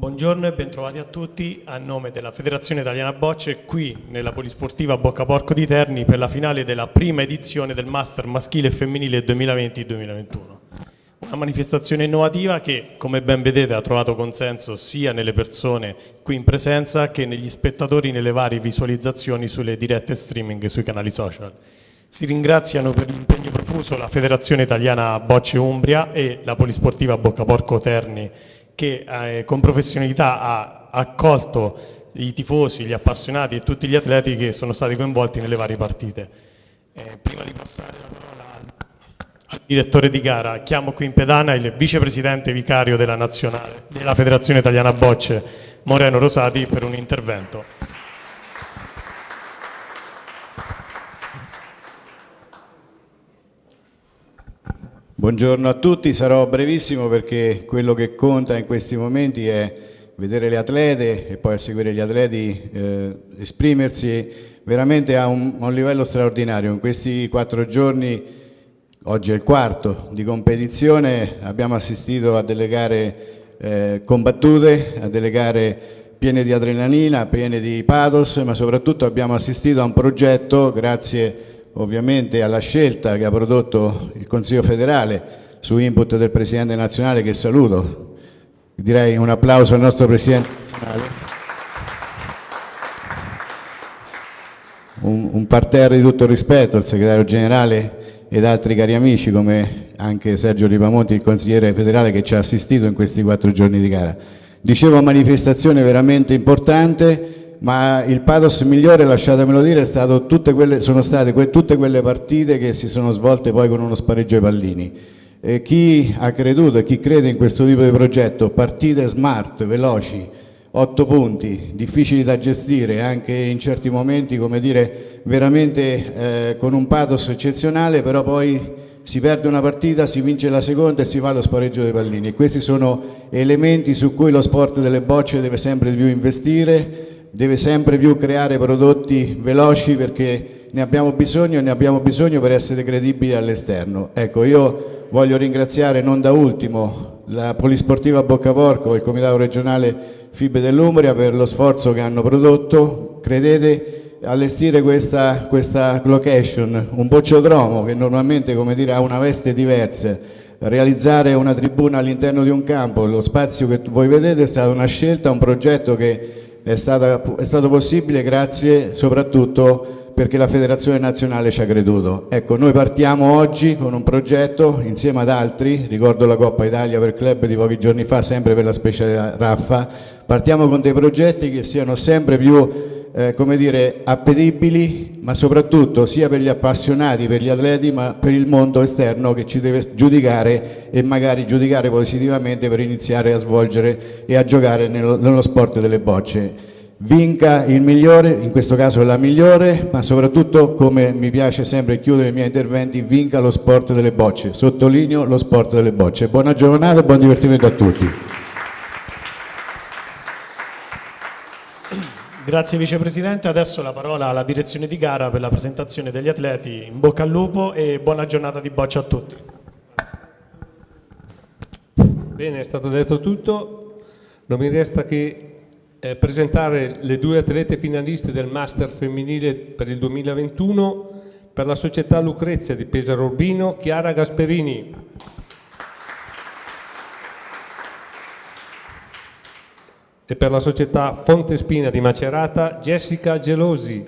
Buongiorno e bentrovati a tutti a nome della Federazione Italiana Bocce qui nella Polisportiva Boccaporco di Terni per la finale della prima edizione del Master maschile e femminile 2020-2021. Una manifestazione innovativa che, come ben vedete, ha trovato consenso sia nelle persone qui in presenza che negli spettatori nelle varie visualizzazioni sulle dirette streaming e sui canali social. Si ringraziano per l'impegno profuso la Federazione Italiana Bocce Umbria e la Polisportiva Boccaporco Terni che con professionalità ha accolto i tifosi, gli appassionati e tutti gli atleti che sono stati coinvolti nelle varie partite. Prima di passare la parola al direttore di gara, chiamo qui in pedana il vicepresidente vicario della Federazione Italiana Bocce, Moreno Rosati, per un intervento. Buongiorno a tutti, sarò brevissimo perché quello che conta in questi momenti è vedere le atlete e poi seguire gli atleti esprimersi veramente a un livello straordinario. In questi 4 giorni, oggi è il quarto di competizione, abbiamo assistito a delle gare combattute, a delle gare piene di adrenalina, piene di pathos, ma soprattutto abbiamo assistito a un progetto, grazie ovviamente alla scelta che ha prodotto il Consiglio federale su input del Presidente nazionale, che saluto. Direi un applauso al nostro Presidente nazionale. Un parterre di tutto rispetto al Segretario Generale ed altri cari amici come anche Sergio Ripamonti, il consigliere federale che ci ha assistito in questi 4 giorni di gara. Dicevo, manifestazione veramente importante, ma il pathos migliore, lasciatemelo dire, sono state tutte quelle partite che si sono svolte poi con uno spareggio ai pallini. Chi ha creduto e chi crede in questo tipo di progetto, partite smart, veloci, 8 punti, difficili da gestire, anche in certi momenti, come dire, veramente con un pathos eccezionale, però poi si perde una partita, si vince la seconda e si va allo spareggio dei pallini. E questi sono elementi su cui lo sport delle bocce deve sempre di più investire, deve sempre più creare prodotti veloci, perché ne abbiamo bisogno per essere credibili all'esterno. Ecco, io voglio ringraziare non da ultimo la Polisportiva Boccaporco e il Comitato Regionale FIBE dell'Umbria per lo sforzo che hanno prodotto. Credete, allestire questa location, un bocciodromo che normalmente, come dire, ha una veste diversa, realizzare una tribuna all'interno di un campo, lo spazio che voi vedete è stata una scelta, un progetto che è stato possibile grazie soprattutto perché la Federazione Nazionale ci ha creduto. Ecco, noi partiamo oggi con un progetto insieme ad altri, ricordo la Coppa Italia per club di pochi giorni fa, sempre per la speciale Raffa, partiamo con dei progetti che siano sempre più come dire, appetibili, ma soprattutto sia per gli appassionati, per gli atleti, ma per il mondo esterno che ci deve giudicare e magari giudicare positivamente per iniziare a svolgere e a giocare nello sport delle bocce. Vinca il migliore, in questo caso la migliore, ma soprattutto, come mi piace sempre chiudere i miei interventi, vinca lo sport delle bocce. Sottolineo lo sport delle bocce. Buona giornata e buon divertimento a tutti. Grazie Vicepresidente, adesso la parola alla direzione di gara per la presentazione degli atleti. In bocca al lupo e buona giornata di boccia a tutti. Bene, è stato detto tutto, non mi resta che presentare le 2 atlete finaliste del Master femminile per il 2021 per la società Lucrezia di Pesaro Urbino, Chiara Gasperini. E per la società Fontespina di Macerata, Jessica Gelosi.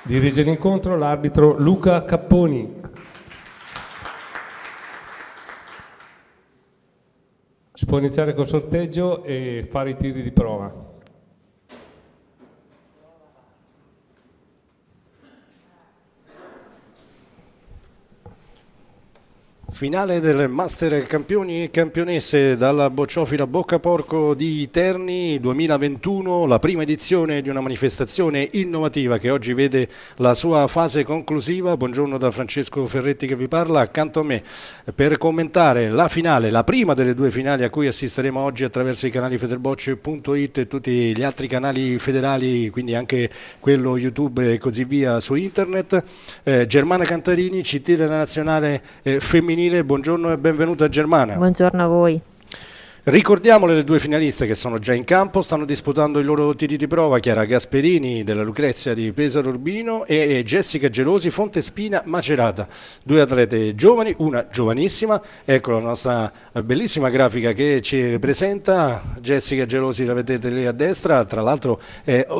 Dirige l'incontro l'arbitro Luca Capponi. Si può iniziare col sorteggio e fare i tiri di prova. Finale del Master Campioni e Campionesse dalla Bocciofila Boccaporco di Terni 2021, la prima edizione di una manifestazione innovativa che oggi vede la sua fase conclusiva. Buongiorno da Francesco Ferretti che vi parla, accanto a me per commentare la finale, la prima delle 2 finali a cui assisteremo oggi attraverso i canali federbocce.it e tutti gli altri canali federali, quindi anche quello YouTube e così via su internet. Germana Cantarini, CT della Nazionale femminile. Buongiorno e benvenuta Germana. Buongiorno a voi. Ricordiamole le due finaliste che sono già in campo, stanno disputando i loro tiri di prova, Chiara Gasperini della Lucrezia di Pesaro Urbino e Jessica Gelosi Fontespina Macerata, due atlete giovani, una giovanissima. Ecco la nostra bellissima grafica che ci presenta Jessica Gelosi, la vedete lì a destra, tra l'altro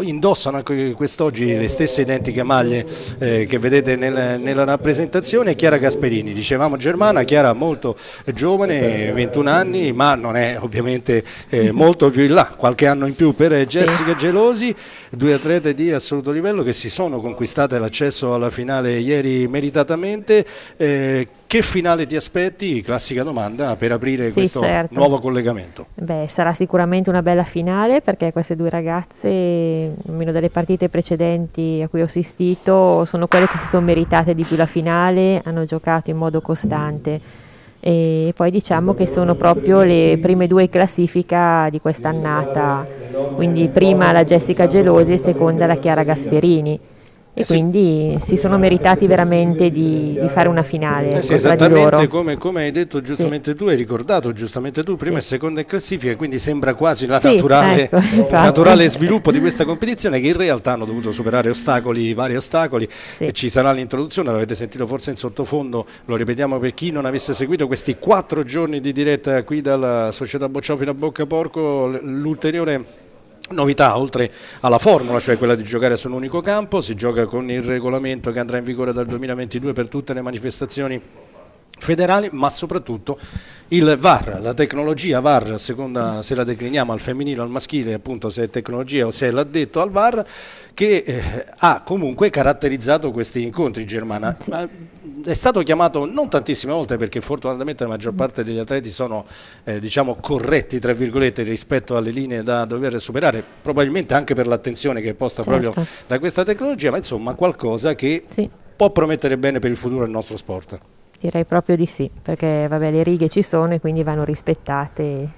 indossano anche quest'oggi le stesse identiche maglie che vedete nella rappresentazione. Chiara Gasperini, dicevamo germana, Chiara molto giovane, 21 anni, ma non è ovviamente molto più in là, qualche anno in più per Jessica Gelosi, due atlete di assoluto livello che si sono conquistate l'accesso alla finale ieri meritatamente. Che finale ti aspetti? Classica domanda per aprire questo nuovo collegamento. Beh, sarà sicuramente una bella finale, perché queste due ragazze, almeno dalle partite precedenti a cui ho assistito, sono quelle che si sono meritate di più la finale, hanno giocato in modo costante. E poi diciamo che sono proprio le prime due in classifica di quest'annata, quindi prima la Jessica Gelosi e seconda la Chiara Gasperini. E quindi si sono meritati veramente di fare una finale sì, esattamente come hai detto giustamente tu, hai ricordato giustamente tu, prima e seconda in classifica, quindi sembra quasi la naturale sviluppo di questa competizione, che in realtà hanno dovuto superare vari ostacoli. E ci sarà l'introduzione, l'avete sentito forse in sottofondo, lo ripetiamo per chi non avesse seguito questi 4 giorni di diretta qui dalla Società Bocciofila Boccaporco. L'ulteriore novità, oltre alla formula, cioè quella di giocare su un unico campo, si gioca con il regolamento che andrà in vigore dal 2022 per tutte le manifestazioni federali, ma soprattutto il VAR, la tecnologia VAR, a seconda se la decliniamo al femminile o al maschile, appunto se è tecnologia o se è l'addetto al VAR, che ha comunque caratterizzato questi incontri, Germana. È stato chiamato non tantissime volte, perché fortunatamente la maggior parte degli atleti sono diciamo corretti tra virgolette rispetto alle linee da dover superare, probabilmente anche per l'attenzione che è posta proprio da questa tecnologia, ma insomma qualcosa che può promettere bene per il futuro del nostro sport. Direi proprio di sì, perché vabbè, le righe ci sono e quindi vanno rispettate.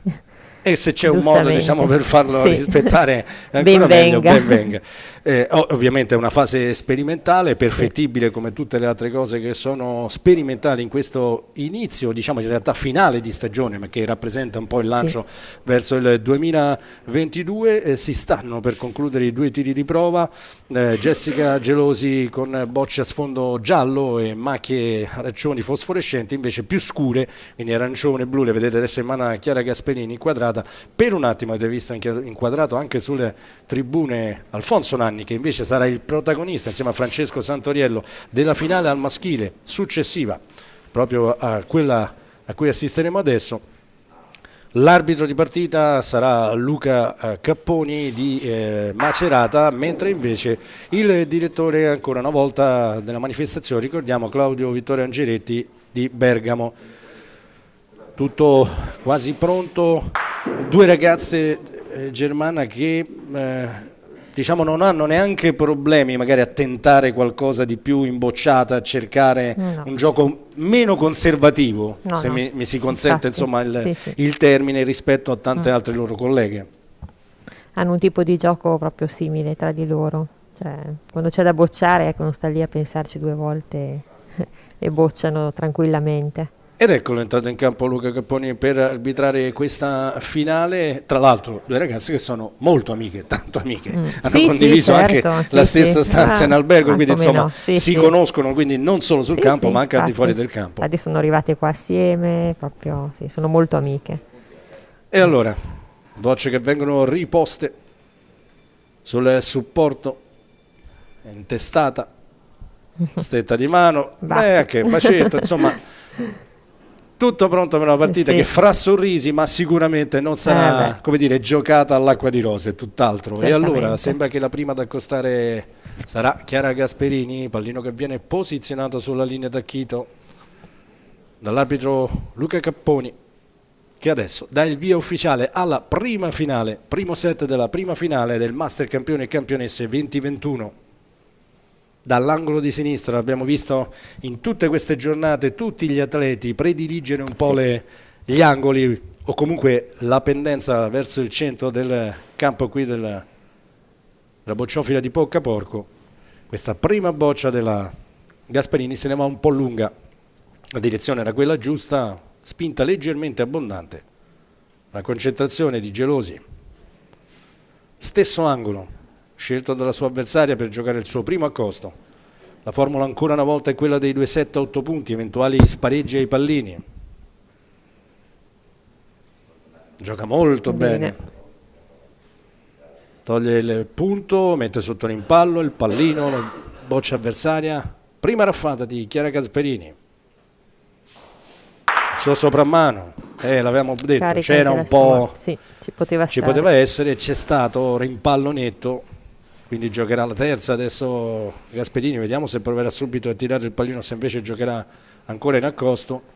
E se c'è un modo, diciamo, per farlo rispettare, ancora meglio, ben venga. Ovviamente è una fase sperimentale, perfettibile come tutte le altre cose che sono sperimentali in questo inizio, diciamo in realtà finale di stagione, ma che rappresenta un po' il lancio verso il 2022. Si stanno per concludere i due tiri di prova, Jessica Gelosi con bocce a sfondo giallo e macchie arancioni fosforescenti, invece più scure, quindi arancione e blu, le vedete adesso in mano a Chiara Gasperini inquadrata. Per un attimo avete visto inquadrato anche sulle tribune Alfonso Nanni, che invece sarà il protagonista insieme a Francesco Santoriello della finale al maschile successiva proprio a quella a cui assisteremo adesso. L'arbitro di partita sarà Luca Capponi di Macerata, mentre invece il direttore ancora una volta della manifestazione, ricordiamo, Claudio Vittorio Angeretti di Bergamo. Tutto quasi pronto, due ragazze Germana che diciamo non hanno neanche problemi magari a tentare qualcosa di più in bocciata, a cercare un gioco meno conservativo, se mi si consente insomma il termine, rispetto a tante altre loro colleghe. Hanno un tipo di gioco proprio simile tra di loro, cioè, quando c'è da bocciare non sta lì a pensarci due volte e bocciano tranquillamente. Ed eccolo entrato in campo Luca Capponi per arbitrare questa finale, tra l'altro due ragazze che sono molto amiche, tanto amiche, hanno condiviso anche la stessa stanza in albergo, quindi insomma si conoscono, quindi non solo sul campo ma anche al di fuori del campo. Infatti sono arrivate qua assieme, proprio sono molto amiche. E allora, bocce che vengono riposte sul supporto, intestata, stretta di mano, anche bacetto, insomma... Tutto pronto per una partita che fra sorrisi, ma sicuramente non sarà come dire, giocata all'acqua di rose, tutt'altro. E allora sembra che la prima ad accostare sarà Chiara Gasperini, pallino che viene posizionato sulla linea d'acchito dall'arbitro Luca Capponi, che adesso dà il via ufficiale alla prima finale, primo set della prima finale del Master Campioni e Campionesse 2021. Dall'angolo di sinistra abbiamo visto in tutte queste giornate tutti gli atleti prediligere un po' gli angoli o comunque la pendenza verso il centro del campo qui della bocciofila di Boccaporco. Questa prima boccia della Gasperini se ne va un po' lunga, la direzione era quella giusta, spinta leggermente abbondante. La concentrazione di Gelosi, stesso angolo scelto dalla sua avversaria per giocare il suo primo accosto. La formula ancora una volta è quella dei 2 set a 8 punti, eventuali spareggi ai pallini. Gioca molto bene. Toglie il punto, mette sotto l'impallo, il pallino, la boccia avversaria. Prima raffata di Chiara Gasperini. Il suo soprammano, l'avevamo detto, Carica c'era un anche po', sì, ci poteva ci stare. poteva essere, c'è stato rimpallo netto, quindi giocherà la terza adesso Gasperini, vediamo se proverà subito a tirare il pallino, se invece giocherà ancora in accosto.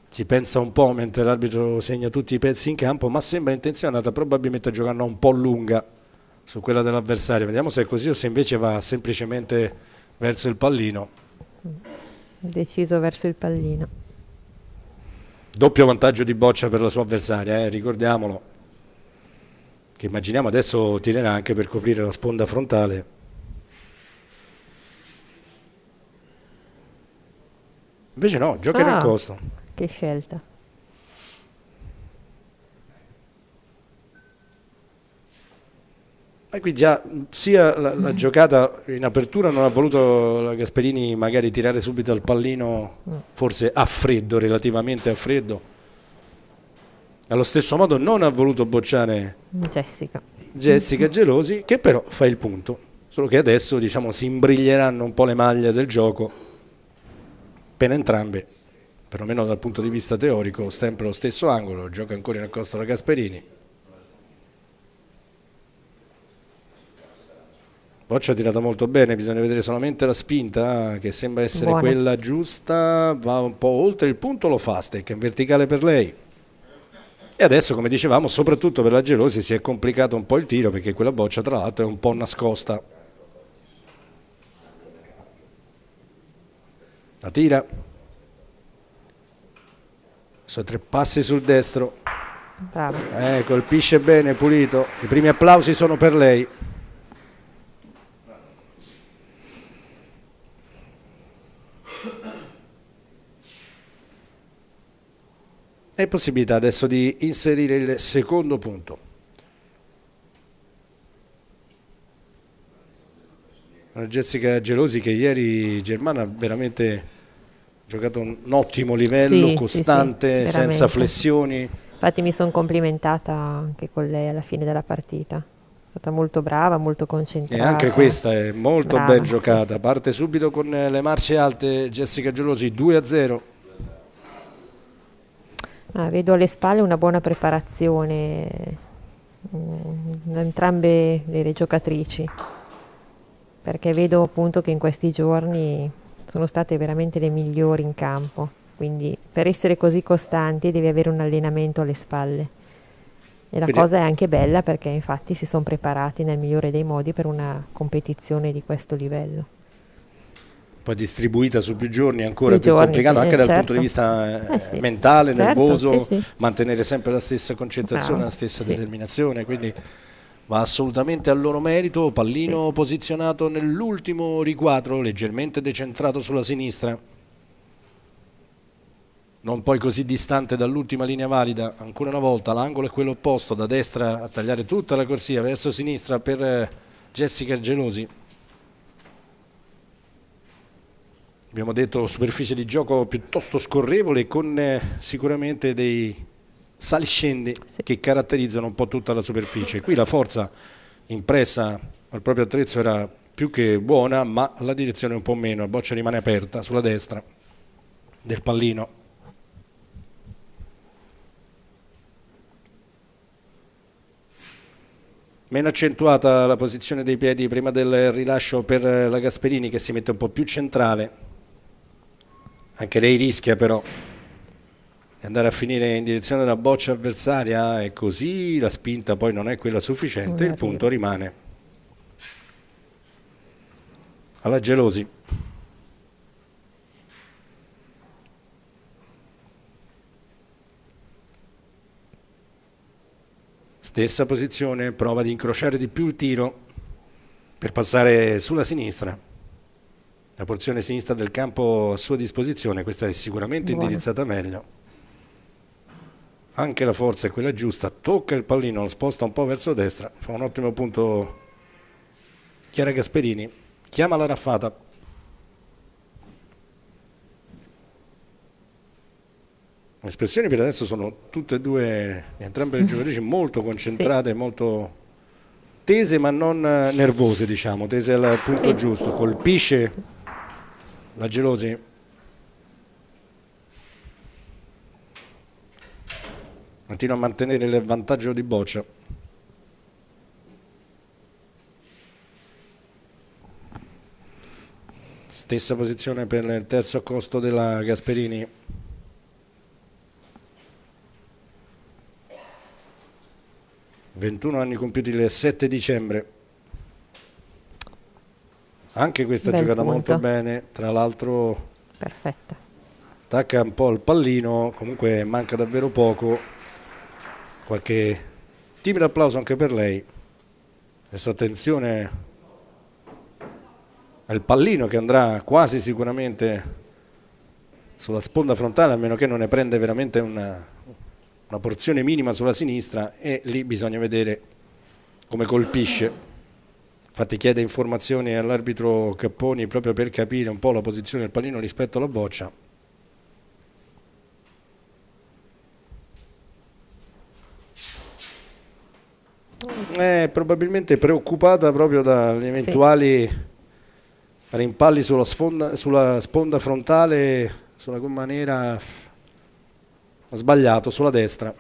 Ci pensa un po' mentre l'arbitro segna tutti i pezzi in campo, ma sembra intenzionata probabilmente a giocarla un po' lunga su quella dell'avversario. Vediamo se è così o se invece va semplicemente verso il pallino. Deciso verso il pallino. Doppio vantaggio di boccia per la sua avversaria, ricordiamolo, che immaginiamo adesso tirerà anche per coprire la sponda frontale. Invece no, gioca in accosto. Che scelta. E qui già sia la giocata in apertura non ha voluto la Gasperini magari tirare subito al pallino, forse a freddo, relativamente a freddo. Allo stesso modo non ha voluto bocciare Jessica Gelosi, che però fa il punto, solo che adesso diciamo si imbriglieranno un po' le maglie del gioco per entrambe, perlomeno dal punto di vista teorico, sempre lo stesso angolo, gioca ancora in accosto la Gasperini. Boccia ha tirato molto bene, bisogna vedere solamente la spinta che sembra essere buona, quella giusta, va un po' oltre il punto, lo fa, stecca in verticale per lei. E adesso, come dicevamo, soprattutto per la Gelosi si è complicato un po' il tiro perché quella boccia tra l'altro è un po' nascosta. La tira, su 3 passi sul destro. Bravo. Colpisce bene, pulito, i primi applausi sono per lei. E possibilità adesso di inserire il secondo punto. Jessica Gelosi che ieri Germana ha veramente giocato un ottimo livello, costante, senza flessioni. Infatti mi sono complimentata anche con lei alla fine della partita. È stata molto brava, molto concentrata. E anche questa è molto ben giocata. Parte subito con le marce alte Jessica Gelosi, 2-0. Vedo alle spalle una buona preparazione da entrambe le giocatrici, perché vedo appunto che in questi giorni sono state veramente le migliori in campo, quindi per essere così costanti devi avere un allenamento alle spalle. E la cosa è anche bella perché infatti si sono preparati nel migliore dei modi per una competizione di questo livello. Poi distribuita su più giorni, ancora più complicato anche dal punto di vista mentale, nervoso, mantenere sempre la stessa concentrazione, la stessa determinazione, quindi va assolutamente al loro merito. Pallino posizionato nell'ultimo riquadro, leggermente decentrato sulla sinistra, non poi così distante dall'ultima linea valida. Ancora una volta l'angolo è quello opposto, da destra a tagliare tutta la corsia verso sinistra per Jessica Gelosi. Abbiamo detto superficie di gioco piuttosto scorrevole, con sicuramente dei saliscendi che caratterizzano un po' tutta la superficie. Qui la forza impressa al proprio attrezzo era più che buona, ma la direzione un po' meno. La boccia rimane aperta sulla destra del pallino. Meno accentuata la posizione dei piedi prima del rilascio per la Gasperini, che si mette un po' più centrale. Anche lei rischia però di andare a finire in direzione della boccia avversaria, e così la spinta poi non è quella sufficiente, il punto rimane alla Gelosi. Stessa posizione, prova di incrociare di più il tiro per passare sulla sinistra. la porzione sinistra del campo a sua disposizione, questa è sicuramente Buono. indirizzata meglio, anche la forza è quella giusta, tocca il pallino, lo sposta un po' verso destra, fa un ottimo punto Chiara Gasperini, chiama la raffata. Le espressioni per adesso sono tutte e due, entrambe le giocatrici molto concentrate, molto tese ma non nervose, diciamo, tese al punto giusto. Colpisce la Gelosi, continua a mantenere il vantaggio di Boccia. Stessa posizione per il terzo accosto della Gasperini. ...21 anni compiuti il 7 dicembre. Anche questa Bel giocata punto. molto bene, tra l'altro Perfetta. attacca un po' il pallino, comunque manca davvero poco. Qualche timido applauso anche per lei. Questa attenzione al pallino che andrà quasi sicuramente sulla sponda frontale, a meno che non ne prende veramente una porzione minima sulla sinistra, e lì bisogna vedere come colpisce. Infatti chiede informazioni all'arbitro Capponi proprio per capire un po' la posizione del pallino rispetto alla Boccia. È probabilmente preoccupata proprio dagli eventuali rimpalli sulla sponda frontale, sulla gomma nera, ha sbagliato sulla destra,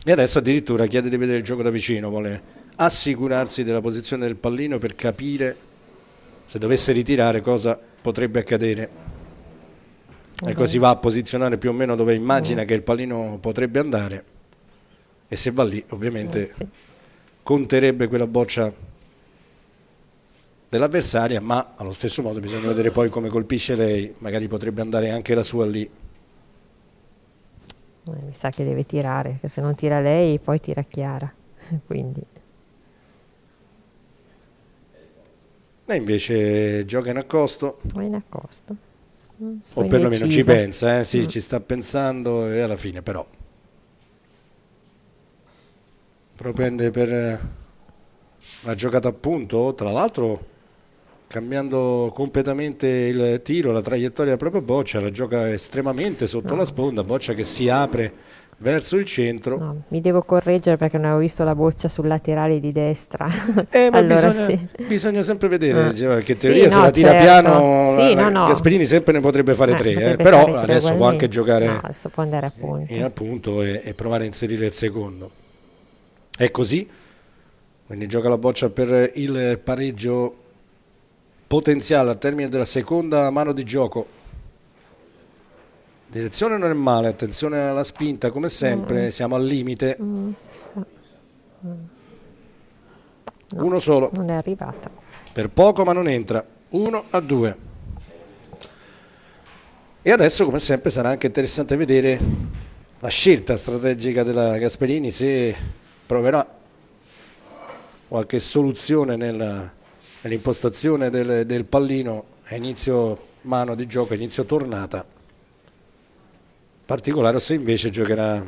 e adesso addirittura chiede di vedere il gioco da vicino, vuole assicurarsi della posizione del pallino per capire se dovesse ritirare cosa potrebbe accadere. Ecco, si va a posizionare più o meno dove immagina che il pallino potrebbe andare, e se va lì ovviamente conterebbe quella Boccia dell'avversaria, ma allo stesso modo bisogna vedere poi come colpisce lei, magari potrebbe andare anche la sua lì. Mi sa che deve tirare, che se non tira lei poi tira Chiara. Quindi E invece gioca in accosto, va in accosto. o perlomeno ci pensa, sì, ci sta pensando, e alla fine però propende per la giocata a punto, tra l'altro cambiando completamente il tiro, la traiettoria proprio Boccia, la gioca estremamente sotto la sponda, Boccia che si apre verso il centro. No, mi devo correggere perché non avevo visto la Boccia sul laterale di destra. Ma Allora bisogna sempre vedere, che in Sì, teoria se no, la tira certo. piano, Sì, no. Gasperini sempre ne potrebbe fare tre, potrebbe però fare tre adesso può ugualmente. anche giocare No, adesso può andare a punto. in appunto e provare a inserire il secondo. È così, quindi gioca la Boccia per il pareggio potenziale al termine della seconda mano di gioco. Direzione non è male, attenzione alla spinta come sempre, siamo al limite. Uno solo, Non è arrivata. per poco ma non entra, 1-2. E adesso come sempre sarà anche interessante vedere la scelta strategica della Gasperini, se proverà qualche soluzione nell'impostazione del pallino a inizio mano di gioco, a inizio tornata, particolare, o se invece giocherà.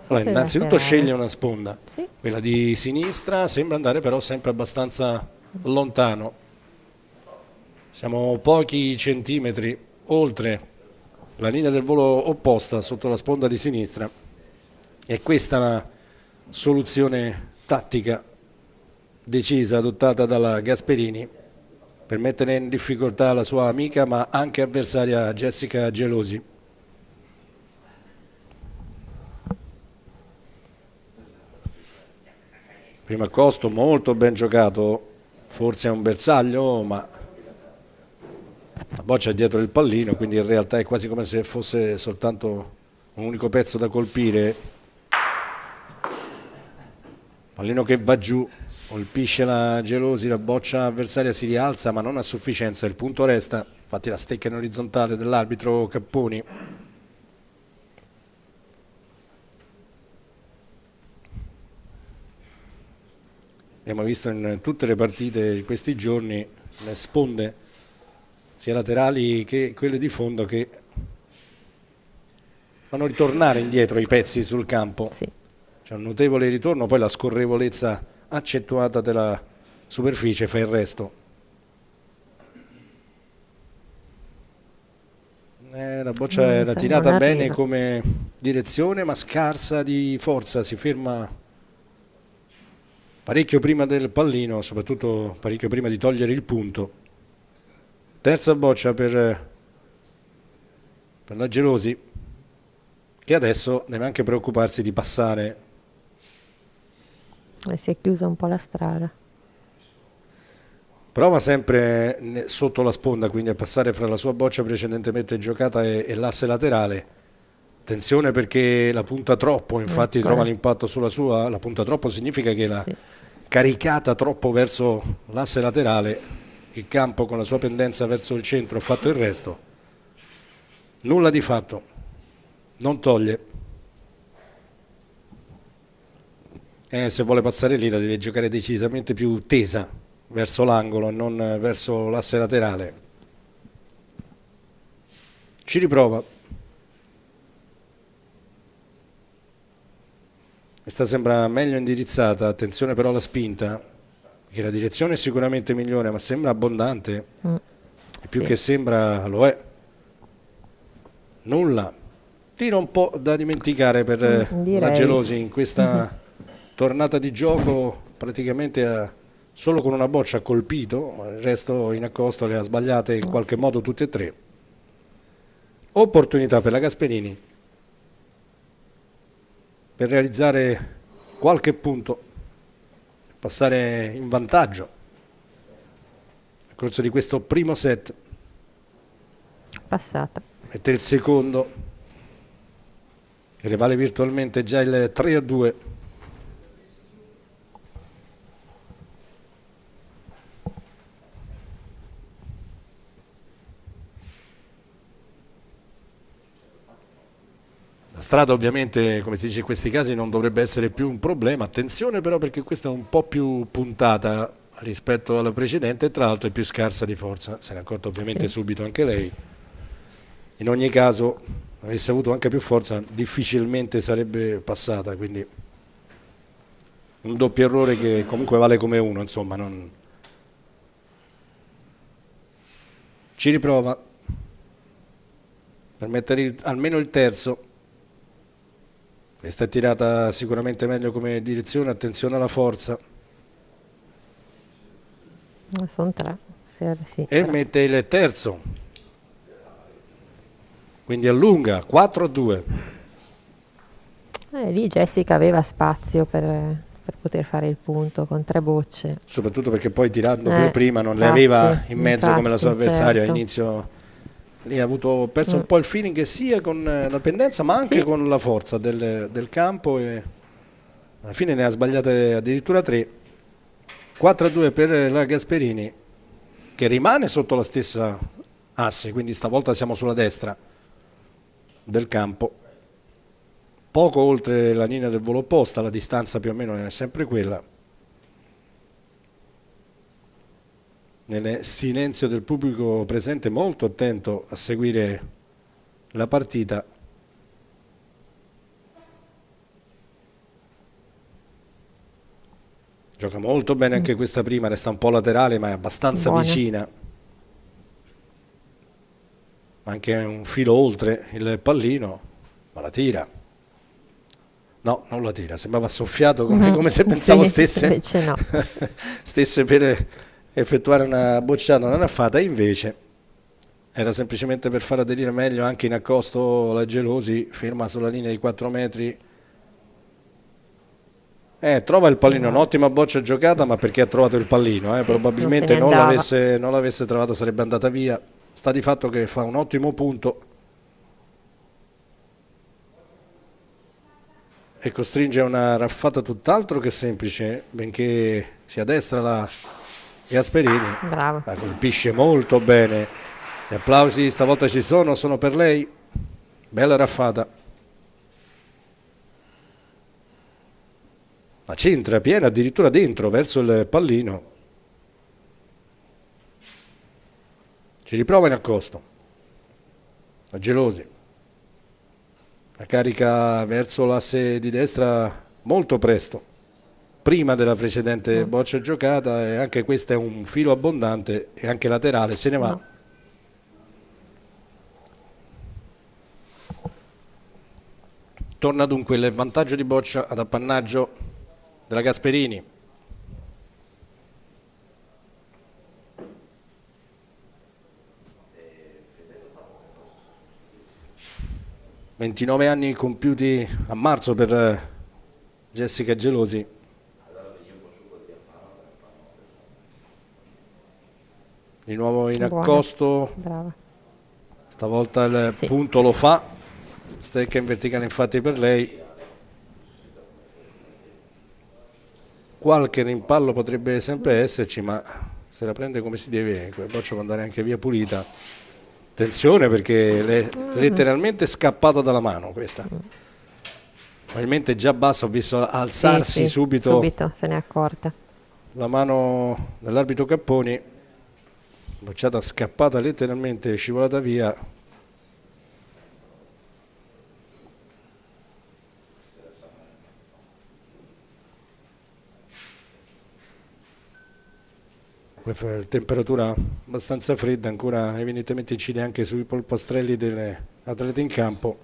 Allora, innanzitutto sceglie una sponda, quella di sinistra, sembra andare però sempre abbastanza lontano, siamo pochi centimetri oltre la linea del volo opposta sotto la sponda di sinistra. È questa la soluzione tattica decisa, adottata dalla Gasperini per mettere in difficoltà la sua amica ma anche avversaria Jessica Gelosi. Primo accosto molto ben giocato, forse è un bersaglio, ma la Boccia è dietro il pallino, quindi in realtà è quasi come se fosse soltanto un unico pezzo da colpire. Pallino che va giù, colpisce la Gelosi, la Boccia avversaria si rialza ma non a sufficienza, il punto resta, infatti la stecca in orizzontale dell'arbitro Capponi. Abbiamo visto in tutte le partite di questi giorni le sponde sia laterali che quelle di fondo, che fanno ritornare indietro i pezzi sul campo. Sì. C'è un notevole ritorno, poi la scorrevolezza accentuata della superficie fa il resto. La boccia era tirata bene come direzione, ma scarsa di forza, si ferma parecchio prima del pallino, soprattutto parecchio prima di togliere il punto. Terza boccia per la Gelosi, che adesso deve anche preoccuparsi di passare. Si è chiusa un po' la strada. Prova sempre sotto la sponda, quindi a passare fra la sua boccia precedentemente giocata e l'asse laterale. Attenzione perché la punta troppo, infatti trova l'impatto sulla sua. La punta troppo significa che l'ha caricata troppo verso l'asse laterale. Il campo con la sua pendenza verso il centro ha fatto il resto. Nulla di fatto, non toglie. Se vuole passare lì la deve giocare decisamente più tesa verso l'angolo e non verso l'asse laterale. Ci riprova. Questa sembra meglio indirizzata, attenzione però alla spinta, che la direzione è sicuramente migliore, ma sembra abbondante. E più che sembra lo è. Nulla. Tiro un po' da dimenticare per la Gelosi in questa tornata di gioco, praticamente solo con una boccia ha colpito, ma il resto in accosto le ha sbagliate in qualche modo tutte e tre. Opportunità per la Gasperini per realizzare qualche punto, passare in vantaggio nel corso di questo primo set. Passata. Mette il secondo, che le vale virtualmente già il 3-2. La strada ovviamente, come si dice in questi casi, non dovrebbe essere più un problema. Attenzione però perché questa è un po' più puntata rispetto alla precedente e tra l'altro è più scarsa di forza. Se ne è accorta ovviamente subito anche lei. In ogni caso, avesse avuto anche più forza, difficilmente sarebbe passata, quindi un doppio errore che comunque vale come uno, insomma. Ci riprova per mettere almeno il terzo. Questa è tirata sicuramente meglio come direzione, attenzione alla forza. Sono tre. E mette il terzo. Quindi allunga, 4-2. Lì Jessica aveva spazio per poter fare il punto con tre bocce. Soprattutto perché poi tirando per prima non le aveva in mezzo come la sua avversaria. All'inizio lì ha perso un po' il feeling sia con la pendenza ma anche con la forza del campo e alla fine ne ha sbagliate addirittura 3. 4-2 per la Gasperini, che rimane sotto la stessa asse, quindi stavolta siamo sulla destra del campo, poco oltre la linea del volo opposta, la distanza più o meno è sempre quella. Nel silenzio del pubblico presente molto attento a seguire la partita. Gioca molto bene anche questa prima, resta un po' laterale ma è abbastanza vicina. Anche un filo oltre il pallino, ma la tira. No, non la tira, sembrava soffiato come se pensavo stesse per effettuare una bocciata, non l'ha fatta, invece era semplicemente per far aderire meglio anche in accosto la Gelosi, ferma sulla linea di 4 metri. Trova il pallino, un'ottima boccia giocata, ma perché ha trovato il pallino, probabilmente non l'avesse trovata sarebbe andata via. Sta di fatto che fa un ottimo punto e costringe a una raffata tutt'altro che semplice, benché sia a destra la Gasperini. Bravo. La colpisce molto bene. Gli applausi stavolta ci sono per lei. Bella raffata. La centra piena addirittura dentro verso il pallino. Ci riprova in accosto. A Gelosi. La carica verso l'asse di destra molto presto, prima della precedente boccia giocata, e anche questa è un filo abbondante e anche laterale, se ne va. No. Torna dunque il vantaggio di boccia ad appannaggio della Gasperini. «29 anni compiuti a marzo per Jessica Gelosi». Di nuovo in Buona. accosto, Brava. stavolta il Sì. punto lo fa, stecca in verticale infatti per lei. Qualche rimpallo potrebbe sempre esserci, ma se la prende come si deve, quel boccia può andare anche via pulita. Attenzione, perché è letteralmente scappata dalla mano questa. Probabilmente già basso, ho visto alzarsi Sì, subito se n'è accorta. la mano dell'arbitro Capponi, bocciata scappata letteralmente, scivolata via. Temperatura abbastanza fredda, ancora evidentemente incide anche sui polpastrelli delle atlete in campo.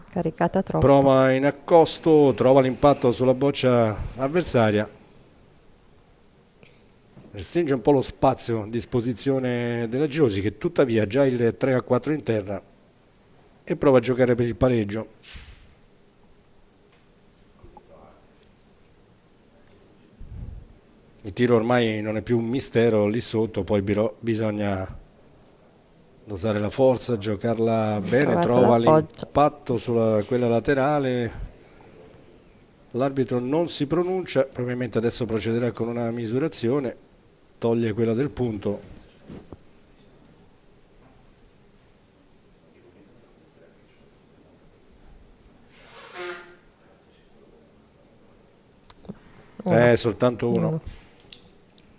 Caricata troppo. Prova in accosto, trova l'impatto sulla boccia avversaria, restringe un po' lo spazio a disposizione della Gelosi, che tuttavia già il 3-4 in terra, e prova a giocare per il pareggio. Il tiro ormai non è più un mistero lì sotto, poi bisogna dosare la forza, giocarla bene, Trovato trova l'appoggio. l'impatto sulla quella laterale. L'arbitro non si pronuncia, probabilmente adesso procederà con una misurazione, toglie quella del punto. Soltanto uno.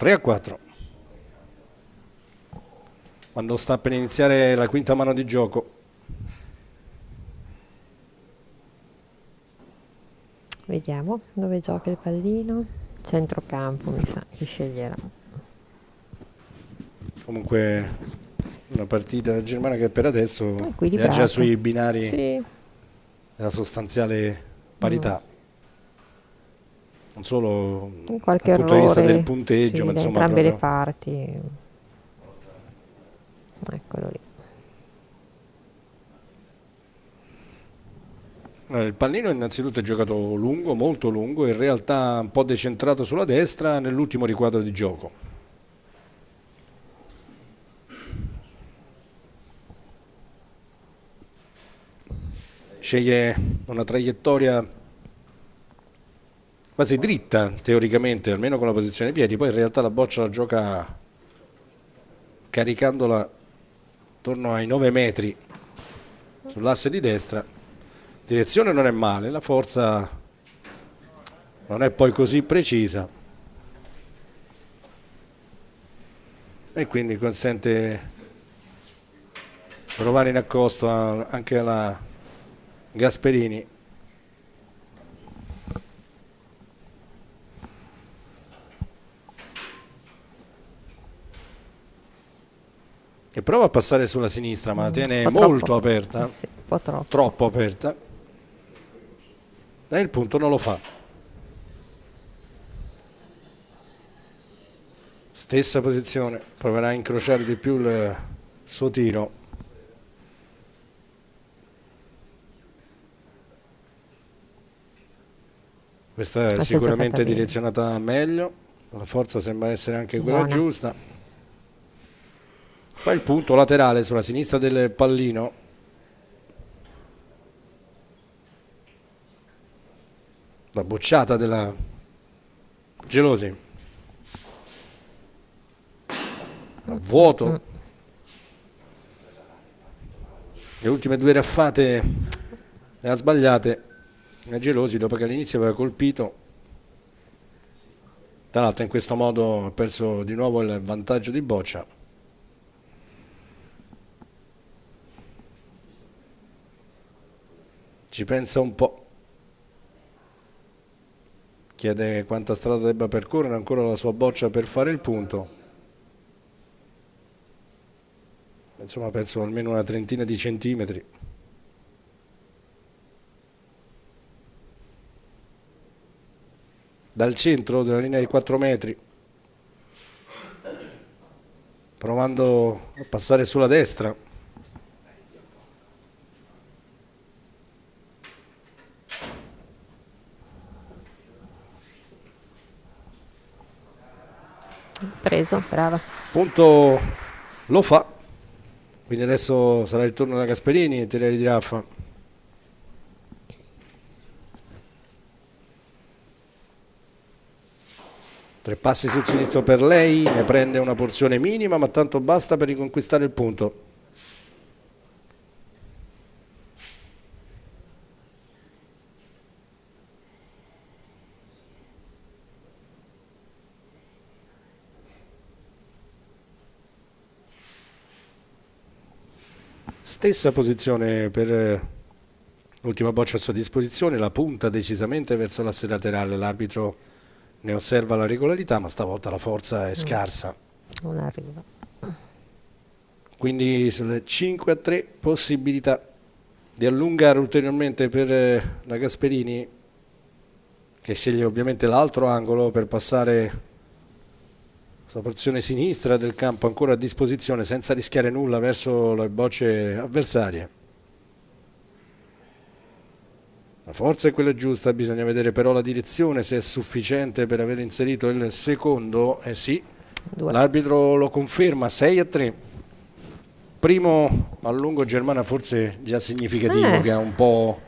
3-4. Quando sta per iniziare la quinta mano di gioco. Vediamo dove gioca il pallino. Centrocampo, mi sa che sceglierà. Comunque una partita germana che per adesso è Equilibrata. già sui binari Sì, della sostanziale parità. Non solo qualche dal punto di vista errore, del punteggio, sì, ma da insomma entrambe le proprio parti. Eccolo lì. Allora, il pallino innanzitutto è giocato lungo, molto lungo, in realtà un po' decentrato sulla destra nell'ultimo riquadro di gioco. Sceglie una traiettoria quasi dritta teoricamente, almeno con la posizione dei piedi, poi in realtà la boccia la gioca caricandola attorno ai 9 metri sull'asse di destra. Direzione non è male, la forza non è poi così precisa e quindi consente di provare in accosto anche alla Gasperini. Che prova a passare sulla sinistra, ma la tiene Un po' molto troppo. aperta, Sì, un po' troppo. troppo aperta, e il punto non lo fa. Stessa posizione, proverà a incrociare di più il suo tiro. Questa è si è sicuramente giocata bene. direzionata meglio, la forza sembra essere anche quella Buona. giusta. Poi il punto laterale sulla sinistra del pallino. La bocciata della Gelosi. A vuoto. Le ultime due raffate le ha sbagliate. La Gelosi, dopo che all'inizio aveva colpito, tra l'altro in questo modo ha perso di nuovo il vantaggio di boccia. Ci pensa un po'. Chiede quanta strada debba percorrere ancora la sua boccia per fare il punto. Insomma, penso almeno una trentina di centimetri. Dal centro della linea di 4 metri, provando a passare sulla destra. Preso, brava. Punto lo fa, quindi adesso sarà il turno da Gasperini e tirare di raffa. Tre passi sul sinistro per lei, ne prende una porzione minima, ma tanto basta per riconquistare il punto. Stessa posizione per l'ultima boccia a sua disposizione, la punta decisamente verso l'asse laterale, l'arbitro ne osserva la regolarità, ma stavolta la forza è scarsa. Non arriva. Quindi sulle 5-3 possibilità di allungare ulteriormente per la Gasperini, che sceglie ovviamente l'altro angolo per passare sulla porzione sinistra del campo ancora a disposizione senza rischiare nulla verso le bocce avversarie. La forza è quella giusta, bisogna vedere però la direzione se è sufficiente per aver inserito il secondo. Sì, l'arbitro lo conferma, 6-3. Primo allungo Germana, forse già significativo, che ha un po'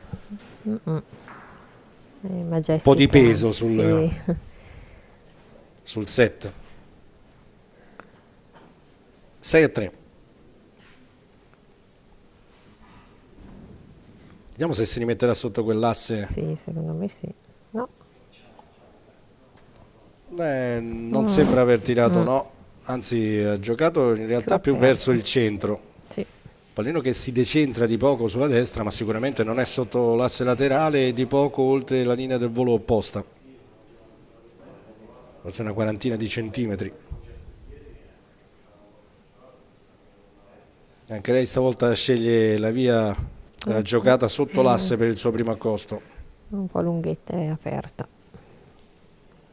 di peso sul set. 6-3. Vediamo se si rimetterà sotto quell'asse. Sì, secondo me sì. No. Non sembra aver tirato, no. Anzi, ha giocato in realtà più verso il centro. Sì. Pallino che si decentra di poco sulla destra, ma sicuramente non è sotto l'asse laterale e di poco oltre la linea del volo opposta. Forse una quarantina di centimetri. Anche lei stavolta sceglie la via della giocata sotto l'asse per il suo primo accosto. Un po' lunghetta e aperta.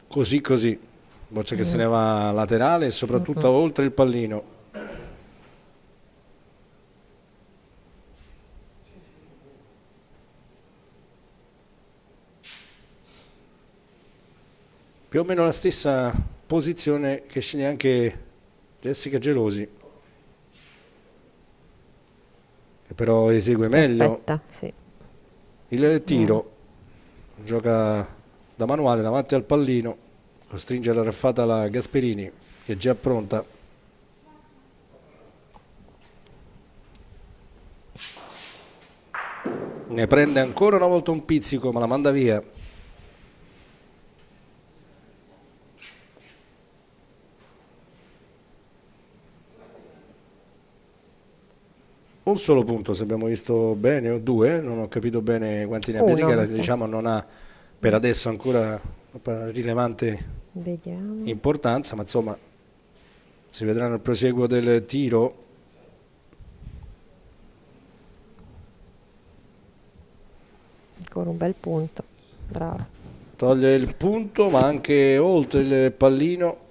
Così, boccia che se ne va laterale e soprattutto oltre il pallino. Più o meno la stessa posizione che sceglie anche Jessica Gelosi, che però esegue meglio. Perfetta, sì. Il tiro, gioca da manuale davanti al pallino, costringe la raffata la Gasperini, che è già pronta. Ne prende ancora una volta un pizzico, ma la manda via. Un solo punto, se abbiamo visto bene, o due, non ho capito bene quanti ne abbia di gara, diciamo non ha per adesso ancora rilevante importanza, ma insomma si vedrà nel prosieguo del tiro. Ancora un bel punto, bravo. Toglie il punto, ma anche oltre il pallino.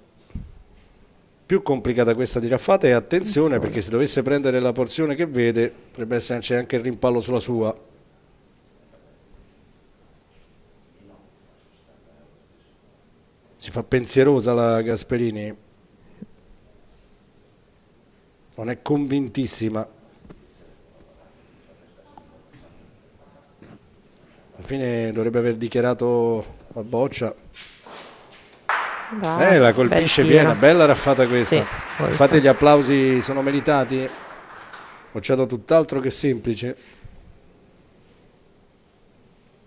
Più complicata questa di raffata, e attenzione perché se dovesse prendere la porzione che vede potrebbe esserci anche il rimpallo sulla sua. Si fa pensierosa la Gasperini, non è convintissima. Alla fine dovrebbe aver dichiarato la boccia. Bravo, la colpisce piena, bella raffata questa. Sì, infatti gli applausi sono meritati. Bocciato tutt'altro che semplice,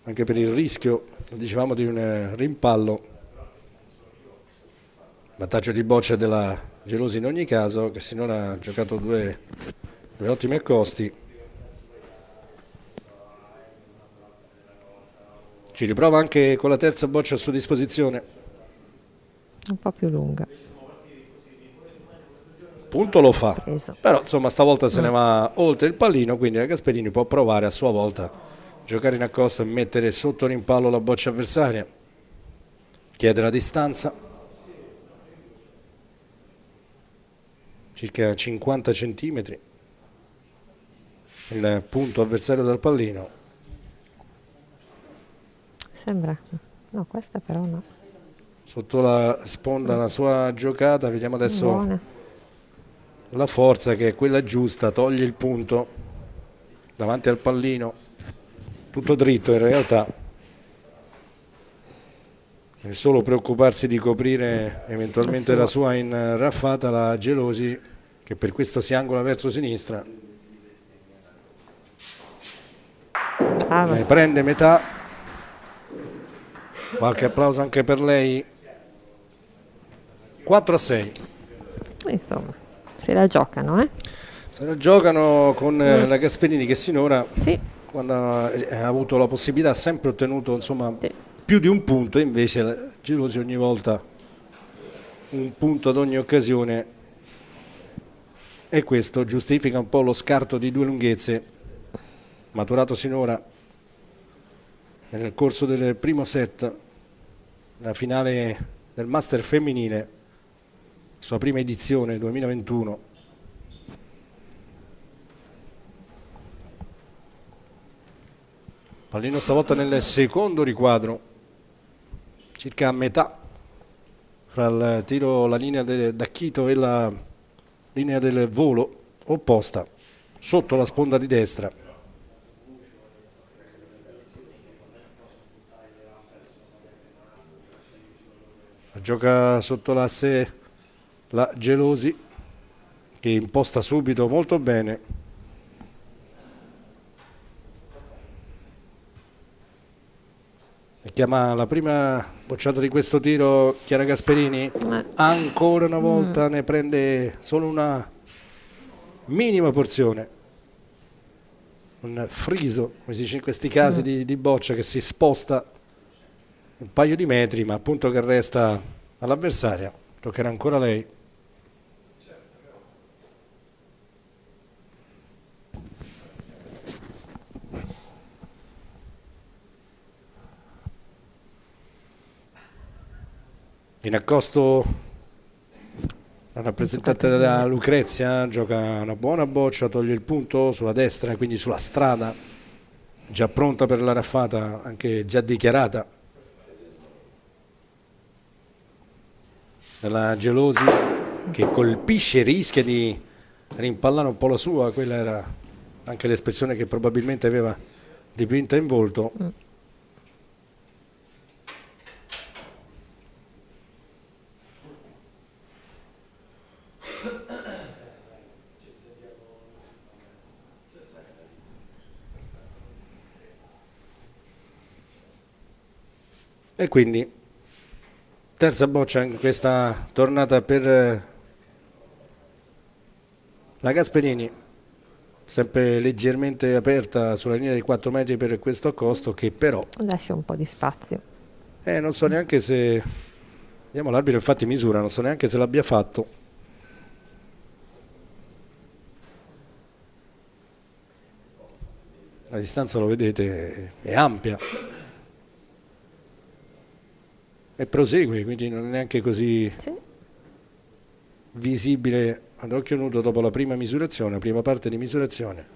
anche per il rischio, dicevamo, di un rimpallo. Vantaggio di boccia della Gelosi in ogni caso, che sinora ha giocato due ottimi accosti. Ci riprova anche con la terza boccia a sua disposizione. Un po' più lunga. Punto lo fa, Preso. però insomma stavolta se ne va oltre il pallino, quindi la Gasperini può provare a sua volta a giocare in accosto e mettere sotto l'impallo la boccia avversaria. Chiede la distanza, circa 50 centimetri, il punto avversario del pallino. Sembra. No, questa però no. Sotto la sponda la sua giocata, vediamo adesso Buona. la forza che è quella giusta, toglie il punto davanti al pallino, tutto dritto in realtà, è solo preoccuparsi di coprire eventualmente la sua in raffata la Gelosi, che per questo si angola verso sinistra. Brava. Ne prende metà, qualche applauso anche per lei. 4-6. Insomma, se la giocano, eh? Se la giocano con la Gasperini, che sinora, Sì. quando ha avuto la possibilità, ha sempre ottenuto insomma Sì. più di un punto, invece la Gelosi ogni volta un punto ad ogni occasione, e questo giustifica un po' lo scarto di due lunghezze maturato sinora nel corso del primo set, la finale del Master femminile, sua prima edizione 2021. Pallino stavolta nel secondo riquadro, circa a metà fra il tiro, la linea d'Acchito e la linea del volo opposta, sotto la sponda di destra. Gioca sotto l'asse la Gelosi, che imposta subito molto bene. E chiama la prima bocciata di questo tiro Chiara Gasperini. Ancora una volta ne prende solo una minima porzione, un friso, come si dice in questi casi di boccia, che si sposta un paio di metri, ma appunto che resta all'avversaria. Toccherà ancora lei. In accosto la rappresentante della Lucrezia, gioca una buona boccia, toglie il punto sulla destra, quindi sulla strada, già pronta per la raffata, anche già dichiarata. Della Gelosi, che colpisce, rischia di rimpallare un po' la sua, quella era anche l'espressione che probabilmente aveva dipinta in volto. E quindi terza boccia in questa tornata per la Gasperini, sempre leggermente aperta sulla linea dei 4 metri per questo accosto, che però Lascia un po' di spazio. non so neanche se, vediamo, l'arbitro infatti misura, non so neanche se l'abbia fatto. La distanza, lo vedete, è ampia e prosegue, quindi non è neanche così Sì. visibile ad occhio nudo dopo la prima misurazione, la prima parte di misurazione,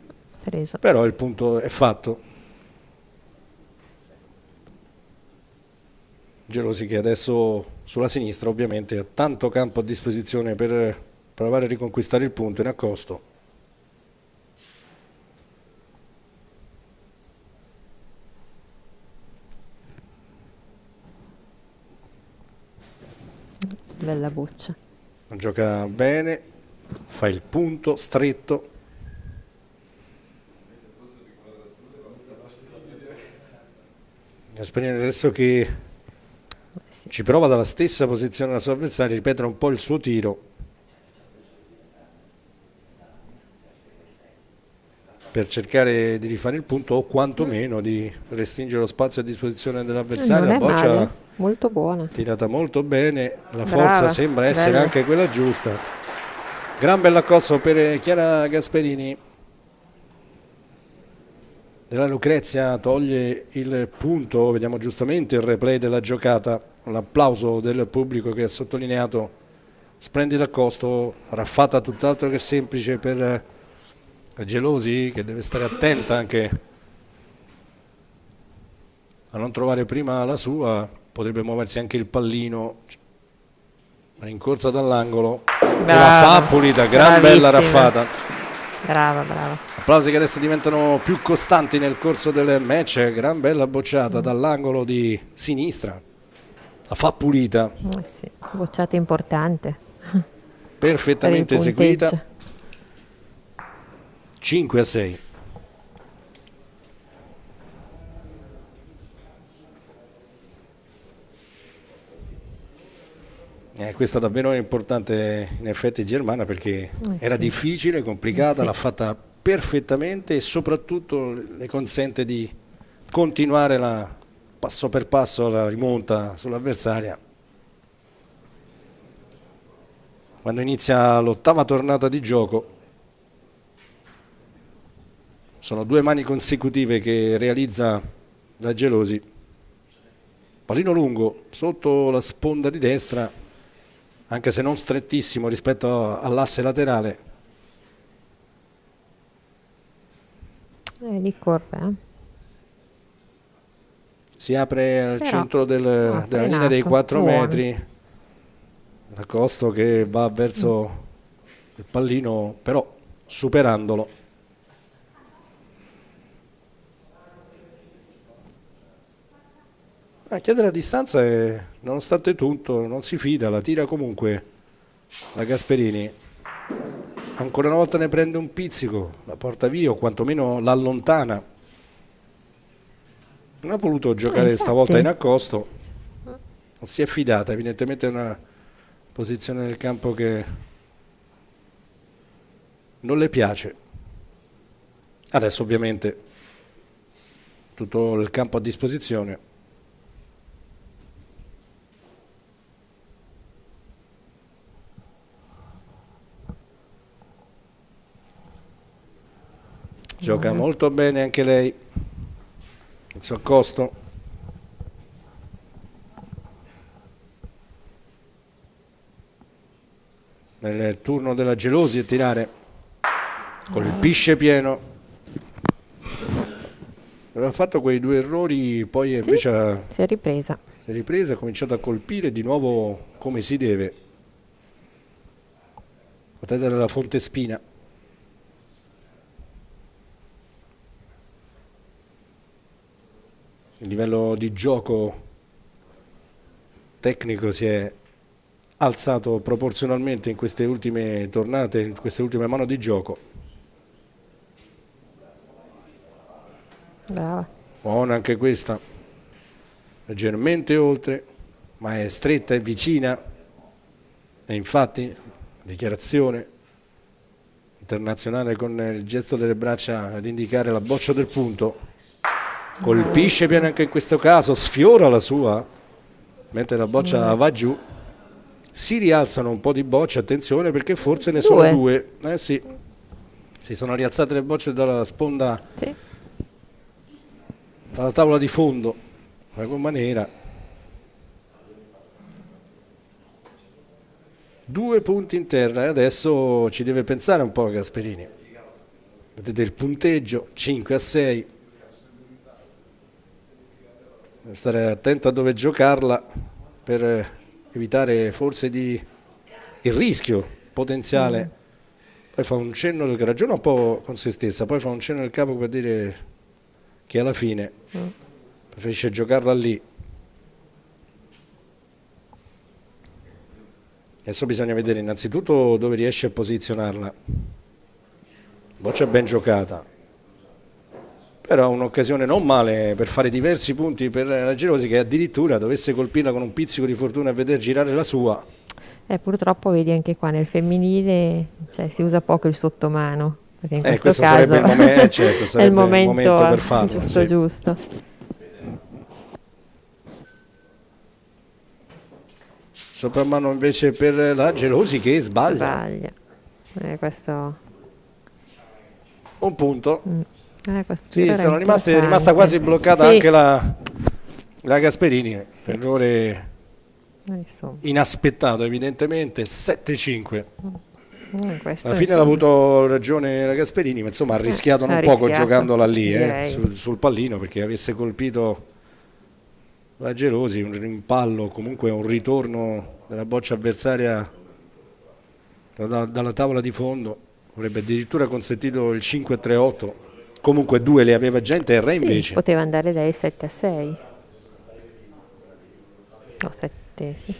Preso. però il punto è fatto. Gelosi, che adesso sulla sinistra ovviamente ha tanto campo a disposizione per provare a riconquistare il punto in accosto. Bella boccia. Gioca bene, fa il punto stretto. Gasperini adesso che Sì. ci prova dalla stessa posizione la sua avversaria, ripetere un po' il suo tiro. per cercare di rifare il punto o quantomeno di restringere lo spazio a disposizione dell'avversario. Non La è boccia male, molto buona. tirata molto bene, la Brava, forza sembra essere bella. anche quella giusta. Gran bell'accosso per Chiara Gasperini. Della Lucrezia toglie il punto, vediamo giustamente il replay della giocata, l'applauso del pubblico che ha sottolineato splendido accosto, raffata tutt'altro che semplice per Gelosi, che deve stare attenta anche a non trovare prima la sua, potrebbe muoversi anche il pallino, rincorsa dall'angolo, che la fa pulita, gran bella bravissima. raffata. Brava, brava. Applausi che adesso diventano più costanti nel corso del match, gran bella bocciata dall'angolo di sinistra, la fa pulita, Sì, bocciata importante per il perfettamente eseguita, punteggio. 5-6. Questa davvero è importante in effetti Germana, perché era sì. difficile, complicata, Sì. l'ha fatta perfettamente e soprattutto le consente di continuare passo per passo la rimonta sull'avversaria. Quando inizia l'8ª tornata di gioco, sono 2 mani consecutive che realizza da Gelosi. Pallino lungo sotto la sponda di destra, anche se non strettissimo rispetto all'asse laterale. Lì corre, Si apre al Però centro della linea dei frenato, 4 buono. metri. L'accosto che va verso il pallino, però superandolo. Chiede la distanza e nonostante tutto non si fida, la tira comunque la Gasperini. Ancora una volta ne prende un pizzico, la porta via o quantomeno l'allontana. Non ha voluto giocare infatti. stavolta in accosto, non si è fidata, evidentemente è una posizione del campo che non le piace. Adesso ovviamente tutto il campo a disposizione. Gioca molto bene anche lei, il suo accosto. Nel turno della Gelosi a tirare, colpisce pieno. Aveva fatto quei 2 errori, poi invece Si è ripresa. si è ripresa, ha cominciato a colpire di nuovo come si deve. Potete della Fontespina. Il livello di gioco tecnico si è alzato proporzionalmente in queste ultime tornate, in queste ultime mani di gioco. Brava. Buona anche questa, leggermente oltre, ma è stretta e vicina. E infatti, dichiarazione internazionale con il gesto delle braccia ad indicare la boccia del punto. Colpisce bene anche in questo caso, sfiora la sua, mentre la boccia va giù. Si rialzano un po' di bocce, attenzione perché forse ne sono 2. Sì, si sono rialzate le bocce dalla sponda, Sì. dalla tavola di fondo, in qualche maniera. 2 punti in terra e adesso ci deve pensare un po' Gasperini. Vedete il punteggio, 5-6. Deve stare attento a dove giocarla per evitare forse il rischio potenziale. Poi fa un cenno, ragiona un po' con se stessa, poi fa un cenno del capo per dire che alla fine preferisce giocarla lì. Adesso bisogna vedere innanzitutto dove riesce a posizionarla. Boccia ben giocata, però un'occasione non male per fare diversi punti per la Gelosi, che addirittura dovesse colpirla con un pizzico di fortuna e veder girare la sua. Purtroppo vedi anche qua nel femminile, cioè, si usa poco il sottomano. perché in questo questo caso sarebbe il momento, certo, è sarebbe il momento per farlo, giusto, sì. giusto. Soprammano invece per la Gelosi che sbaglia. Questo, Un punto. questo Sì, tiro era è rimasta importante. quasi bloccata Sì. anche la Gasperini. Errore Insomma, inaspettato evidentemente. 7-5. questo Alla fine insomma, ha avuto ragione la Gasperini, ma insomma ha rischiato ha un poco rischiato, giocandola lì direi. sul pallino, perché avesse colpito la Gelosi, un rimpallo, comunque un ritorno della boccia avversaria dalla tavola di fondo, avrebbe addirittura consentito il 5-3-8. Comunque 2 le aveva già in terra, sì, invece poteva andare lei 7-6. No, 7, sì.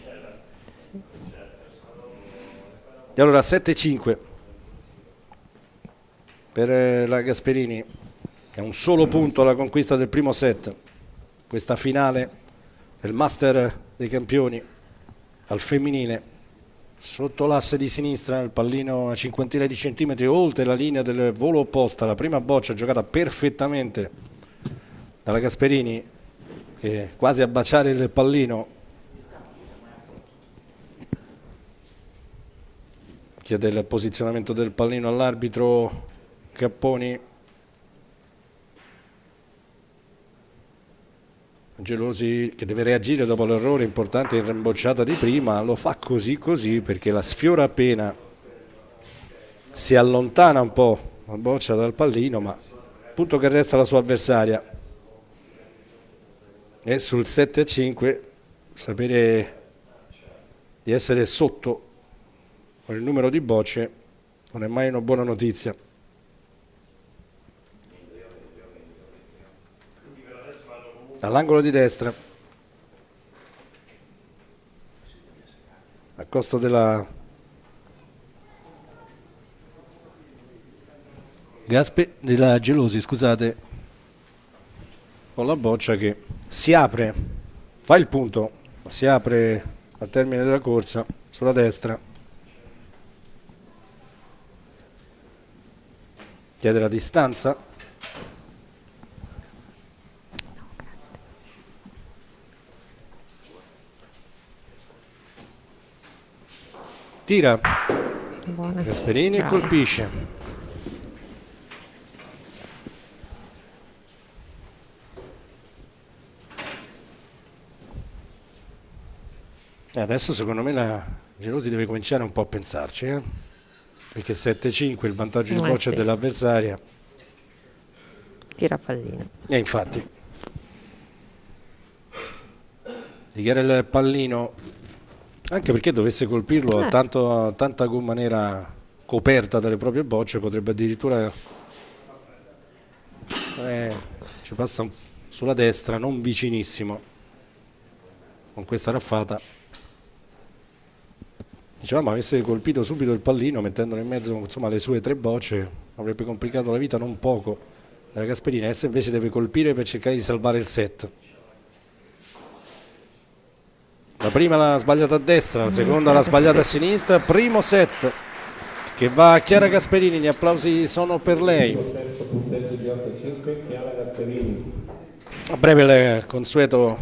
E allora 7-5 per la Gasperini, che ha un solo punto alla conquista del primo set. Questa finale del Master dei Campioni al femminile, sotto l'asse di sinistra, il pallino a cinquantina di centimetri oltre la linea del volo opposta. La prima boccia giocata perfettamente dalla Gasperini, che quasi a baciare il pallino chiede il posizionamento del pallino all'arbitro Capponi. Gelosi che deve reagire dopo l'errore importante in rimbocciata di prima, lo fa così perché la sfiora appena, si allontana un po' la boccia dal pallino, ma punto che resta la sua avversaria. E sul 7-5 sapere di essere sotto con il numero di bocce non è mai una buona notizia. All'angolo di destra, a costo della della Gelosi, scusate, con la boccia che si apre, fa il punto, si apre al termine della corsa sulla destra, chiede la distanza. Tira Buona. Gasperini e Brava. colpisce. E adesso secondo me la Gelosi deve cominciare un po' a pensarci, perché 7-5 il vantaggio di boccia sì. dell'avversaria. Tira pallino. E infatti dichiara il pallino, anche perché dovesse colpirlo tanta gomma nera coperta dalle proprie bocce, potrebbe addirittura ci passa sulla destra, non vicinissimo, con questa raffata. Dicevamo, avesse colpito subito il pallino mettendolo in mezzo, insomma, alle sue 3 bocce, avrebbe complicato la vita non poco della Gasperini. Adesso invece deve colpire per cercare di salvare il set. La prima l'ha sbagliata a destra, la seconda l'ha sbagliata a sinistra. Primo set che va a Chiara Gasperini, gli applausi sono per lei. A breve il consueto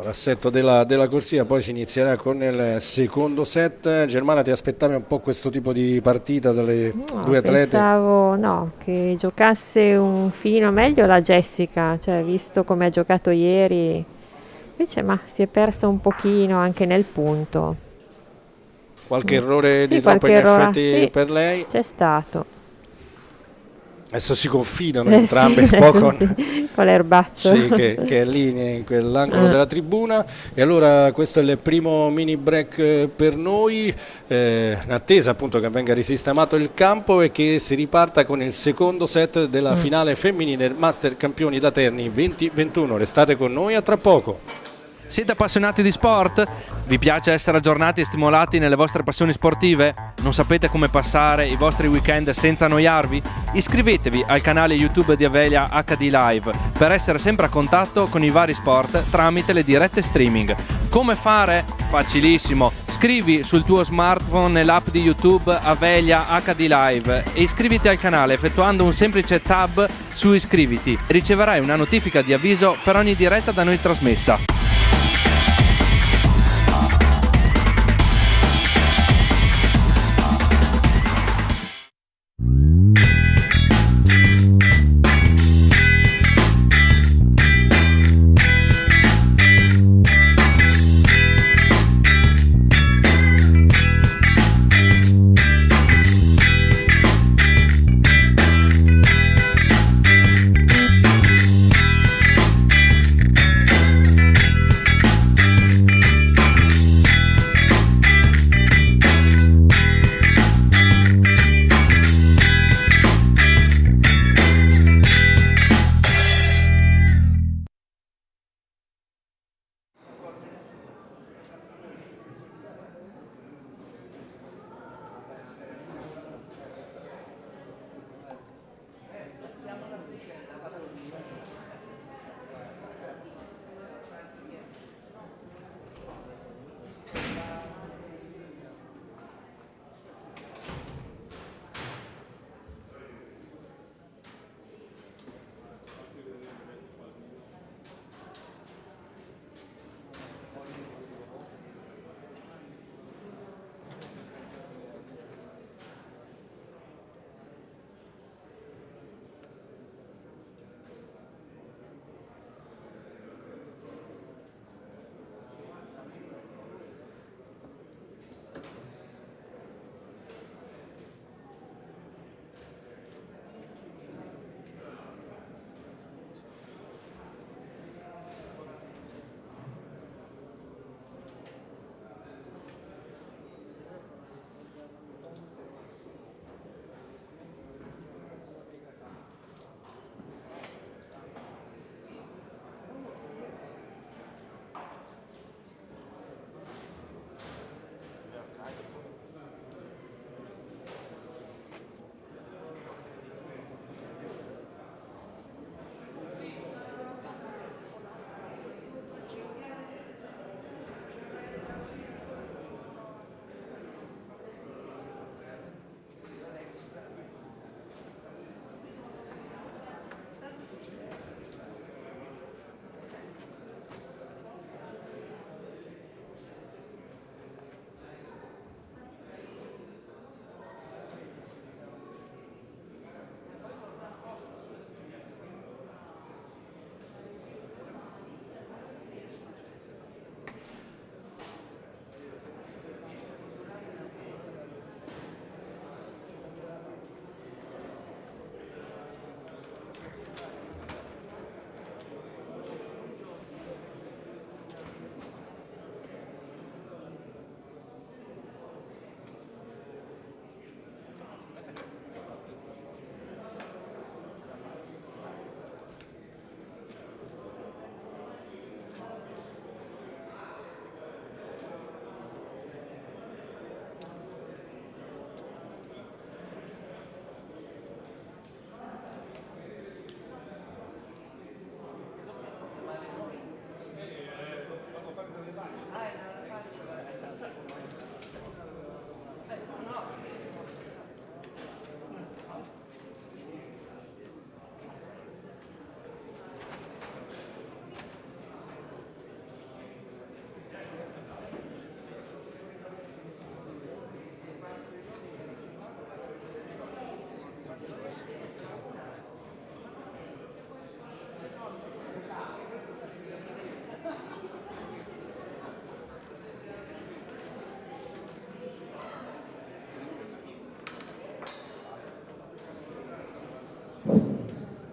rassetto della corsia, poi si inizierà con il secondo set. Germana, ti aspettavi un po' questo tipo di partita dalle due atlete? Pensavo che giocasse un filino meglio la Jessica, cioè visto come ha giocato ieri, invece si è persa un pochino anche nel punto. Qualche errore Sì, di troppo in qualche effetti sì, per lei? c'è stato. Adesso si confidano entrambe Sì, un po' con l'erbaccio. sì, che è lì in quell'angolo della tribuna. E allora questo è il primo mini break per noi, in attesa appunto che venga risistemato il campo e che si riparta con il secondo set della finale femminile Master Campioni da Terni 2021. Restate con noi, a tra poco. Siete appassionati di sport? Vi piace essere aggiornati e stimolati nelle vostre passioni sportive? Non sapete come passare i vostri weekend senza annoiarvi? Iscrivetevi al canale YouTube di Avelia HD Live per essere sempre a contatto con i vari sport tramite le dirette streaming. Come fare? Facilissimo. Scrivi sul tuo smartphone nell'app di YouTube Avelia HD Live e iscriviti al canale effettuando un semplice tab su iscriviti. Riceverai una notifica di avviso per ogni diretta da noi trasmessa.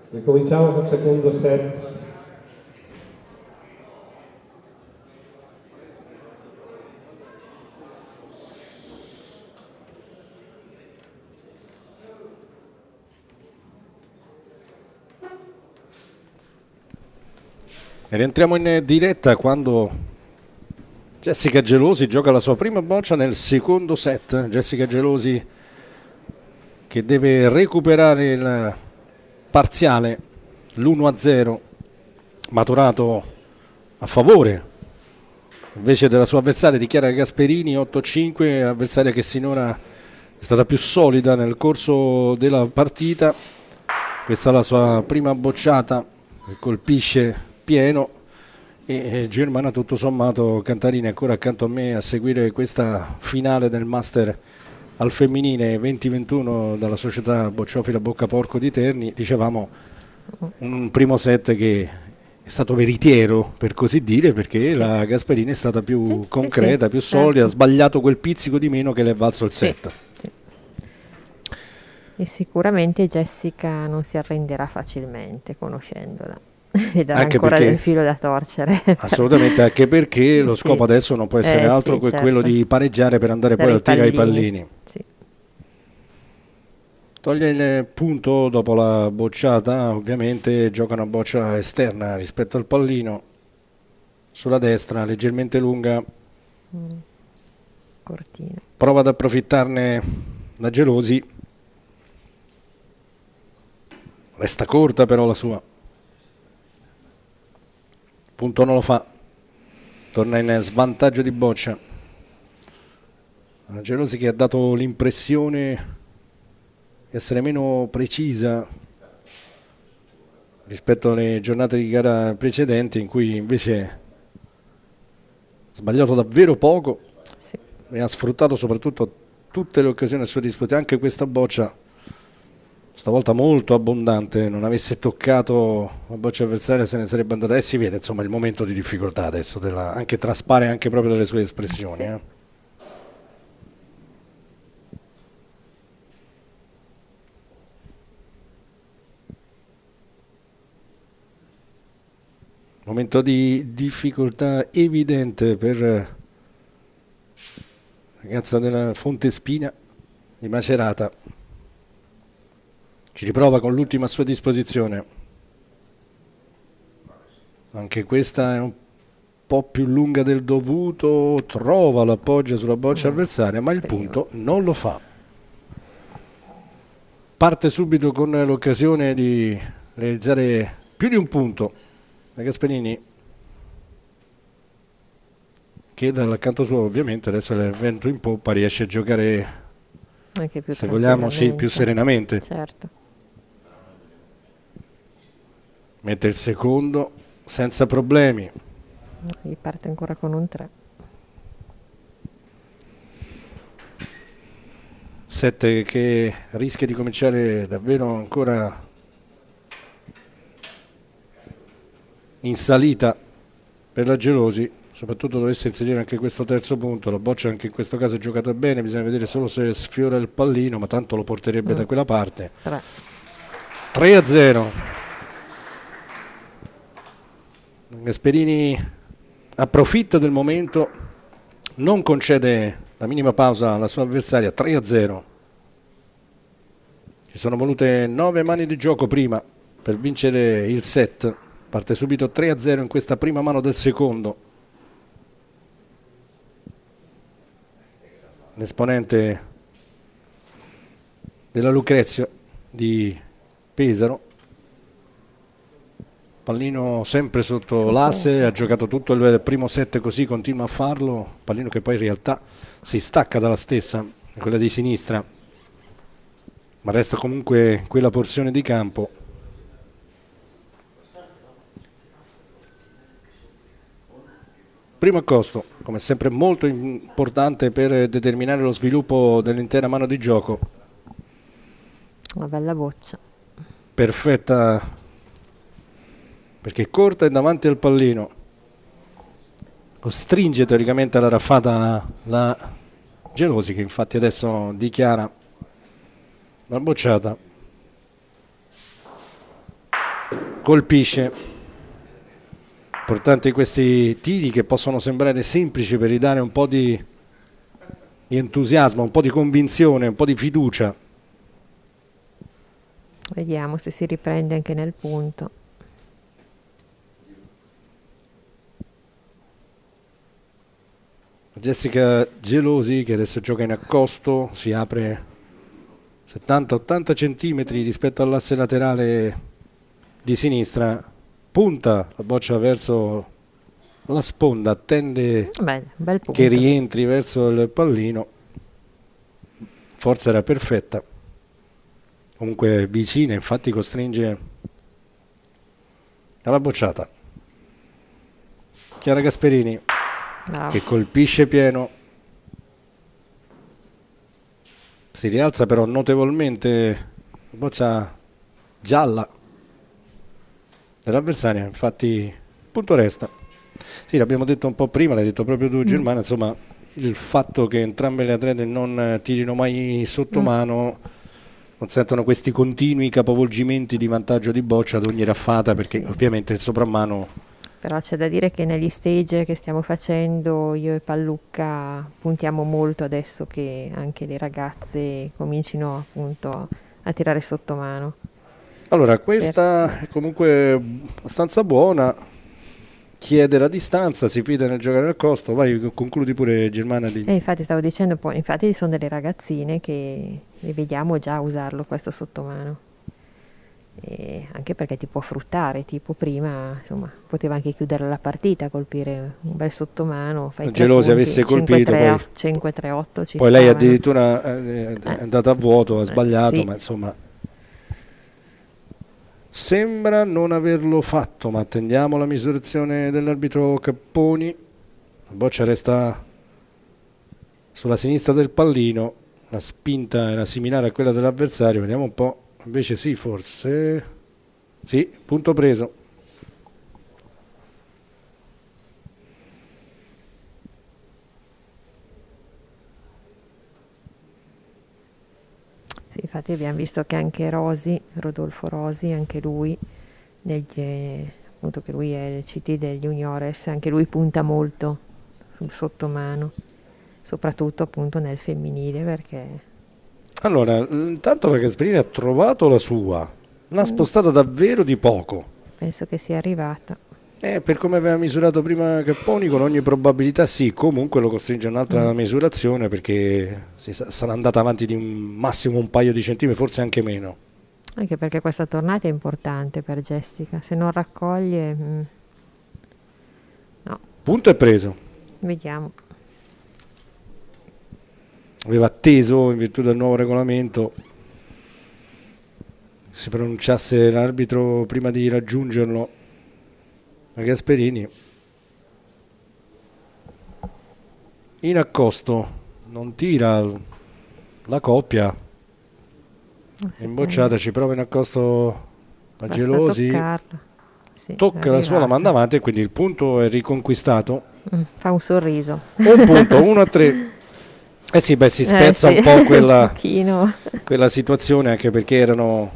Ricominciamo col secondo set. E rientriamo in diretta quando Jessica Gelosi gioca la sua prima boccia nel secondo set. Jessica Gelosi che deve recuperare il parziale, l'1-0 maturato a favore invece della sua avversaria di Chiara Gasperini, 8-5, avversaria che sinora è stata più solida nel corso della partita. Questa è la sua prima bocciata, che colpisce pieno, e Germana tutto sommato Cantarini ancora accanto a me a seguire questa finale del Master al femminile 2021 dalla società Bocciofila Boccaporco di Terni. Dicevamo un primo set che è stato veritiero, per così dire, perché la Gasperini è stata più concreta, più solida, ha sbagliato quel pizzico di meno che le è valso il set. E sicuramente Jessica non si arrenderà facilmente, conoscendola. Vedrà Anche ancora perché- del filo da torcere. Assolutamente, anche perché lo Sì. scopo adesso non può essere altro sì, che certo. quello di pareggiare per andare poi Dare al tiro ai pallini. Sì. Toglie il punto dopo la bocciata, ovviamente gioca una boccia esterna rispetto al pallino, sulla destra, leggermente lunga, Cortina. prova ad approfittarne da Gelosi, resta corta però la sua, punto non lo fa, torna in svantaggio di boccia. La Gelosi che ha dato l'impressione di essere meno precisa rispetto alle giornate di gara precedenti, in cui invece ha sbagliato davvero poco e ha sfruttato soprattutto tutte le occasioni a sua disposizione. Anche questa boccia stavolta molto abbondante, non avesse toccato la boccia avversaria se ne sarebbe andata, e si vede insomma il momento di difficoltà adesso, anche traspare anche proprio dalle sue espressioni. Sì. Momento di difficoltà evidente per la ragazza della Fontespina di Macerata. Ci riprova con l'ultima a sua disposizione. Anche questa è un po' più lunga del dovuto, trova l'appoggio sulla boccia avversaria, ma il punto non lo fa. Parte subito con l'occasione di realizzare più di un punto la Gasperini, che dall'accanto suo ovviamente adesso il vento in poppa riesce a giocare, Anche più se vogliamo, sì, più serenamente. Certo. Mette il secondo senza problemi. Gli parte ancora con un 3. 7 che rischia di cominciare davvero ancora in salita per la Gelosi, soprattutto dovesse inserire anche questo terzo punto. La boccia anche in questo caso è giocata bene, bisogna vedere solo se sfiora il pallino, ma tanto lo porterebbe da quella parte. 3-0. Gasperini approfitta del momento, non concede la minima pausa alla sua avversaria. 3-0. Ci sono volute 9 mani di gioco prima per vincere il set. Parte subito 3-0 in questa prima mano del secondo. L'esponente della Lucrezia di Pesaro. Pallino sempre sotto l'asse, ha giocato tutto il primo set così, continua a farlo. Pallino che poi in realtà si stacca dalla stessa, quella di sinistra, ma resta comunque quella porzione di campo. Primo accosto, come sempre molto importante per determinare lo sviluppo dell'intera mano di gioco. Una bella boccia. Perfetta, perché è corta e davanti al pallino. Costringe teoricamente alla raffata la Gelosi, che infatti adesso dichiara la bocciata. Colpisce. Importanti questi tiri che possono sembrare semplici per ridare un po' di entusiasmo, un po' di convinzione, un po' di fiducia. Vediamo se si riprende anche nel punto. Jessica Gelosi, che adesso gioca in accosto, si apre 70-80 centimetri rispetto all'asse laterale di sinistra, punta la boccia verso la sponda attende Beh, un bel punto. che rientri verso il pallino, forza era perfetta, comunque vicina, infatti costringe alla bocciata. Chiara Gasperini Bravo. che colpisce pieno, si rialza però notevolmente, boccia gialla dell'avversaria, infatti punto resta. Sì, l'abbiamo detto un po' prima, l'hai detto proprio tu Germana, insomma il fatto che entrambe le atlete non tirino mai sotto mano consentono questi continui capovolgimenti di vantaggio di boccia ad ogni raffata, perché ovviamente il soprammano. Però c'è da dire che negli stage che stiamo facendo io e Pallucca puntiamo molto adesso che anche le ragazze comincino appunto a tirare sotto mano. Allora, questa è comunque abbastanza buona, chiede la distanza, si fida nel giocare al costo. Vai, concludi pure Germana. E infatti stavo dicendo poi, infatti ci sono delle ragazzine che le vediamo già usarlo questo sottomano. E anche perché ti può fruttare, tipo prima insomma poteva anche chiudere la partita, colpire un bel sottomano, fai Gelosi avesse colpito 5-3-8 ci poi lei stavano. addirittura è andata a vuoto, ha sbagliato, sì. ma insomma sembra non averlo fatto, ma attendiamo la misurazione dell'arbitro Capponi. La boccia resta sulla sinistra del pallino, la spinta era similare a quella dell'avversario, vediamo un po'. Invece sì, forse sì, punto preso. Sì, infatti abbiamo visto che anche Rodolfo Rosi, anche lui, appunto che lui è il CT del Juniores, anche lui punta molto sul sottomano, soprattutto appunto nel femminile perché... Allora, intanto la Gasperini ha trovato la sua, l'ha spostata davvero di poco. Penso che sia arrivata. Per come aveva misurato prima Capponi, con ogni probabilità sì, comunque lo costringe a un'altra misurazione perché sarà andata avanti di massimo un paio di centimetri, forse anche meno. Anche perché questa tornata è importante per Jessica, se non raccoglie... no, Punto è preso. vediamo. Aveva atteso in virtù del nuovo regolamento che si pronunciasse l'arbitro prima di raggiungerlo, la Gasperini. In accosto non tira la coppia, in bocciata ci prova in accosto la Basta Gelosi, toccarla. Sì, tocca è la sua, la arrivata. manda avanti e quindi il punto è riconquistato. Fa un sorriso. Un punto, 1-3. Eh sì, beh, si spezza sì, un po' un quella pochino. situazione, anche perché erano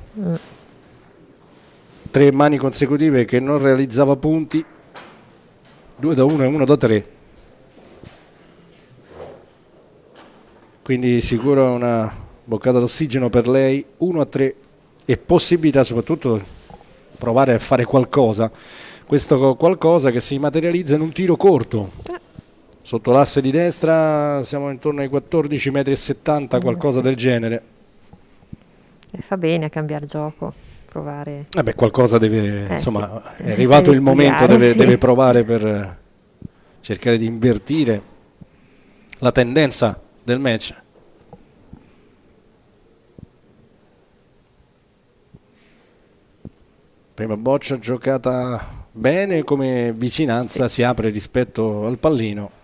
3 mani consecutive che non realizzava punti, 2 da 1 e 1 da 3. Quindi sicuro una boccata d'ossigeno per lei, 1-3 e possibilità soprattutto di provare a fare qualcosa. Questo qualcosa che si materializza in un tiro corto. Sotto l'asse di destra siamo intorno ai 14,70 m, qualcosa del genere. E fa bene a cambiare gioco, provare. Vabbè, qualcosa deve, insomma, sì. è arrivato Deve il momento, studiare, sì. deve provare per cercare di invertire la tendenza del match. Prima boccia giocata bene, come vicinanza si apre rispetto al pallino.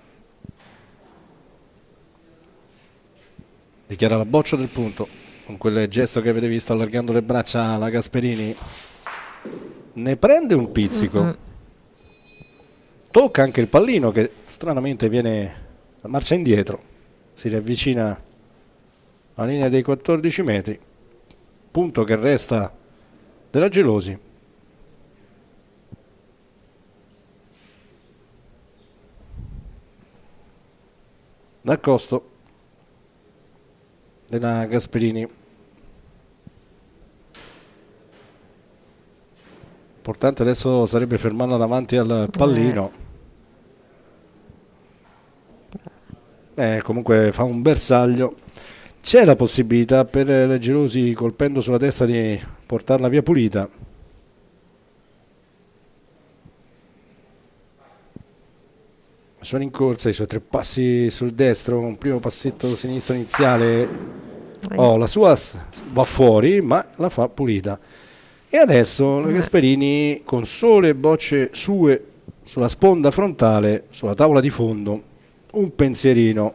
Dichiara la boccia del punto con quel gesto che avete visto allargando le braccia alla Gasperini. Ne prende un pizzico, tocca anche il pallino che stranamente viene a marcia indietro, si riavvicina alla linea dei 14 metri, punto che resta della Gelosi. Dal costo della Gasperini. Importante adesso sarebbe fermarla davanti al pallino. Comunque fa un bersaglio. C'è la possibilità per le Gelosi, colpendo sulla testa, di portarla via pulita. sua rincorsa, i suoi 3 passi sul destro, un primo passetto sinistro iniziale, la sua va fuori ma la fa pulita. E adesso la Gasperini con sole bocce sue sulla sponda frontale, sulla tavola di fondo, un pensierino.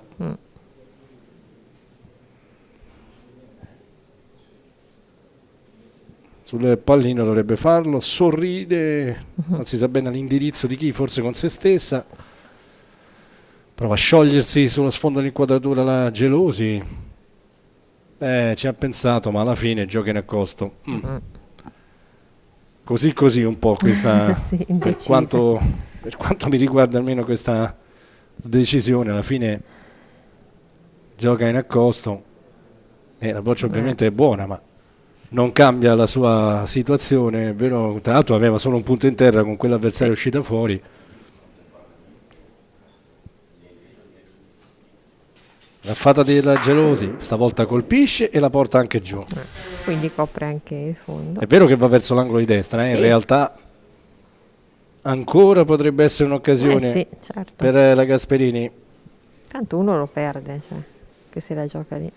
Sul pallino dovrebbe farlo, sorride, non si sa bene l'indirizzo di chi, forse con se stessa. Prova a sciogliersi sullo sfondo dell'inquadratura la Gelosi. Ci ha pensato, ma alla fine gioca in accosto. Così un po' questa, Sì, per quanto mi riguarda almeno questa decisione, alla fine gioca in accosto. La boccia ovviamente è buona, ma non cambia la sua situazione, è vero, tra l'altro aveva solo un punto in terra con quell'avversario uscita fuori. La fatta della Gelosi stavolta colpisce e la porta anche giù. Quindi copre anche il fondo. È vero che va verso l'angolo di destra, in realtà ancora potrebbe essere un'occasione Sì, certo. per la Gasperini. Tanto uno lo perde, cioè, che se la gioca lì.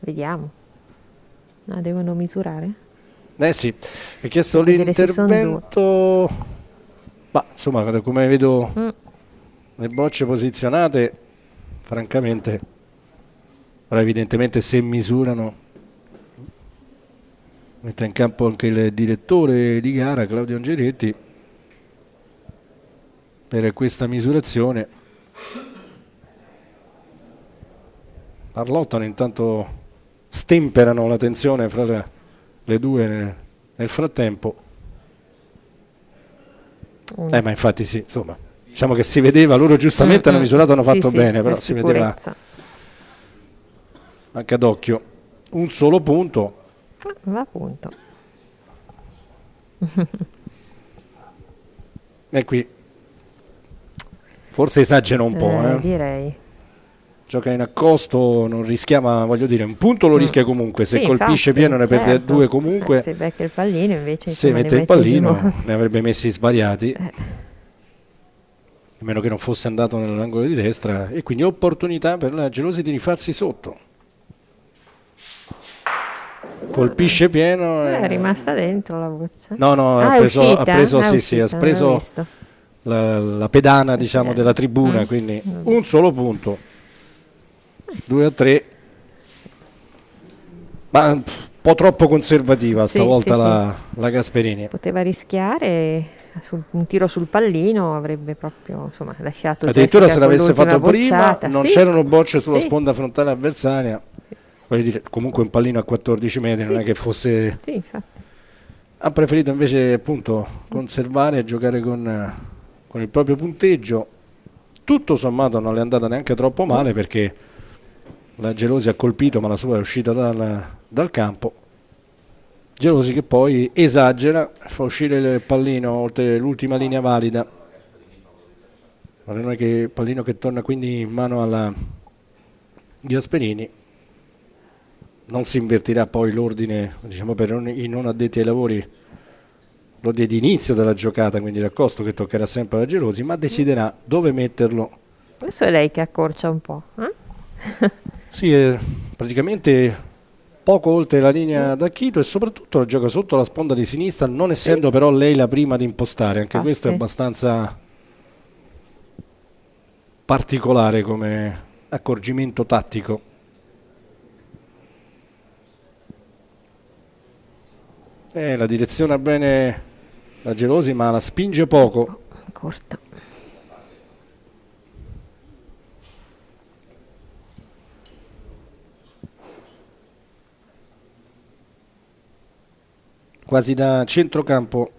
Vediamo. Devono misurare? Sì, è chiesto Vedere se son l'intervento, ma insomma come vedo le bocce posizionate, francamente, ora evidentemente se misurano, mette in campo anche il direttore di gara Claudio Angeretti per questa misurazione. Parlottano intanto, stemperano la tensione fra le due nel frattempo. Ma infatti sì, insomma, diciamo che si vedeva, loro giustamente hanno misurato, hanno fatto bene, però si vedeva anche ad occhio. Un solo punto. Va punto. E qui forse esagera un po'. Direi. Gioca in accosto, non rischiava, voglio dire, un punto lo rischia comunque, se colpisce infatti, pieno ne perde certo. 2 comunque. Se becca il pallino invece, se insomma, mette il pallino ne avrebbe messi svariati, a meno che non fosse andato nell'angolo di destra, e quindi opportunità per la Gelosi di rifarsi sotto. Colpisce pieno. È rimasta dentro la boccia. No, ha preso la pedana, diciamo, della tribuna, quindi un solo punto. 2-3, ma un po' troppo conservativa stavolta la Gasperini. Poteva rischiare un tiro sul pallino, avrebbe proprio lasciato addirittura se l'avesse fatto bocciata. Prima non c'erano bocce sulla sponda frontale avversaria, voglio dire, comunque un pallino a 14 metri non è che fosse. Infatti. Ha preferito invece appunto conservare e giocare con il proprio punteggio. Tutto sommato non le è andata neanche troppo male, perché la Gelosi ha colpito ma la sua è uscita dal campo. Gelosi che poi esagera, fa uscire il pallino oltre l'ultima linea valida. Non è che il pallino che torna quindi in mano alla Gasperini. Non si invertirà poi l'ordine, diciamo, per i non addetti ai lavori, l'ordine di inizio della giocata, quindi l'accosto che toccherà sempre alla Gelosi, ma deciderà dove metterlo. Adesso è lei che accorcia un po'. Sì, è praticamente poco oltre la linea d'Acchito, e soprattutto la gioca sotto la sponda di sinistra, non essendo però lei la prima di impostare. Anche questo è abbastanza particolare come accorgimento tattico. La direziona bene la Gelosi, ma la spinge poco. Corto. Quasi da centrocampo,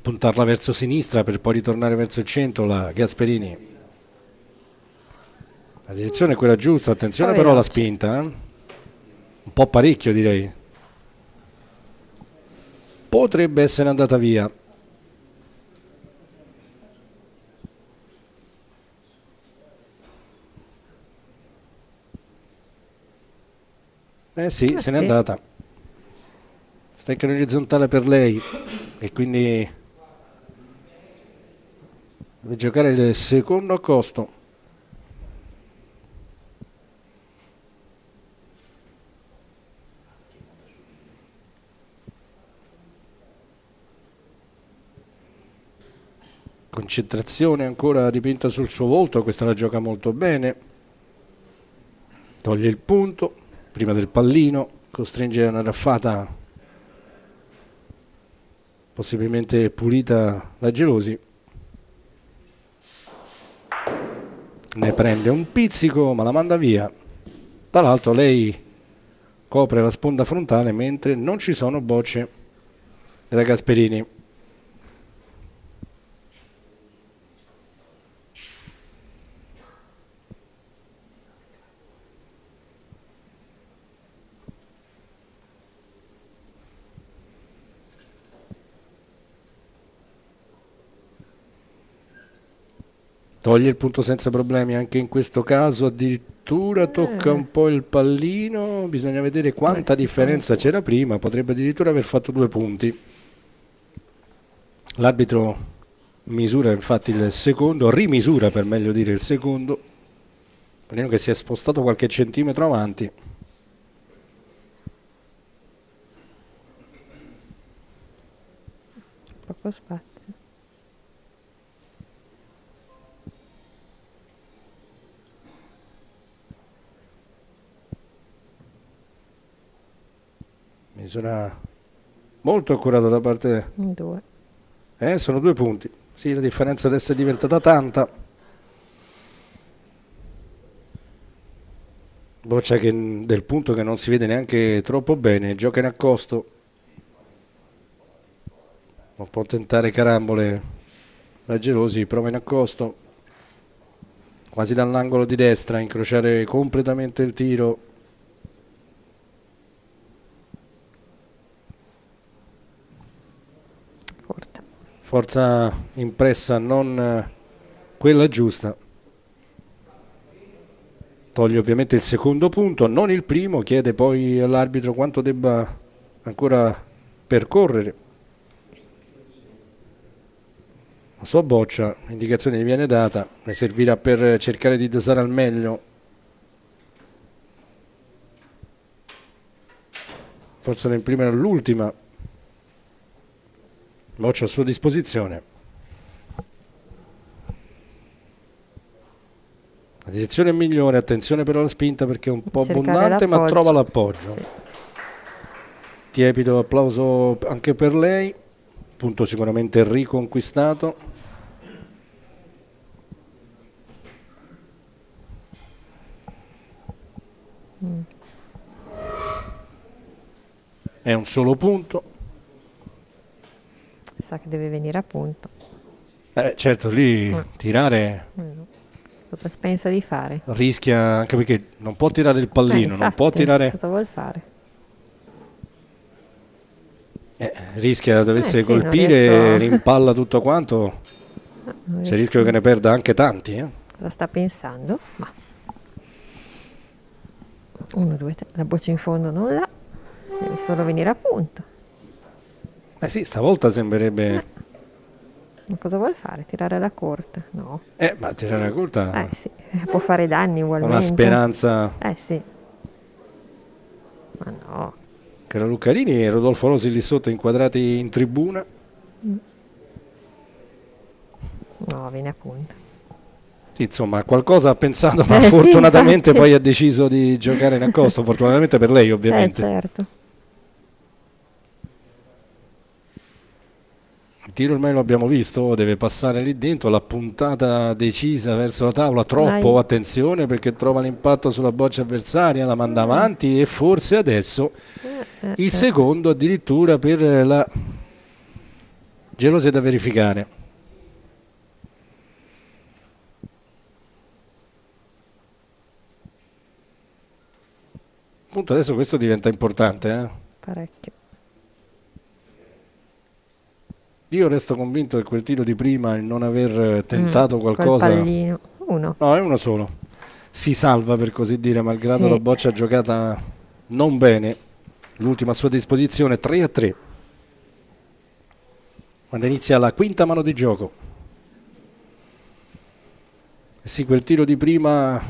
puntarla verso sinistra per poi ritornare verso il centro la Gasperini. La direzione è quella giusta, attenzione però alla spinta, un po' parecchio direi. Potrebbe essere andata via. Se n'è andata. Stecca in orizzontale per lei, e quindi Deve giocare il secondo accosto. Concentrazione ancora dipinta sul suo volto, questa la gioca molto bene. Toglie il punto prima del pallino, costringe una raffata possibilmente pulita la Gelosi. Ne prende un pizzico ma la manda via. Dall'alto lei copre la sponda frontale mentre non ci sono bocce da Gasperini. Toglie il punto senza problemi anche in questo caso, addirittura tocca un po' il pallino, bisogna vedere quanta differenza c'era prima, potrebbe addirittura aver fatto 2 punti. L'arbitro misura infatti il secondo, rimisura per meglio dire il secondo, pallino che si è spostato qualche centimetro avanti. Poco spazio. Misura molto accurata da parte. 2. Sono 2 punti. Sì, la differenza adesso è diventata tanta. Boccia del punto che non si vede neanche troppo bene, gioca in accosto. Non può tentare carambole. La Gelosi prova in accosto. Quasi dall'angolo di destra, incrociare completamente il tiro. Forza impressa, non quella giusta. Toglie ovviamente il secondo punto, non il primo, chiede poi all'arbitro quanto debba ancora percorrere. La sua boccia, l'indicazione gli viene data, ne servirà per cercare di dosare al meglio. Forza da imprimere all'ultima. Boccia a sua disposizione. La direzione è migliore, attenzione però alla spinta perché è un po' abbondante, ma trova l'appoggio. Sì. Tiepido applauso anche per lei, punto sicuramente riconquistato. È un solo punto. Sa che deve venire a punto. Certo, lì tirare. Cosa pensa di fare? Rischia, anche perché non può tirare il pallino, infatti, non può tirare. Cosa vuol fare? Rischia, dovesse colpire, rimpalla tutto quanto. C'è il rischio che ne perda anche tanti. Cosa sta pensando? Ma 1, 2, 3, la boccia in fondo non l'ha, deve solo venire a punto. Sì, stavolta sembrerebbe. Ma cosa vuol fare? Tirare la corta? No. Ma tirare la corta. Sì, può fare danni ugualmente. Una speranza. Sì. Ma no. Che la Luccarini e Rodolfo Rosi lì sotto inquadrati in tribuna. No, viene a punto. Sì, insomma, qualcosa ha pensato, ma fortunatamente poi ha deciso di giocare in accosto. Fortunatamente per lei, ovviamente. Certo. Il tiro ormai lo abbiamo visto, deve passare lì dentro, la puntata decisa verso la tavola, troppo, attenzione perché trova l'impatto sulla boccia avversaria, la manda avanti e forse adesso il secondo addirittura per la Gelosi da verificare. Appunto adesso questo diventa importante. Parecchio. Io resto convinto che quel tiro di prima, il non aver tentato qualcosa. Pallino. Uno. No, è uno solo. Si salva per così dire, malgrado la boccia giocata non bene. L'ultima a sua disposizione, 3-3. Quando inizia la quinta mano di gioco. Sì, quel tiro di prima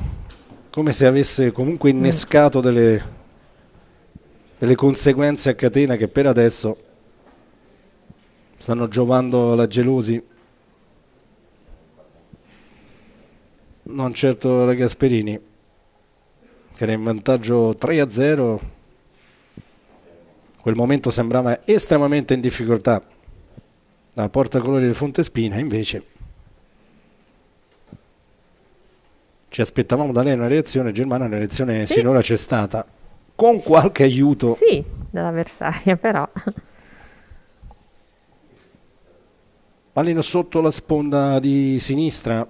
come se avesse comunque innescato delle conseguenze a catena che per adesso stanno giovando la Gelosi, non certo la Gasperini, che era in vantaggio 3-0. Quel momento sembrava estremamente in difficoltà la portacolori del Fontespina, invece ci aspettavamo da lei una reazione. Germana, una reazione Sì. sinora c'è stata, con qualche aiuto. Sì, dall'avversaria però. Pallino sotto la sponda di sinistra,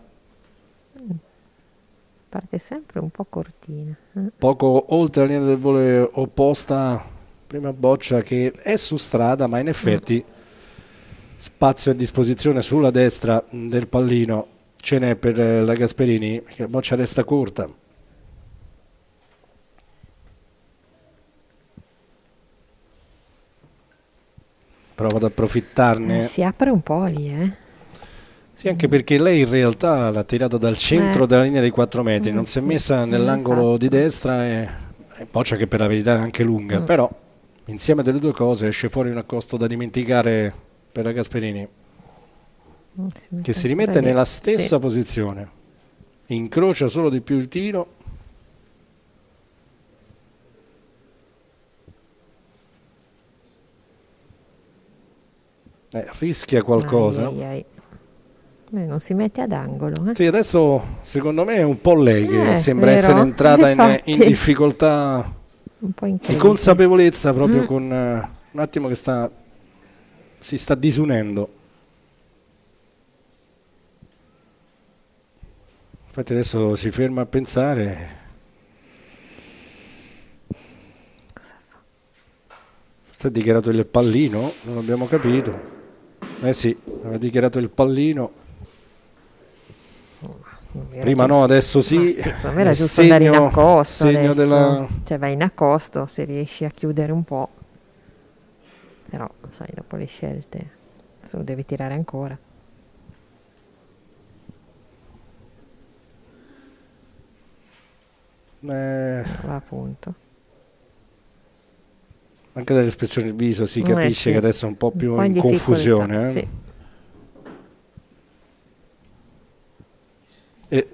Parte sempre un po' cortina. poco oltre la linea del volo opposta. Prima boccia che è su strada, ma in effetti spazio a disposizione sulla destra del pallino ce n'è per la Gasperini, che la boccia resta corta. Prova ad approfittarne. Si apre un po' lì, Sì, anche perché lei in realtà l'ha tirata dal centro della linea dei 4 metri, non si è sì, messa nell'angolo infatti. di destra e boccia che per la verità è anche lunga, però insieme delle due cose esce fuori un accosto da dimenticare per la Gasperini, che si rimette nella stessa posizione, incrocia solo di più il tiro. Rischia qualcosa. Non si mette ad angolo. Sì, adesso secondo me è un po' lei che sembra vero? essere entrata in Infatti. difficoltà Un po' in di crisi. consapevolezza, proprio con un attimo che si sta disunendo. Infatti adesso si ferma a pensare. Forse ha dichiarato il pallino, non abbiamo capito. Sì, aveva dichiarato il pallino. Prima no, adesso sì. Ma sì, secondo me era giusto andare in accosto segno adesso. Cioè vai in accosto se riesci a chiudere un po'. Però, sai, dopo le scelte se lo devi tirare ancora. Va appunto. Anche dall'espressione del viso si capisce sì. che adesso è un po' più Un po' in confusione. sì. E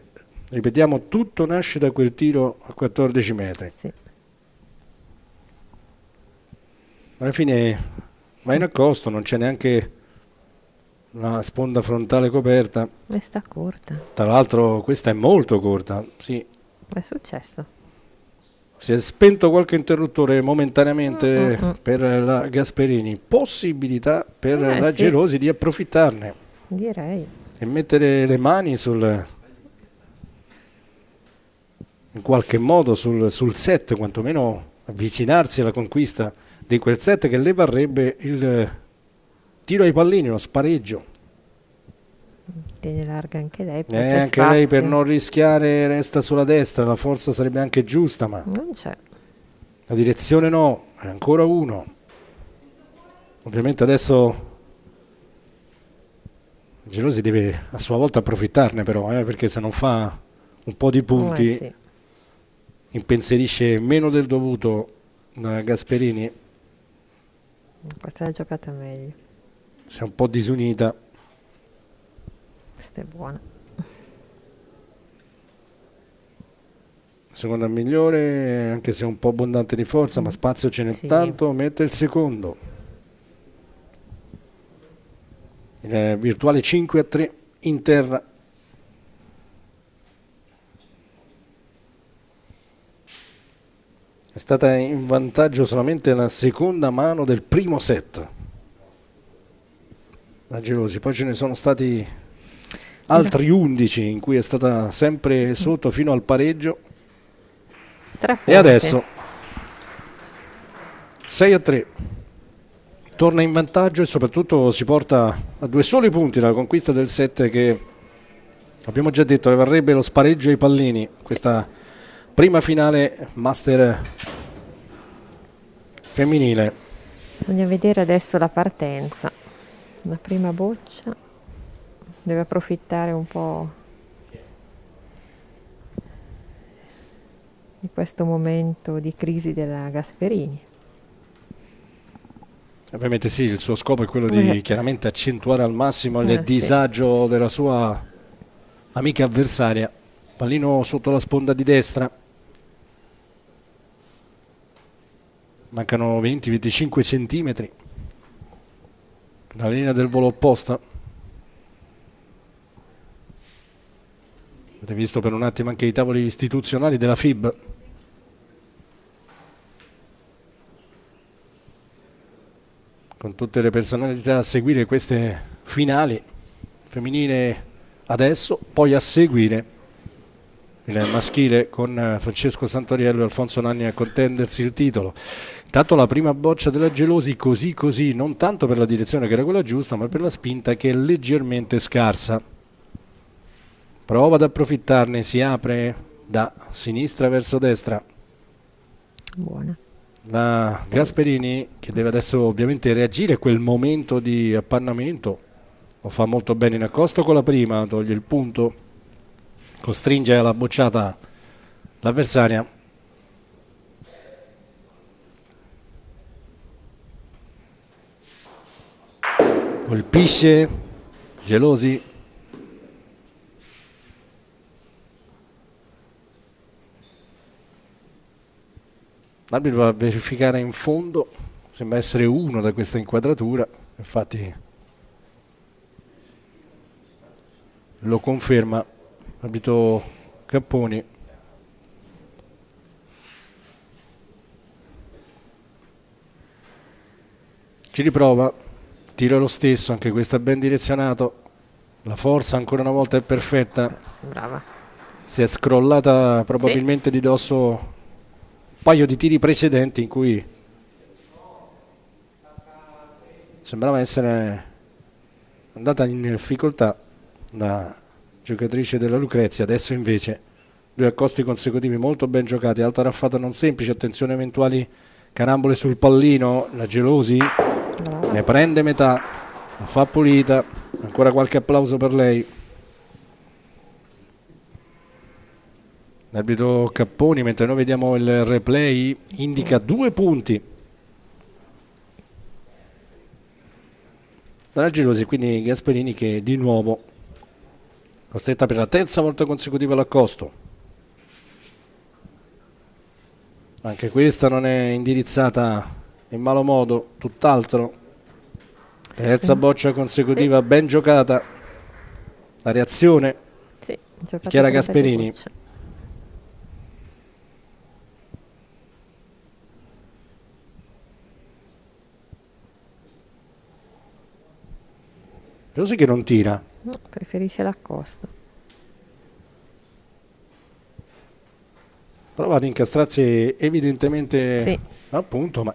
ripetiamo, tutto nasce da quel tiro a 14 metri. Sì. Alla fine va in accosto, non c'è neanche una sponda frontale coperta. E sta corta. Tra l'altro questa è molto corta. Sì. È successo. Si è spento qualche interruttore momentaneamente per la Gasperini. Possibilità per la sì. Gelosi di approfittarne Direi. e mettere le mani in qualche modo sul set, quantomeno avvicinarsi alla conquista di quel set che le varrebbe il tiro ai pallini, uno spareggio. Tiene larga anche lei. Anche lei per non rischiare resta sulla destra, la forza sarebbe anche giusta, ma Non c'è. la direzione no, è ancora uno. Ovviamente adesso Gelosi deve a sua volta approfittarne però, perché se non fa un po' di punti Sì. impensierisce meno del dovuto Gasperini, Questa l'ha giocata meglio. si è un po' disunita. Questa è buona. Seconda migliore, anche se un po' abbondante di forza, ma spazio ce n'è Sì. tanto, mette il secondo. Il virtuale 5-3 in terra. È stata in vantaggio solamente la seconda mano del primo set. La Gelosi, poi ce ne sono stati altri 11 in cui è stata sempre sotto fino al pareggio. E adesso 6-3, torna in vantaggio e soprattutto si porta a 2 soli punti dalla conquista del set, che abbiamo già detto le varrebbe lo spareggio ai pallini, questa prima finale Master femminile. Voglio vedere adesso la partenza. La prima boccia deve approfittare un po'. di questo momento di crisi della Gasperini. Ovviamente sì, il suo scopo è quello di chiaramente accentuare al massimo il sì. disagio della sua amica avversaria. Pallino sotto la sponda di destra. Mancano 20-25 centimetri dalla linea del volo opposta. Avete visto per un attimo anche i tavoli istituzionali della FIB. Con tutte le personalità a seguire queste finali, femminile adesso, poi a seguire il maschile con Francesco Santoriello e Alfonso Nanni a contendersi il titolo. Intanto la prima boccia della Gelosi così, non tanto per la direzione che era quella giusta, ma per la spinta che è leggermente scarsa. Prova ad approfittarne, si apre da sinistra verso destra. Buona. La Gasperini, che deve adesso ovviamente reagire a quel momento di appannamento, lo fa molto bene in accosto con la prima, toglie il punto, costringe alla bocciata l'avversaria. Colpisce Gelosi. L'arbitro va a verificare in fondo, sembra essere uno da questa inquadratura, infatti lo conferma l'arbitro Capponi. Ci riprova, tiro lo stesso, anche questo è ben direzionato, la forza ancora una volta è perfetta. Brava. Si è scrollata probabilmente di dosso paio di tiri precedenti in cui sembrava essere andata in difficoltà la giocatrice della Lucrezia. Adesso invece due accosti consecutivi molto ben giocati, alta raffata non semplice, attenzione a eventuali carambole sul pallino. La Gelosi ne prende metà, la fa pulita, ancora qualche applauso per lei. L'arbitro Capponi, mentre noi vediamo il replay, indica 2 punti dalla Gelosi, quindi Gasperini che di nuovo costretta per la terza volta consecutiva all'accosto. Anche questa non è indirizzata in malo modo, tutt'altro. Terza boccia consecutiva ben giocata. La reazione Chiara Gasperini. Gelosi che non tira. No, preferisce l'accosto. Prova ad incastrarsi evidentemente, Sì. appunto, ma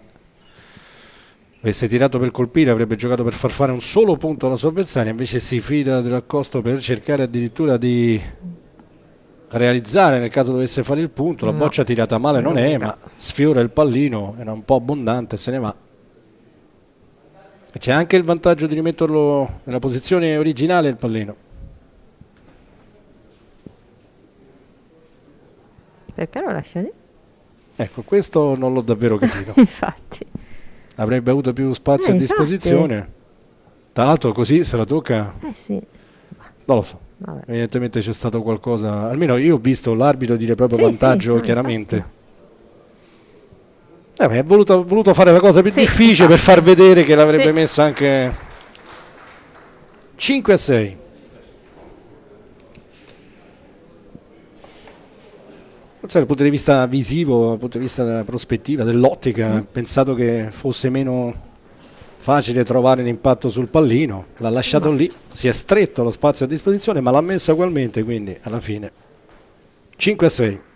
avesse tirato per colpire avrebbe giocato per far fare un solo punto alla sua avversaria, invece si fida dell'accosto per cercare addirittura di realizzare nel caso dovesse fare il punto. La boccia tirata male non è, ma sfiora il pallino, era un po' abbondante, se ne va. C'è anche il vantaggio di rimetterlo nella posizione originale il pallino. Perché lo lascia lì? Ecco, questo non l'ho davvero capito. Infatti. Avrebbe avuto più spazio a Infatti. disposizione. Tra l'altro così se la tocca, Sì. non lo so. Vabbè. Evidentemente c'è stato qualcosa, almeno io ho visto l'arbitro dire proprio Sì, vantaggio, sì, chiaramente. Ha voluto fare la cosa più Sì. difficile per far vedere che l'avrebbe Sì. messa anche 5-6. Forse dal punto di vista visivo, dal punto di vista della prospettiva, dell'ottica, pensato che fosse meno facile trovare l'impatto sul pallino, l'ha lasciato lì, si è stretto lo spazio a disposizione, ma l'ha messa ugualmente, quindi alla fine 5-6.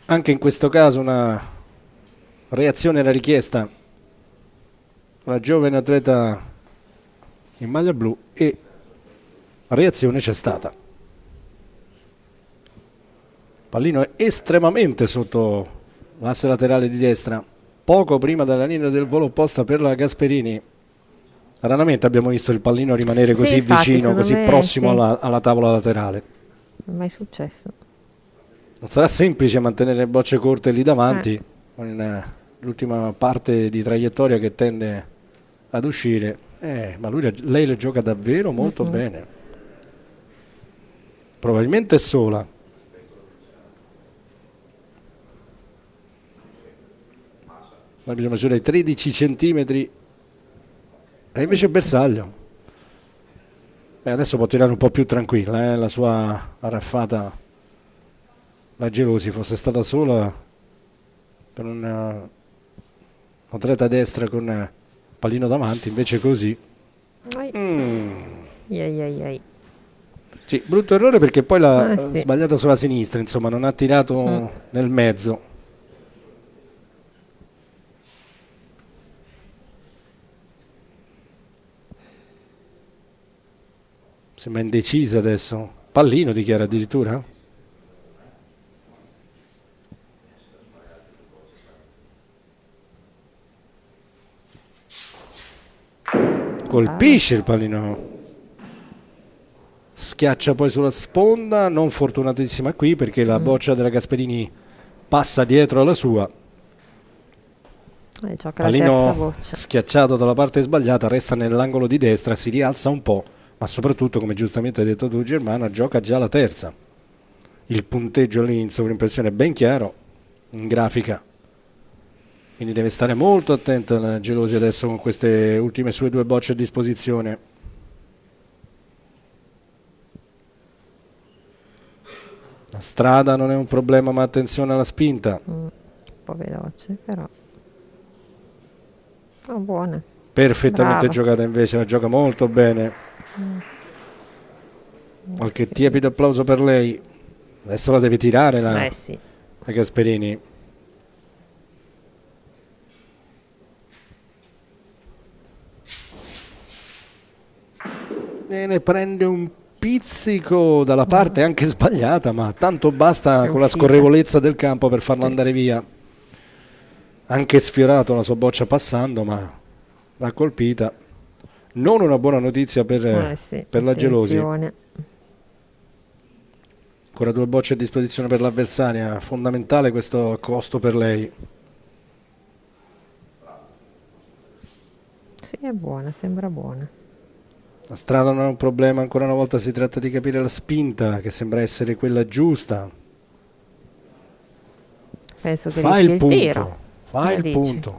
Anche in questo caso una reazione era richiesta, una giovane atleta in maglia blu, e reazione c'è stata. Pallino è estremamente sotto l'asse laterale di destra, poco prima della linea del volo opposta per la Gasperini. Raramente abbiamo visto il pallino rimanere così infatti, vicino, così me, prossimo sì. alla tavola laterale. Non è mai successo. Non sarà semplice mantenere le bocce corte lì davanti, con l'ultima parte di traiettoria che tende ad uscire. Ma lei le gioca davvero molto bene. Probabilmente è sola. Ma bisogna misurare 13 centimetri. E invece Bersaglio. Adesso può tirare un po' più tranquilla, la sua arraffata. La Gelosi fosse stata sola per un atleta destra con pallino davanti, invece così. Sì, brutto errore perché poi l'ha sbagliata sulla sinistra, insomma, non ha tirato nel mezzo. Sembra indecisa adesso. Pallino dichiara addirittura. Colpisce il pallino, schiaccia poi sulla sponda, non fortunatissima qui perché la boccia della Gasperini passa dietro alla sua. Gioca la terza Pallino boccia. schiacciato dalla parte sbagliata, resta nell'angolo di destra, si rialza un po', ma soprattutto, come giustamente hai detto tu Germana, gioca già la terza. Il punteggio lì in sovrimpressione è ben chiaro in grafica. Quindi deve stare molto attenta la Gelosi adesso con queste ultime sue 2 bocce a disposizione. La strada non è un problema, ma attenzione alla spinta. Un po' veloce, però. Buona. Perfettamente Brava. giocata invece, la gioca molto bene. Qualche tiepido applauso per lei. Adesso la deve tirare la Gasperini. Ne prende un pizzico dalla parte anche sbagliata, ma tanto basta con la scorrevolezza del campo per farlo andare via. Anche sfiorato la sua boccia passando, ma l'ha colpita. Non una buona notizia per la Gelosi. Ancora 2 bocce a disposizione per l'avversaria, fondamentale questo costo per lei. Sì, è buona, sembra buona. La strada non è un problema, ancora una volta si tratta di capire la spinta, che sembra essere quella giusta. Penso che Fai il punto, tiro. fai il punto.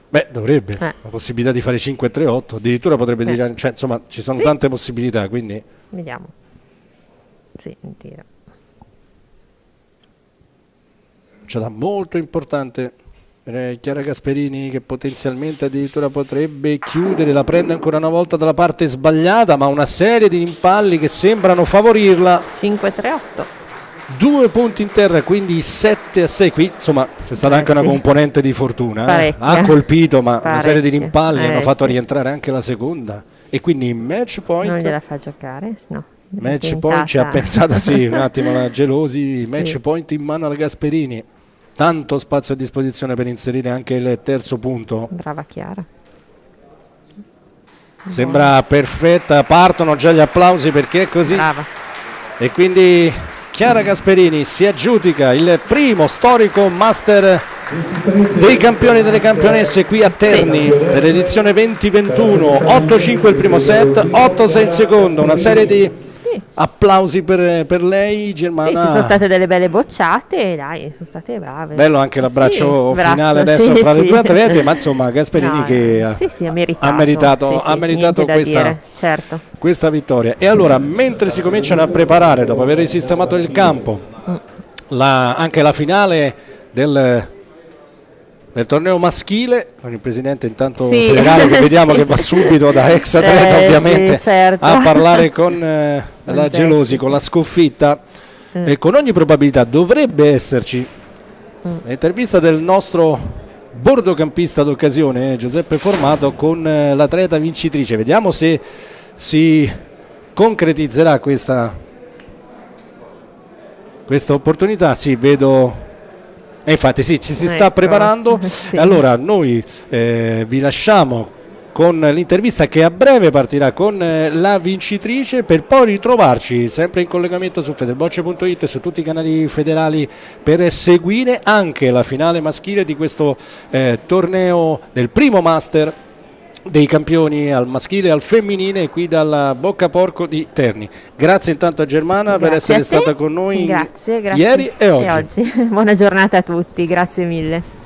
Beh, dovrebbe, la possibilità di fare 5-3-8, addirittura potrebbe dire, cioè, insomma, ci sono tante possibilità, quindi... Vediamo. Sì, tira. C'è da molto importante. Chiara Gasperini che potenzialmente addirittura potrebbe chiudere, la prende ancora una volta dalla parte sbagliata, ma una serie di impalli che sembrano favorirla. 5-3-8. 2 punti in terra, quindi 7-6. Qui insomma c'è stata anche una componente di fortuna. Ha colpito, ma una serie di rimpalli hanno fatto rientrare anche la seconda. E quindi match point. Non gliela fa giocare? No. Match point ci ha pensato un attimo la Gelosi. Match point in mano alla Gasperini. Tanto spazio a disposizione per inserire anche il terzo punto. Brava Chiara. Sembra perfetta, partono già gli applausi perché è così. Brava. E quindi Chiara Gasperini si aggiudica il primo storico Master dei campioni e delle campionesse qui a Terni per l'edizione 2021. 8-5 il primo set, 8-6 il secondo, una serie di applausi per lei, Germana. Sì, ci sono state delle belle bocciate, dai, sono state brave. Bello anche l'abbraccio finale adesso tra le due atlete, ma insomma Gasperini che ha meritato questa vittoria. E allora, mentre si cominciano a preparare, dopo aver risistemato il campo, anche la finale del torneo maschile, con il presidente intanto federale che vediamo che va subito da ex atleta ovviamente a parlare con la Gelosi, con la sconfitta, e con ogni probabilità dovrebbe esserci l'intervista del nostro bordocampista d'occasione Giuseppe Formato con l'atleta vincitrice. Vediamo se si concretizzerà questa opportunità. Sì, vedo. E infatti sì, ci si sta preparando. Allora noi vi lasciamo con l'intervista che a breve partirà con la vincitrice, per poi ritrovarci sempre in collegamento su federbocce.it e su tutti i canali federali per seguire anche la finale maschile di questo torneo del primo Master dei campioni al maschile e al femminile qui dalla Boccaporco di Terni. Grazie intanto a Germana per essere stata con noi ieri e oggi. Buona giornata a tutti, grazie mille.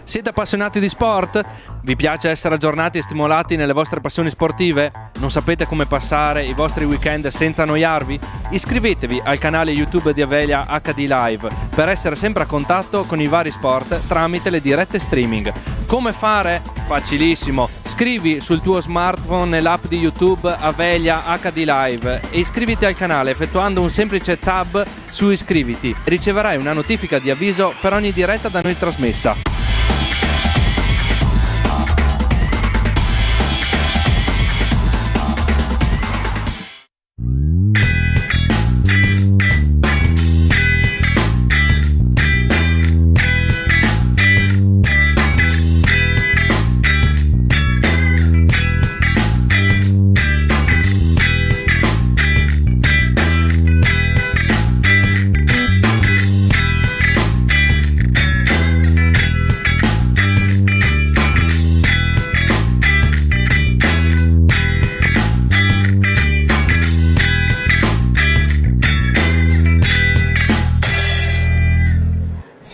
Siete appassionati di sport? Vi piace essere aggiornati e stimolati nelle vostre passioni sportive? Non sapete come passare i vostri weekend senza annoiarvi? Iscrivetevi al canale YouTube di Avelia HD Live per essere sempre a contatto con i vari sport tramite le dirette streaming. Come fare? Facilissimo. Scrivi sul tuo smartphone nell'app di YouTube Avelia HD Live e iscriviti al canale effettuando un semplice tab su iscriviti. Riceverai una notifica di avviso per ogni diretta da noi trasmessa.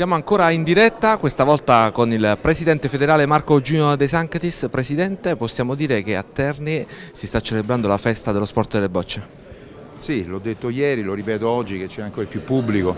Siamo ancora in diretta, questa volta con il presidente federale Marco Giunio De Sanctis. Presidente, possiamo dire che a Terni si sta celebrando la festa dello sport delle bocce? Sì, l'ho detto ieri, lo ripeto oggi, che c'è ancora più pubblico.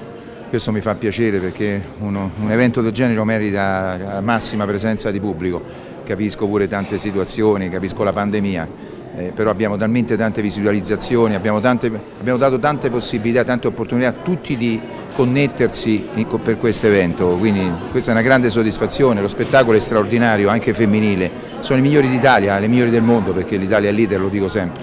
Questo mi fa piacere perché un evento del genere merita la massima presenza di pubblico. Capisco pure tante situazioni, capisco la pandemia. Però abbiamo talmente tante visualizzazioni, abbiamo dato tante possibilità, tante opportunità a tutti di connettersi per questo evento, quindi questa è una grande soddisfazione. Lo spettacolo è straordinario, anche femminile, sono i migliori d'Italia, le migliori del mondo, perché l'Italia è leader, lo dico sempre.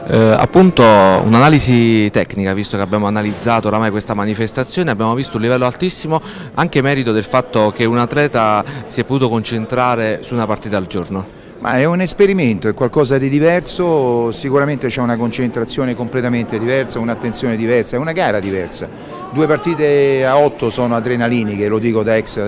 Appunto un'analisi tecnica, visto che abbiamo analizzato oramai questa manifestazione, abbiamo visto un livello altissimo, anche merito del fatto che un atleta si è potuto concentrare su una partita al giorno. Ma è un esperimento, è qualcosa di diverso, sicuramente c'è una concentrazione completamente diversa, un'attenzione diversa, è una gara diversa. 2 partite a 8 sono adrenaliniche, lo dico da ex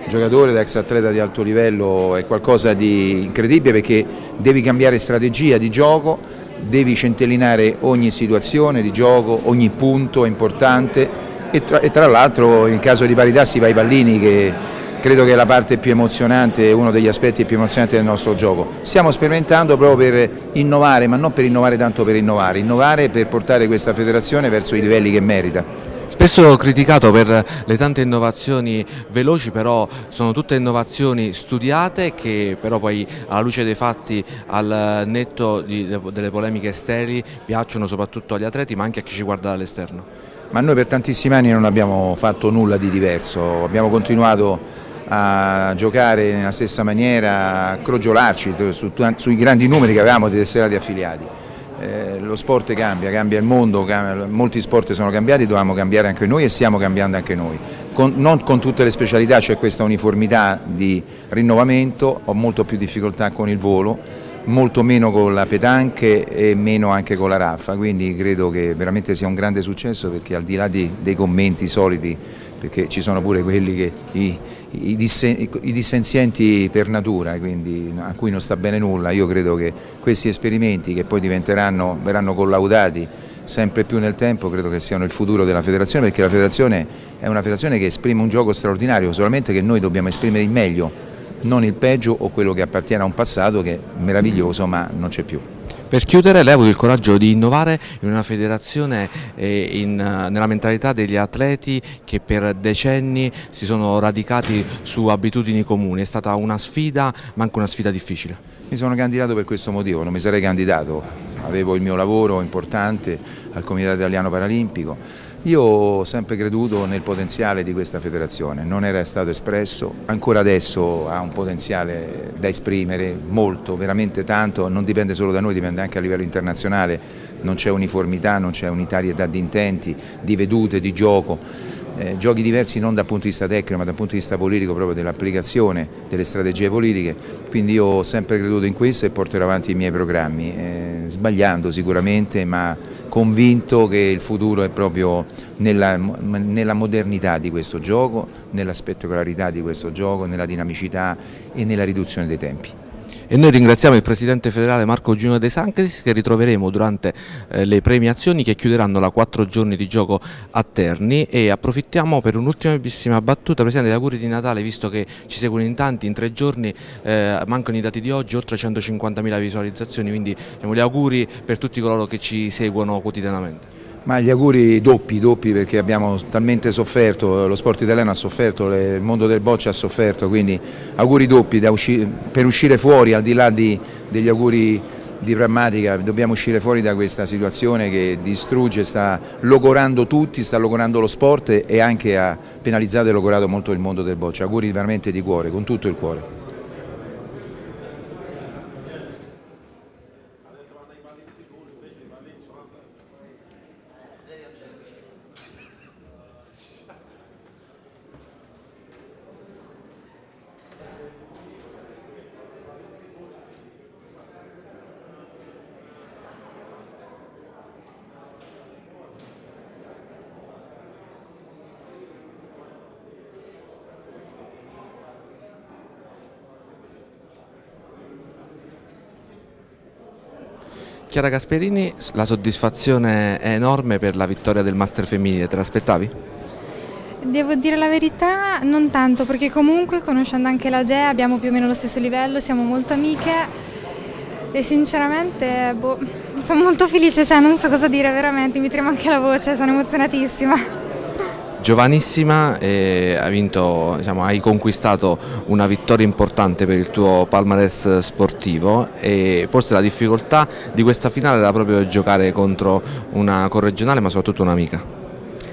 giocatore, da ex atleta di alto livello, è qualcosa di incredibile perché devi cambiare strategia di gioco, devi centellinare ogni situazione di gioco, ogni punto è importante e tra l'altro in caso di parità si va ai pallini, che credo che è la parte più emozionante, uno degli aspetti più emozionanti del nostro gioco. Stiamo sperimentando proprio per innovare, ma non per innovare tanto per innovare per portare questa federazione verso i livelli che merita. Spesso criticato per le tante innovazioni veloci, però sono tutte innovazioni studiate che però poi alla luce dei fatti, al netto delle polemiche sterili, piacciono soprattutto agli atleti ma anche a chi ci guarda dall'esterno. Ma noi per tantissimi anni non abbiamo fatto nulla di diverso, abbiamo continuato a giocare nella stessa maniera, a crogiolarci sui grandi numeri che avevamo di tesserati affiliati. Lo sport cambia il mondo, molti sport sono cambiati, dovevamo cambiare anche noi e stiamo cambiando anche noi. Non con tutte le specialità c'è questa uniformità di rinnovamento, ho molto più difficoltà con il volo, molto meno con la petanche e meno anche con la raffa, quindi credo che veramente sia un grande successo, perché al di là dei commenti soliti, perché ci sono pure quelli che i dissenzienti per natura, quindi a cui non sta bene nulla, io credo che questi esperimenti che poi verranno collaudati sempre più nel tempo, credo che siano il futuro della federazione, perché la federazione è una federazione che esprime un gioco straordinario, solamente che noi dobbiamo esprimere il meglio, non il peggio o quello che appartiene a un passato che è meraviglioso ma non c'è più. Per chiudere, lei ha avuto il coraggio di innovare in una federazione nella mentalità degli atleti che per decenni si sono radicati su abitudini comuni. È stata una sfida, ma anche una sfida difficile. Mi sono candidato per questo motivo, non mi sarei candidato, avevo il mio lavoro importante al Comitato Italiano Paralimpico. Io ho sempre creduto nel potenziale di questa federazione, non era stato espresso, ancora adesso ha un potenziale da esprimere molto, veramente tanto, non dipende solo da noi, dipende anche a livello internazionale, non c'è uniformità, non c'è unitarietà di intenti, di vedute, di gioco. giochi diversi non dal punto di vista tecnico ma dal punto di vista politico, proprio dell'applicazione delle strategie politiche, quindi io ho sempre creduto in questo e porterò avanti i miei programmi, sbagliando sicuramente, ma convinto che il futuro è proprio nella modernità di questo gioco, nella spettacolarità di questo gioco, nella dinamicità e nella riduzione dei tempi. E noi ringraziamo il presidente federale Marco Giunio De Sanctis, che ritroveremo durante le premiazioni che chiuderanno la 4 giorni di gioco a Terni, e approfittiamo per un'ultimissima battuta. Presidente, auguri di Natale, visto che ci seguono in tanti, in 3 giorni mancano i dati di oggi, oltre 150.000 visualizzazioni, quindi gli auguri per tutti coloro che ci seguono quotidianamente. Ma gli auguri doppi perché abbiamo talmente sofferto, lo sport italiano ha sofferto, il mondo del bocce ha sofferto, quindi auguri doppi per uscire fuori, al di là degli auguri di prammatica, dobbiamo uscire fuori da questa situazione che distrugge, sta logorando tutti, sta logorando lo sport e anche ha penalizzato e logorato molto il mondo del bocce. Auguri veramente di cuore, con tutto il cuore. Chiara Gasperini, la soddisfazione è enorme per la vittoria del Master femminile, te l'aspettavi? Devo dire la verità, non tanto, perché comunque conoscendo anche la Gea abbiamo più o meno lo stesso livello, siamo molto amiche e sinceramente sono molto felice, cioè non so cosa dire veramente, mi trema anche la voce, sono emozionatissima. Giovanissima, hai vinto, hai conquistato una vittoria importante per il tuo palmarès sportivo, e forse la difficoltà di questa finale era proprio giocare contro una corregionale ma soprattutto un'amica.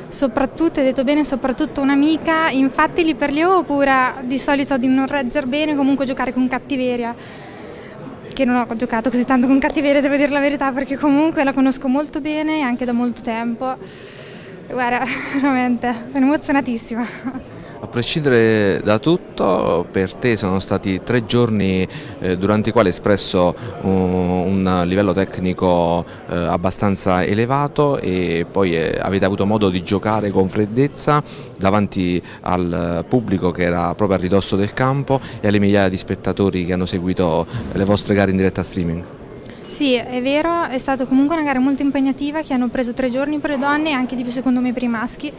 Soprattutto, hai detto bene, soprattutto un'amica, infatti lì per lì ho paura di solito di non regger bene, comunque giocare con cattiveria, che non ho giocato così tanto con cattiveria, devo dire la verità, perché comunque la conosco molto bene anche da molto tempo. Guarda, veramente, sono emozionatissima. A prescindere da tutto, per te sono stati 3 giorni durante i quali hai espresso un livello tecnico abbastanza elevato, e poi avete avuto modo di giocare con freddezza davanti al pubblico che era proprio a ridosso del campo e alle migliaia di spettatori che hanno seguito le vostre gare in diretta streaming. Sì, è vero, è stata comunque una gara molto impegnativa che hanno preso 3 giorni per le donne e anche di più secondo me per i maschi.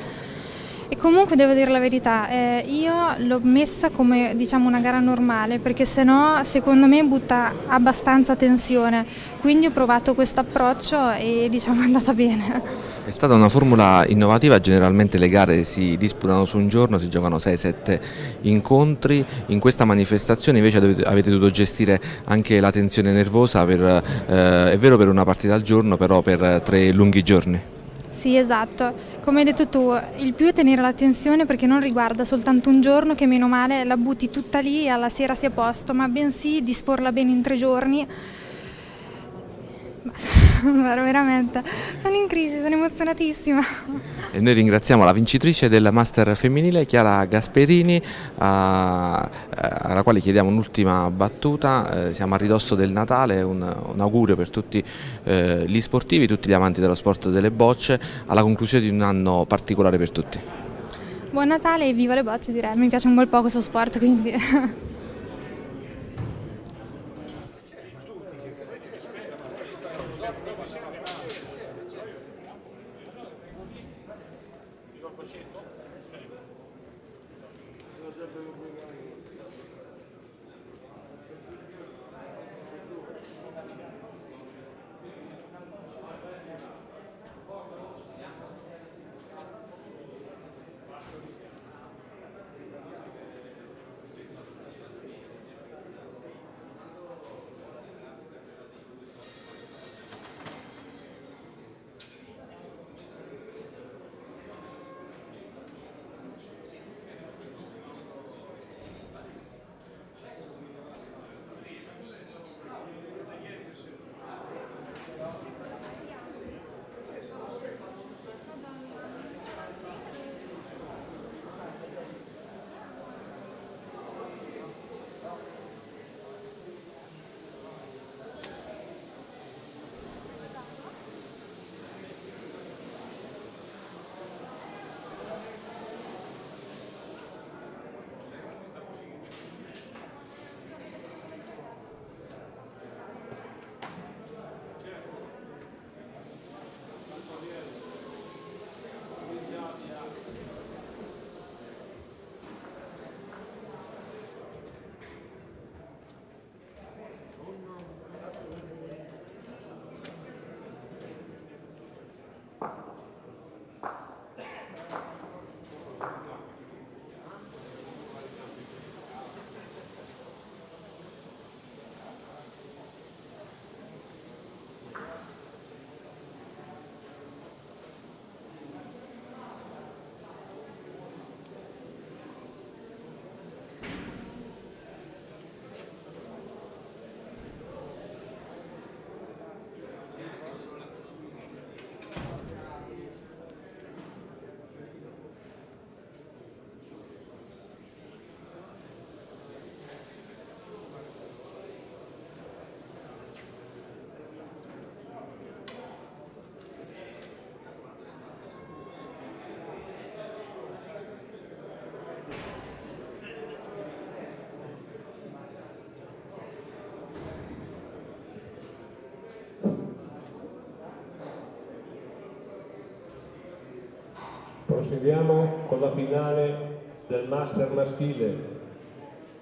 E comunque devo dire la verità, io l'ho messa come una gara normale, perché sennò secondo me butta abbastanza tensione, quindi ho provato questo approccio e è andata bene. È stata una formula innovativa, generalmente le gare si disputano su un giorno, si giocano 6-7 incontri, in questa manifestazione invece avete dovuto gestire anche la tensione nervosa, è vero per una partita al giorno, però per 3 lunghi giorni. Sì, esatto, come hai detto tu, il più è tenere la tensione, perché non riguarda soltanto un giorno che meno male la butti tutta lì e alla sera sei a posto, ma bensì disporla bene in 3 giorni. Veramente, sono in crisi, sono emozionatissima. E noi ringraziamo la vincitrice del Master femminile, Chiara Gasperini, alla quale chiediamo un'ultima battuta. Siamo a ridosso del Natale, un augurio per tutti gli sportivi, tutti gli amanti dello sport delle bocce, alla conclusione di un anno particolare per tutti. Buon Natale e viva le bocce, direi, mi piace un bel po' questo sport, quindi... proseguiamo con la finale del Master maschile.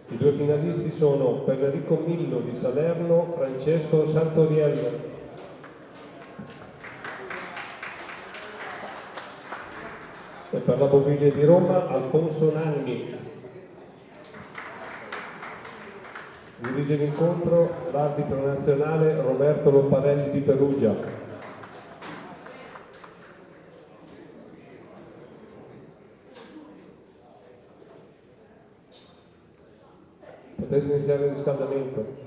I due finalisti sono Federico Millo di Salerno, Francesco Santoriello. E per la Boviglia di Roma, Alfonso Nanni. Dirige l'incontro l'arbitro nazionale Roberto Lombarelli di Perugia. Potete iniziare il riscaldamento.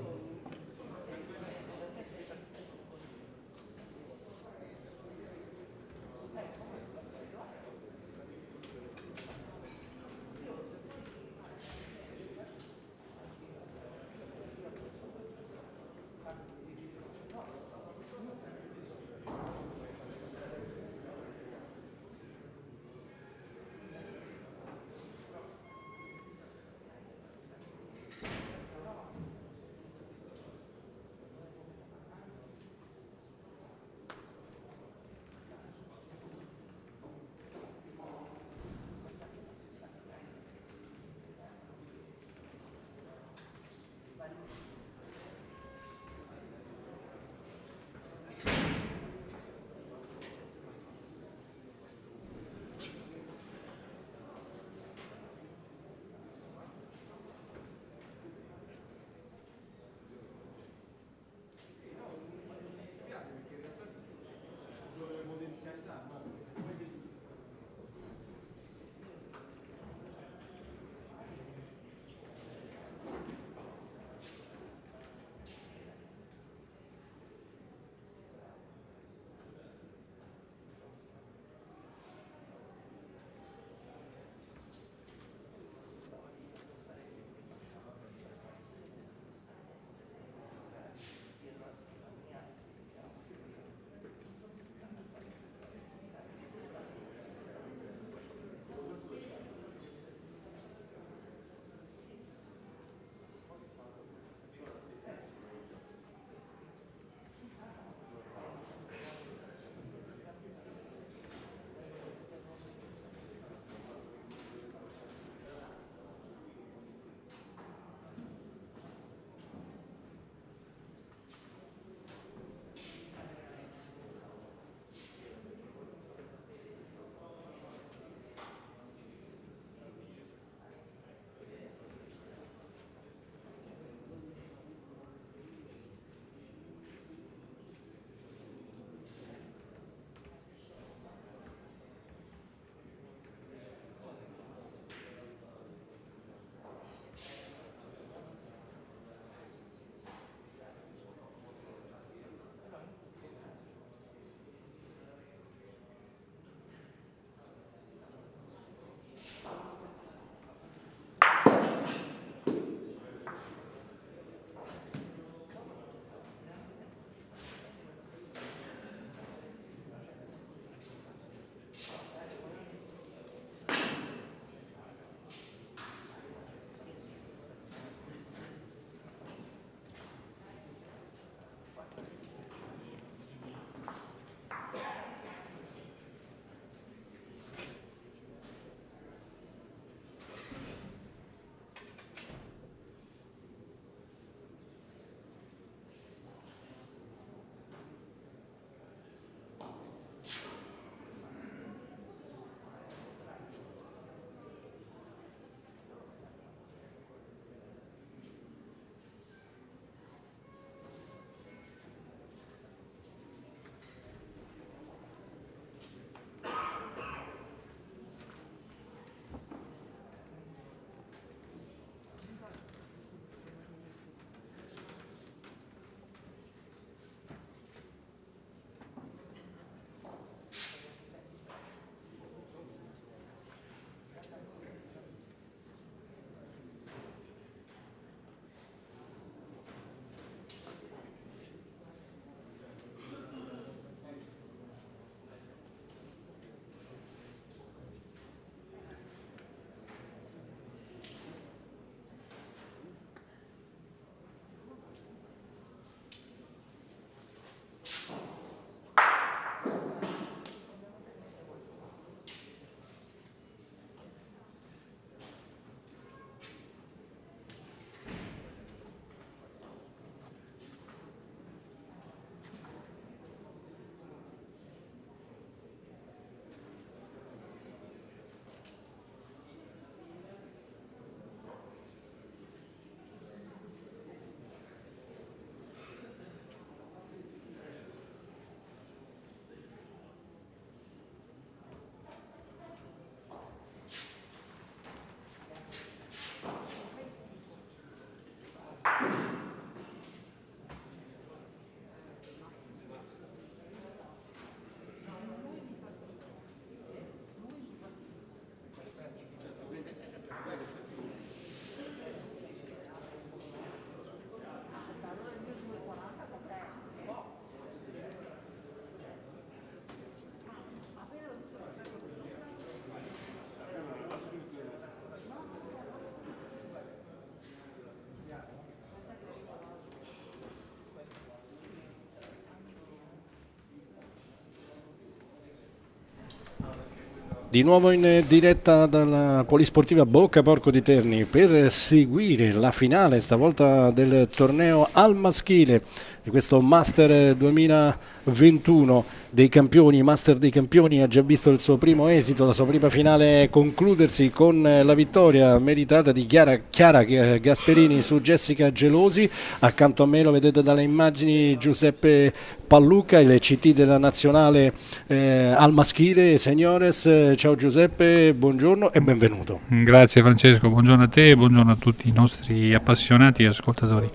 Di nuovo in diretta dalla Polisportiva Bocca Porco di Terni per seguire la finale stavolta del torneo al maschile di questo Master 2021 dei campioni. Master dei campioni ha già visto il suo primo esito, la sua prima finale concludersi con la vittoria meritata di Chiara Gasperini su Jessica Gelosi. Accanto a me, lo vedete dalle immagini, Giuseppe Pallucca, il CT della nazionale al maschile seniores. Ciao Giuseppe, buongiorno e benvenuto. Grazie Francesco, buongiorno a te e buongiorno a tutti i nostri appassionati e ascoltatori.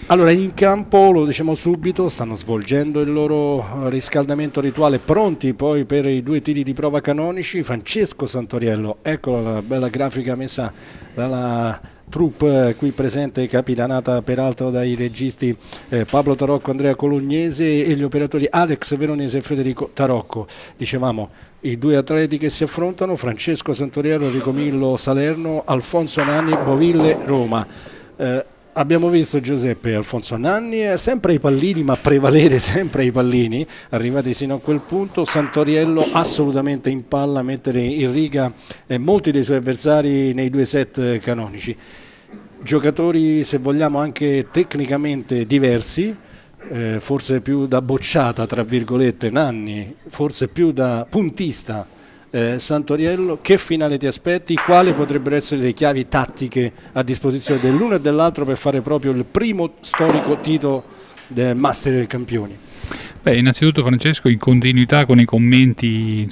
Allora, in campo, lo diciamo subito, stanno svolgendo il loro riscaldamento rituale, pronti poi per i 2 tiri di prova canonici. Francesco Santoriello, eccola la bella grafica messa dalla troupe qui presente, capitanata peraltro dai registi Pablo Tarocco, Andrea Colognese e gli operatori Alex Veronese e Federico Tarocco. Dicevamo, i 2 atleti che si affrontano: Francesco Santoriello, Enrico Millo, Salerno, Alfonso Nanni, Boville, Roma. Abbiamo visto, Giuseppe, Alfonso Nanni sempre ai pallini, ma prevalere sempre ai pallini, arrivati sino a quel punto. Santoriello assolutamente in palla, mettere in riga molti dei suoi avversari nei 2 set canonici. Giocatori, se vogliamo, anche tecnicamente diversi, forse più da bocciata tra virgolette Nanni, forse più da puntista Santoriello. Che finale ti aspetti? Quali potrebbero essere le chiavi tattiche a disposizione dell'uno e dell'altro per fare proprio il primo storico titolo del Master dei Campioni? Beh, innanzitutto Francesco, in continuità con i commenti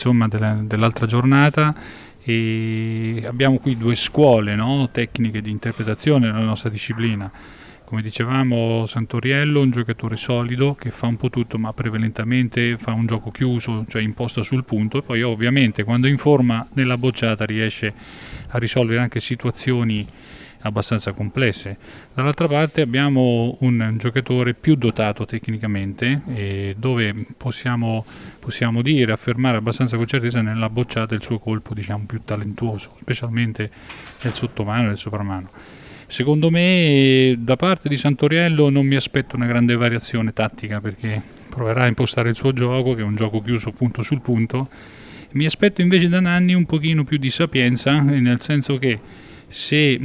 dell'altra giornata, e abbiamo qui 2 scuole, no, tecniche di interpretazione nella nostra disciplina. Come dicevamo, Santoriello, un giocatore solido che fa un po' tutto, ma prevalentemente fa un gioco chiuso, cioè imposto sul punto, e poi ovviamente quando in forma nella bocciata riesce a risolvere anche situazioni abbastanza complesse. Dall'altra parte abbiamo un giocatore più dotato tecnicamente, dove possiamo dire, affermare abbastanza con certezza nella bocciata il suo colpo, diciamo, più talentuoso, specialmente nel sottomano e nel sopramano. Secondo me da parte di Santoriello non mi aspetto una grande variazione tattica, perché proverà a impostare il suo gioco, che è un gioco chiuso punto sul punto. Mi aspetto invece da Nanni un pochino più di sapienza, nel senso che se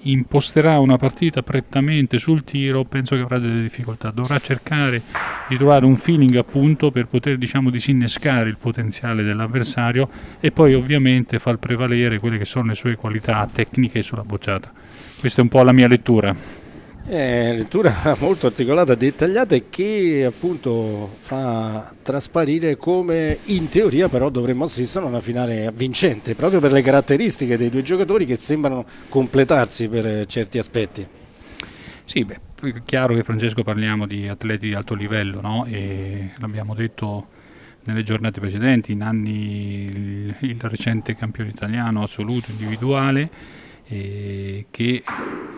imposterà una partita prettamente sul tiro, penso che avrà delle difficoltà. Dovrà cercare di trovare un feeling, appunto, per poter, diciamo, disinnescare il potenziale dell'avversario e poi ovviamente far prevalere quelle che sono le sue qualità tecniche sulla bocciata. Questa è un po' la mia lettura. Lettura molto articolata, dettagliata, e che appunto fa trasparire come in teoria però dovremmo assistere a una finale vincente, proprio per le caratteristiche dei 2 giocatori che sembrano completarsi per certi aspetti. Sì, beh, è chiaro che, Francesco, parliamo di atleti di alto livello, no? E l'abbiamo detto nelle giornate precedenti. Nanni, il recente campione italiano assoluto individuale, che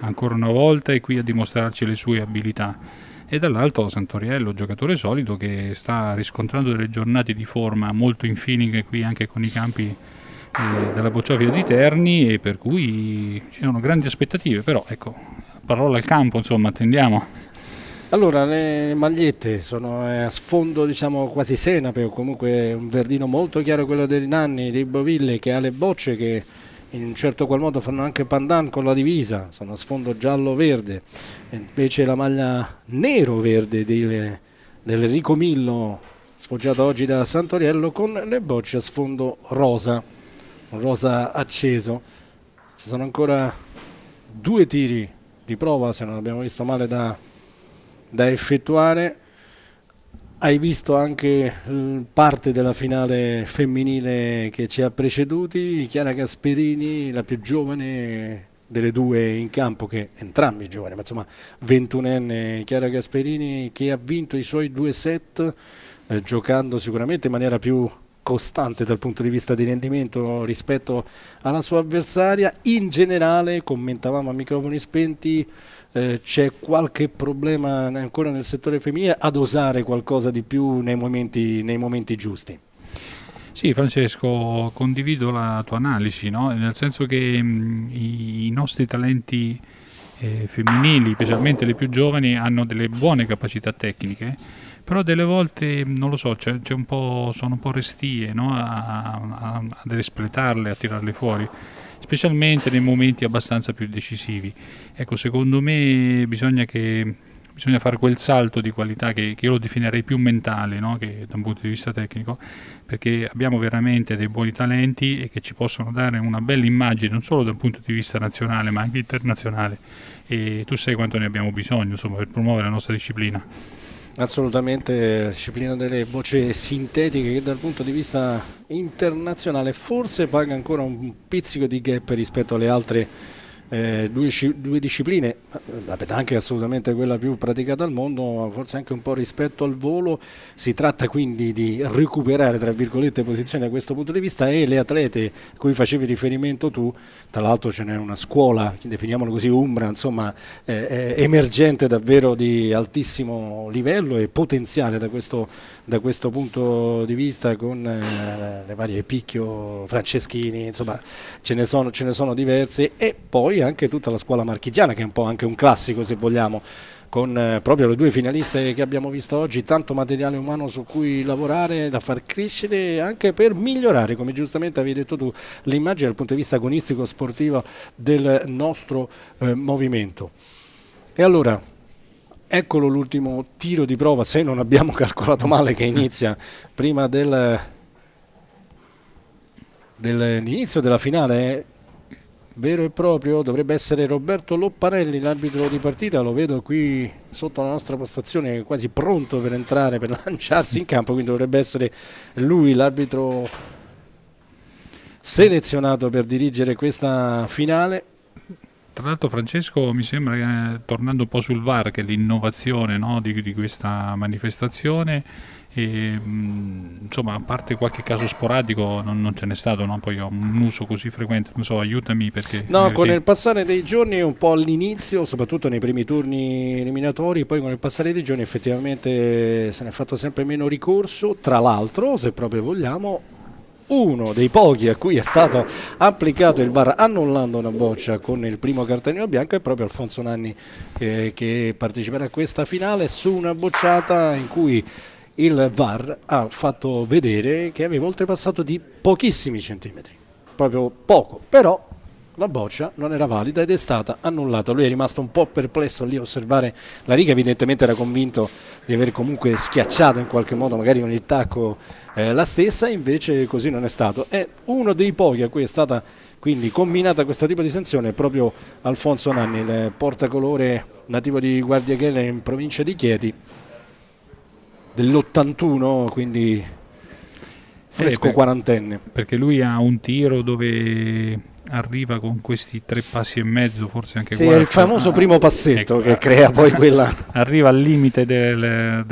ancora una volta è qui a dimostrarci le sue abilità, e dall'altro Santoriello, giocatore solido che sta riscontrando delle giornate di forma molto in feeling qui anche con i campi della Bocciofila di Terni, e per cui ci sono grandi aspettative. Però ecco, parola al campo, insomma, attendiamo. Allora, le magliette sono a sfondo, diciamo, quasi senape, o comunque un verdino molto chiaro, quello dei Nanni, dei Boville, che ha le bocce che in un certo qual modo fanno anche pandan con la divisa, sono a sfondo giallo-verde. Invece la maglia nero-verde dell'Enrico Millo, sfoggiata oggi da Santoriello, con le bocce a sfondo rosa, un rosa acceso. Ci sono ancora 2 tiri di prova, se non abbiamo visto male, da effettuare. Hai visto anche parte della finale femminile che ci ha preceduti, Chiara Gasperini, la più giovane delle 2 in campo, che entrambi giovani, ma insomma 21enne Chiara Gasperini, che ha vinto i suoi 2 set, giocando sicuramente in maniera più costante dal punto di vista di rendimento rispetto alla sua avversaria. In generale, commentavamo a microfoni spenti, c'è qualche problema ancora nel settore femminile ad osare qualcosa di più nei momenti giusti? Sì, Francesco, condivido la tua analisi, no? Nel senso che i nostri talenti femminili, specialmente le più giovani, hanno delle buone capacità tecniche, però delle volte, non lo so, c'è un po', sono un po' restie, no? Ad espletarle, a tirarle fuori, specialmente nei momenti abbastanza più decisivi. Ecco, secondo me bisogna fare quel salto di qualità che io lo definirei più mentale, no? Che da un punto di vista tecnico, perché abbiamo veramente dei buoni talenti e che ci possono dare una bella immagine non solo dal punto di vista nazionale ma anche internazionale, e tu sai quanto ne abbiamo bisogno, insomma, per promuovere la nostra disciplina. Assolutamente, la disciplina delle bocce sintetiche che dal punto di vista internazionale forse paga ancora un pizzico di gap rispetto alle altre due discipline. La petanca è assolutamente quella più praticata al mondo, forse anche un po' rispetto al volo. Si tratta quindi di recuperare, tra virgolette, posizioni da questo punto di vista, e le atlete a cui facevi riferimento tu, tra l'altro ce n'è una scuola, definiamolo così, umbra, insomma, emergente davvero di altissimo livello e potenziale da questo punto di vista, con le varie Picchio, Franceschini, insomma ce ne sono diverse, e poi anche tutta la scuola marchigiana, che è un po' anche un classico, se vogliamo, con proprio le due finaliste che abbiamo visto oggi. Tanto materiale umano su cui lavorare, da far crescere, anche per migliorare, come giustamente avevi detto tu, l'immagine dal punto di vista agonistico sportivo del nostro movimento. E allora, eccolo l'ultimo tiro di prova, se non abbiamo calcolato male, che inizia prima dell'inizio della finale. Vero e proprio, dovrebbe essere Roberto Lopparelli l'arbitro di partita, lo vedo qui sotto la nostra postazione quasi pronto per entrare, per lanciarsi in campo, quindi dovrebbe essere lui l'arbitro selezionato per dirigere questa finale. Tra l'altro, Francesco, mi sembra, tornando un po' sul VAR, che è l'innovazione, no, di questa manifestazione, e, insomma, a parte qualche caso sporadico non ce n'è stato, no? Poi ho un uso così frequente, non so, aiutami, perché... No, con il passare dei giorni, un po' all'inizio, soprattutto nei primi turni eliminatori, poi con il passare dei giorni effettivamente se ne è fatto sempre meno ricorso. Tra l'altro, se proprio vogliamo, uno dei pochi a cui è stato applicato il VAR annullando una boccia con il primo cartellino bianco è proprio Alfonso Nanni, che parteciperà a questa finale su una bocciata in cui il VAR ha fatto vedere che aveva oltrepassato di pochissimi centimetri, proprio poco, però la boccia non era valida ed è stata annullata. Lui è rimasto un po' perplesso lì a osservare la riga, evidentemente era convinto di aver comunque schiacciato in qualche modo, magari con il tacco, la stessa, invece così non è stato. È uno dei pochi a cui è stata quindi combinata questo tipo di sanzione, proprio Alfonso Nanni, il portacolore nativo di Guardiachele in provincia di Chieti, dell'81, quindi fresco quarantenne. Perché lui ha un tiro dove arriva con questi 3 passi e mezzo, forse anche 4. Sì, è il famoso primo passetto, ecco, che crea poi quella... Arriva al limite della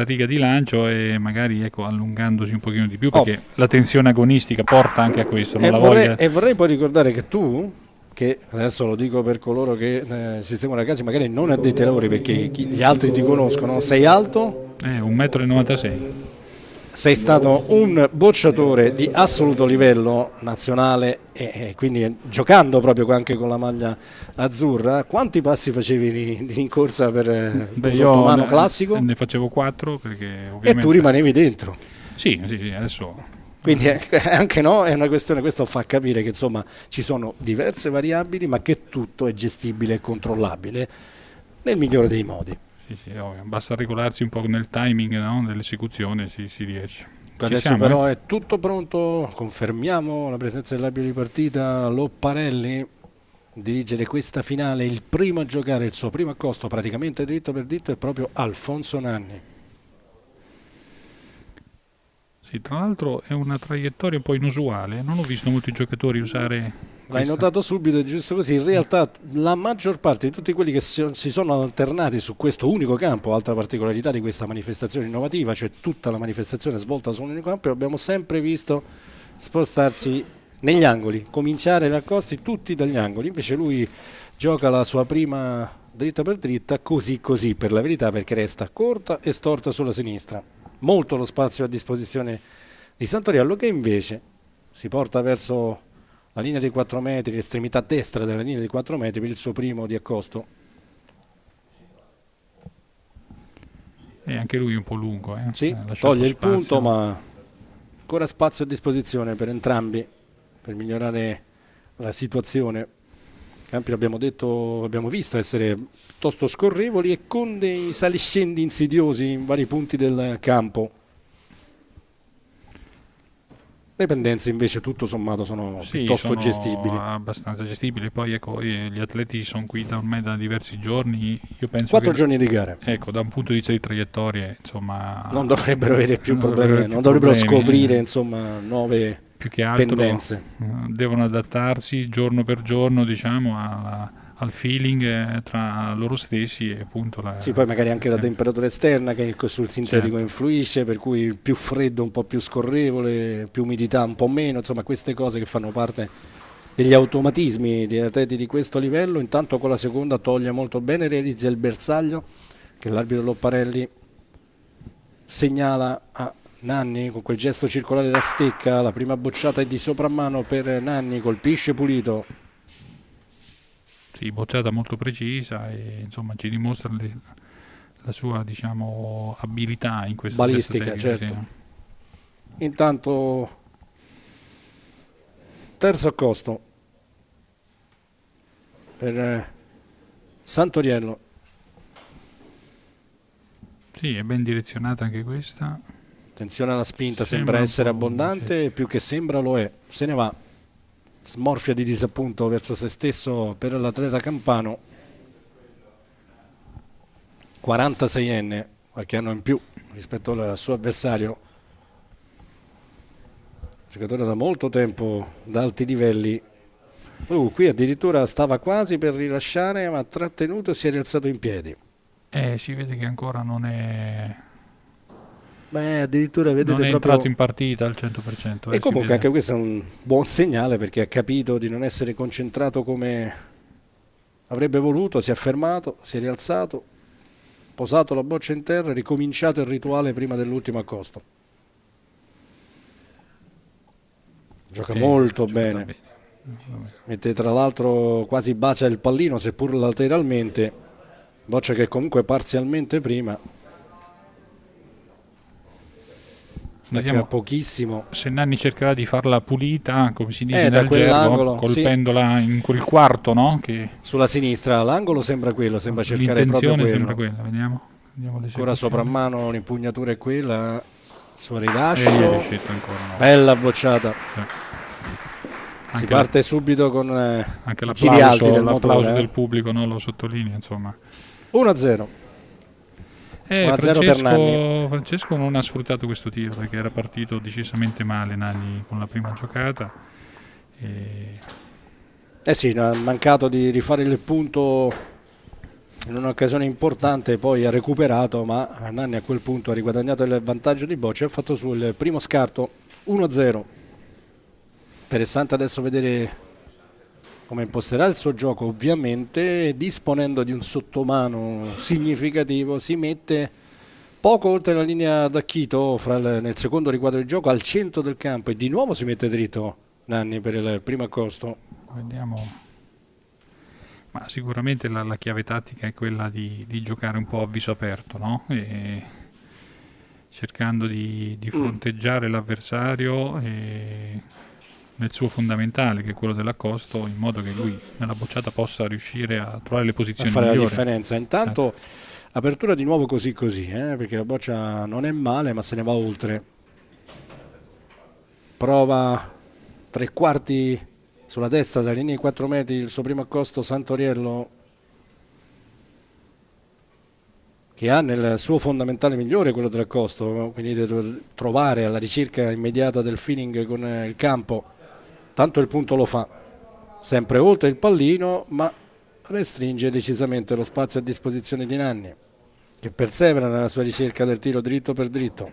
riga di lancio e magari, ecco, allungandosi un pochino di più, perché la tensione agonistica porta anche a questo. E vorrei poi ricordare che tu, che adesso lo dico per coloro che si seguono a casa, magari non addetti ai lavori, perché gli altri ti conoscono, sei alto? 1,96 m. Sei stato un bocciatore di assoluto livello nazionale e quindi giocando proprio anche con la maglia azzurra. Quanti passi facevi di rincorsa per il sottomano classico? Ne facevo 4, perché ovviamente... E tu rimanevi dentro? Sì, adesso... Quindi anche no, è una questione, questo fa capire che insomma ci sono diverse variabili, ma che tutto è gestibile e controllabile nel migliore dei modi. Sì, basta regolarsi un po' nel timing, no? Dell'esecuzione, si riesce. Adesso però è tutto pronto, confermiamo la presenza dell'arbitro di partita Lopparelli, dirigere questa finale. Il primo a giocare il suo primo accosto praticamente dritto per dritto è proprio Alfonso Nanni. Sì, tra l'altro è una traiettoria un po' inusuale, non ho visto molti giocatori usare... L'hai notato subito, è giusto così. In realtà la maggior parte di tutti quelli che si sono alternati su questo unico campo, altra particolarità di questa manifestazione innovativa, cioè tutta la manifestazione svolta su un unico campo, abbiamo sempre visto spostarsi negli angoli, cominciare gli accosti tutti dagli angoli. Invece lui gioca la sua prima dritta per dritta, così per la verità, perché resta corta e storta sulla sinistra. Molto lo spazio a disposizione di Santoriello, che invece si porta verso la linea dei 4 metri, l'estremità destra della linea dei 4 metri per il suo primo di accosto. E anche lui un po' lungo. Sì, Ha lasciato toglie il spazio. punto, ma ancora spazio a disposizione per entrambi per migliorare la situazione. I campi abbiamo visto essere piuttosto scorrevoli e con dei saliscendi insidiosi in vari punti del campo. Le pendenze invece tutto sommato sono piuttosto sono gestibili. Abbastanza gestibili. Poi ecco, gli atleti sono qui ormai da diversi giorni. Io penso 4 che, giorni di gare. Ecco, da un punto di vista di traiettorie, insomma, Non dovrebbero avere più problemi, non dovrebbero scoprire insomma nuove più che altro pendenze. devono adattarsi giorno per giorno, diciamo, al feeling tra loro stessi e appunto Sì, poi magari anche la temperatura esterna che sul sintetico Certo. influisce, per cui più freddo un po' più scorrevole, più umidità un po' meno, insomma queste cose che fanno parte degli automatismi di atleti di questo livello. Intanto con la seconda toglie molto bene, realizza il bersaglio che l'arbitro Lopparelli segnala a Nanni con quel gesto circolare da stecca. La prima bocciata è di soprammano per Nanni, colpisce pulito. Sì, bocciata molto precisa e insomma ci dimostra la sua, diciamo, abilità in questo Balistica, gesto certo. tecnico, Intanto terzo accosto per Santoriello. sì, è ben direzionata anche questa. Attenzione alla spinta, Sembra sembra un essere po', abbondante, e più che sembra lo è. Se ne va, smorfia di disappunto verso se stesso per l'atleta campano. 46enne, qualche anno in più rispetto al suo avversario. Giocatore da molto tempo, da alti livelli. Qui addirittura stava quasi per rilasciare, ma ha trattenuto e si è rialzato in piedi. Si vede che ancora non è Addirittura vedete non è proprio entrato in partita al 100%. E comunque si vede. anche questo è un buon segnale, perché ha capito di non essere concentrato come avrebbe voluto, si è fermato, si è rialzato, posato la boccia in terra e ricominciato il rituale prima dell'ultimo accosto. Gioca molto bene. Mette tra l'altro quasi bacia il pallino, seppur lateralmente, boccia che comunque parzialmente prima. Stacca Vediamo pochissimo. se Nanni cercherà di farla pulita, come si dice Da nel gergo, quell'angolo, colpendola in quel quarto, no? Che Sulla sinistra, l'angolo sembra quello, sembra cercare proprio l'intenzione quello. sembra quella. Vediamo Ancora l'esecuzione. soprammano, l'impugnatura è quella, il suo E gli è rilascio, riuscito ancora, no? bella bocciata. Si Anche parte subito con anche i giri alti del l'applauso motore. del pubblico, no? Lo sottolinea, insomma. 1-0. 1-0 per Nanni. Francesco non ha sfruttato questo tiro perché era partito decisamente male Nanni con la prima giocata. Sì, ha mancato di rifare il punto in un'occasione importante, poi ha recuperato, ma Nanni a quel punto ha riguadagnato il vantaggio di boccia e ha fatto sul primo scarto 1-0. Interessante adesso vedere come imposterà il suo gioco. Ovviamente disponendo di un sottomano significativo si mette poco oltre la linea d'acchito nel secondo riquadro di gioco, al centro del campo, e di nuovo si mette dritto Nanni per il primo accosto. Vediamo, ma sicuramente la chiave tattica è quella di giocare un po' a viso aperto, no? E cercando di fronteggiare l'avversario nel suo fondamentale, che è quello dell'accosto, in modo che lui nella bocciata possa riuscire a trovare le posizioni a fare migliori. La differenza. Intanto apertura di nuovo così perché la boccia non è male, ma se ne va oltre. Prova 3/4 sulla destra dalla linea di 4 metri il suo primo accosto Santoriello, che ha nel suo fondamentale migliore quello dell'accosto, quindi deve trovare alla ricerca immediata del feeling con il campo. Tanto il punto lo fa, sempre oltre il pallino, ma restringe decisamente lo spazio a disposizione di Nanni, che persevera nella sua ricerca del tiro dritto per dritto.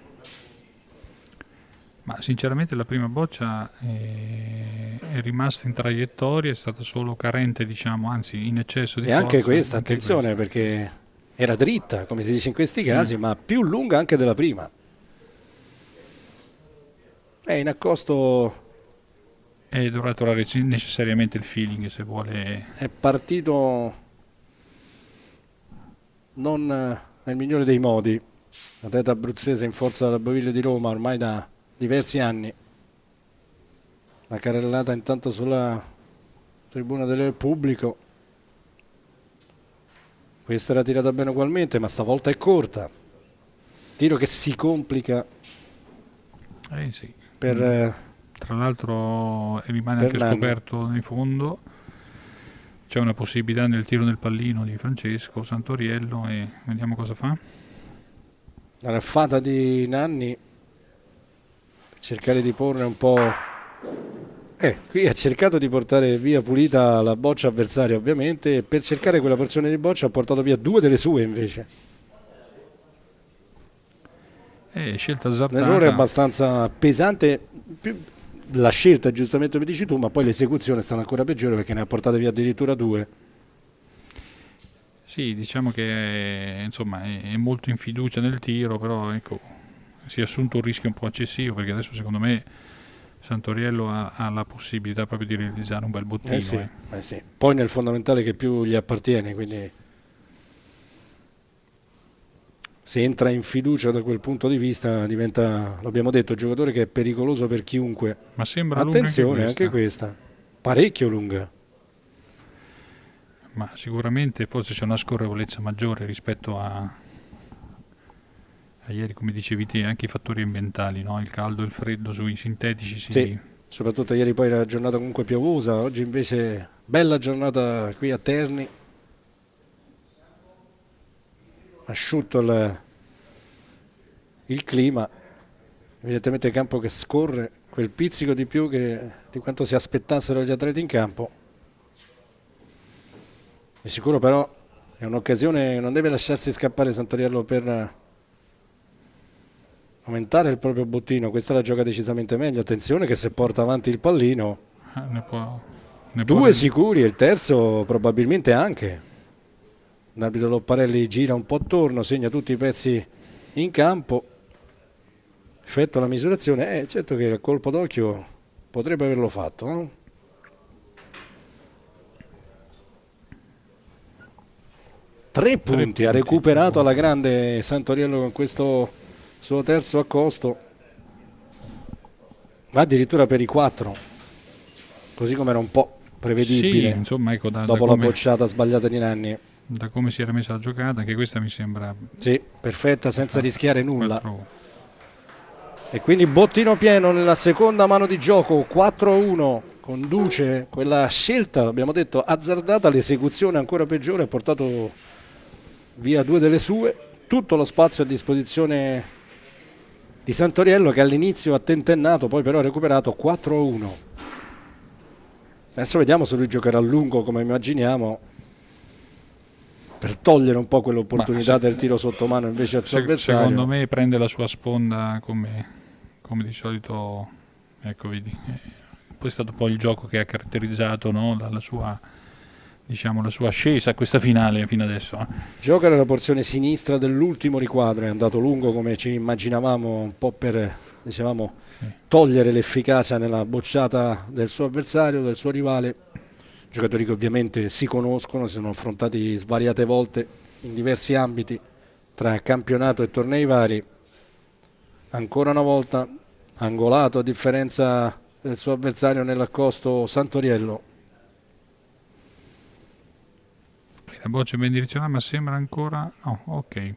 Ma sinceramente la prima boccia è rimasta in traiettoria, è stata solo carente, diciamo, anzi in eccesso di E forza. anche questa, attenzione, perché era dritta, come si dice in questi casi, ma più lunga anche della prima. In accosto dovrà trovare necessariamente il feeling se vuole. È partito non nel migliore dei modi, atleta abruzzese in forza della Boviglia di Roma ormai da diversi anni. La carrellata intanto sulla tribuna del pubblico. Questa era tirata bene ugualmente, ma stavolta è corta. Tiro che si complica Sì. per Tra l'altro rimane per anche Nanni. scoperto nel fondo. C'è una possibilità nel tiro del pallino di Francesco Santoriello e vediamo cosa fa. la raffata di Nanni per cercare di porre un po'. Qui ha cercato di portare via pulita la boccia avversaria, ovviamente, e per cercare quella porzione di boccia ha portato via 2 delle sue invece. Scelta Un azzardata. errore abbastanza pesante, più la scelta giustamente come dici tu, ma poi l'esecuzione è stata ancora peggiore perché ne ha portate via addirittura 2. Sì, diciamo che insomma è molto in fiducia nel tiro, però ecco, si è assunto un rischio un po' eccessivo perché adesso secondo me Santoriello ha la possibilità proprio di realizzare un bel bottino. Sì. Poi nel fondamentale che più gli appartiene, quindi se entra in fiducia da quel punto di vista diventa, l'abbiamo detto, giocatore che è pericoloso per chiunque. Ma sembra lunga attenzione anche questa, parecchio lunga. Ma sicuramente forse c'è una scorrevolezza maggiore rispetto a ieri, come dicevi te, anche i fattori ambientali, no? Il caldo e il freddo sui sintetici Sì, soprattutto ieri poi era una giornata comunque piovosa, oggi invece bella giornata qui a Terni, asciutto il clima, evidentemente campo che scorre quel pizzico di più di quanto si aspettassero gli atleti in campo. Di sicuro però è un'occasione, non deve lasciarsi scappare Santoriello per aumentare il proprio bottino. Questa la gioca decisamente meglio, attenzione che se porta avanti il pallino due sicuri e il terzo probabilmente anche. L'arbitro Lopparelli gira un po' attorno, segna tutti i pezzi in campo, effettua la misurazione, certo che a colpo d'occhio potrebbe averlo fatto, no? 3 punti ha recuperato alla grande Santoriello con questo suo terzo accosto, ma addirittura per i 4, così come era un po' prevedibile. Sì, insomma, ecco, dopo la bocciata sbagliata di Nanni. Da come si era messa la giocata, anche questa mi sembra perfetta, senza rischiare nulla. E quindi bottino pieno nella seconda mano di gioco, 4-1, conduce quella scelta, abbiamo detto azzardata, l'esecuzione ancora peggiore, ha portato via 2 delle sue, tutto lo spazio a disposizione di Santoriello che all'inizio ha tentennato, poi però ha recuperato. 4-1. Adesso vediamo se lui giocherà a lungo come immaginiamo, per togliere un po' quell'opportunità del tiro sotto mano invece al suo avversario. Secondo me prende la sua sponda come di solito, ecco vedi, poi è stato poi il gioco che ha caratterizzato, no? la sua ascesa a questa finale fino adesso. Gioca nella porzione sinistra dell'ultimo riquadro, è andato lungo come ci immaginavamo, un po' per, dicevamo, togliere l'efficacia nella bocciata del suo avversario, del suo rivale. Giocatori che ovviamente si conoscono, si sono affrontati svariate volte in diversi ambiti tra campionato e tornei vari. Ancora una volta angolato a differenza del suo avversario nell'accosto Santoriello. La boccia è ben direzionata, ma sembra ancora no, ok.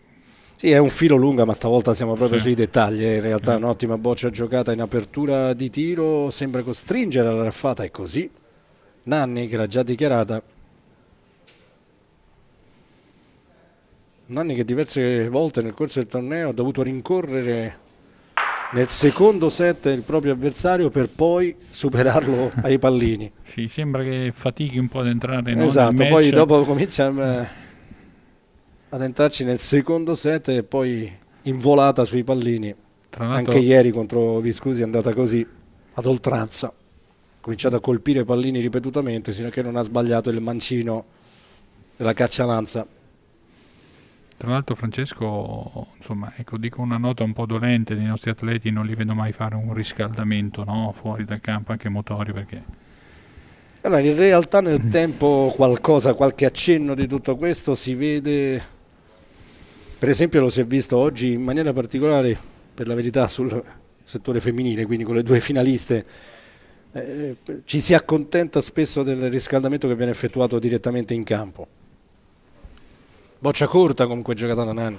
Sì, è un filo lunga, ma stavolta siamo proprio sui dettagli. In realtà è un'ottima boccia giocata in apertura di tiro, sembra costringere la raffata, è così. Nanni che l'ha già dichiarata. Nanni che diverse volte nel corso del torneo ha dovuto rincorrere nel secondo set il proprio avversario per poi superarlo ai pallini. Sì, sembra che fatichi un po' ad entrare nel match. Poi dopo comincia ad entrarci nel secondo set e poi in volata sui pallini. Anche ieri contro Viscusi è andata così, ad oltranza. Ha cominciato a colpire pallini ripetutamente, sino a che non ha sbagliato il mancino della caccialanza. Tra l'altro Francesco, insomma, ecco, dico una nota un po' dolente dei nostri atleti, non li vedo mai fare un riscaldamento, no? Fuori dal campo, anche motori, perché... Allora, in realtà nel tempo qualche accenno di tutto questo si vede Per esempio lo si è visto oggi in maniera particolare, per la verità, sul settore femminile, quindi con le due finaliste. Ci si accontenta spesso del riscaldamento che viene effettuato direttamente in campo. Boccia corta comunque giocata da Nanni.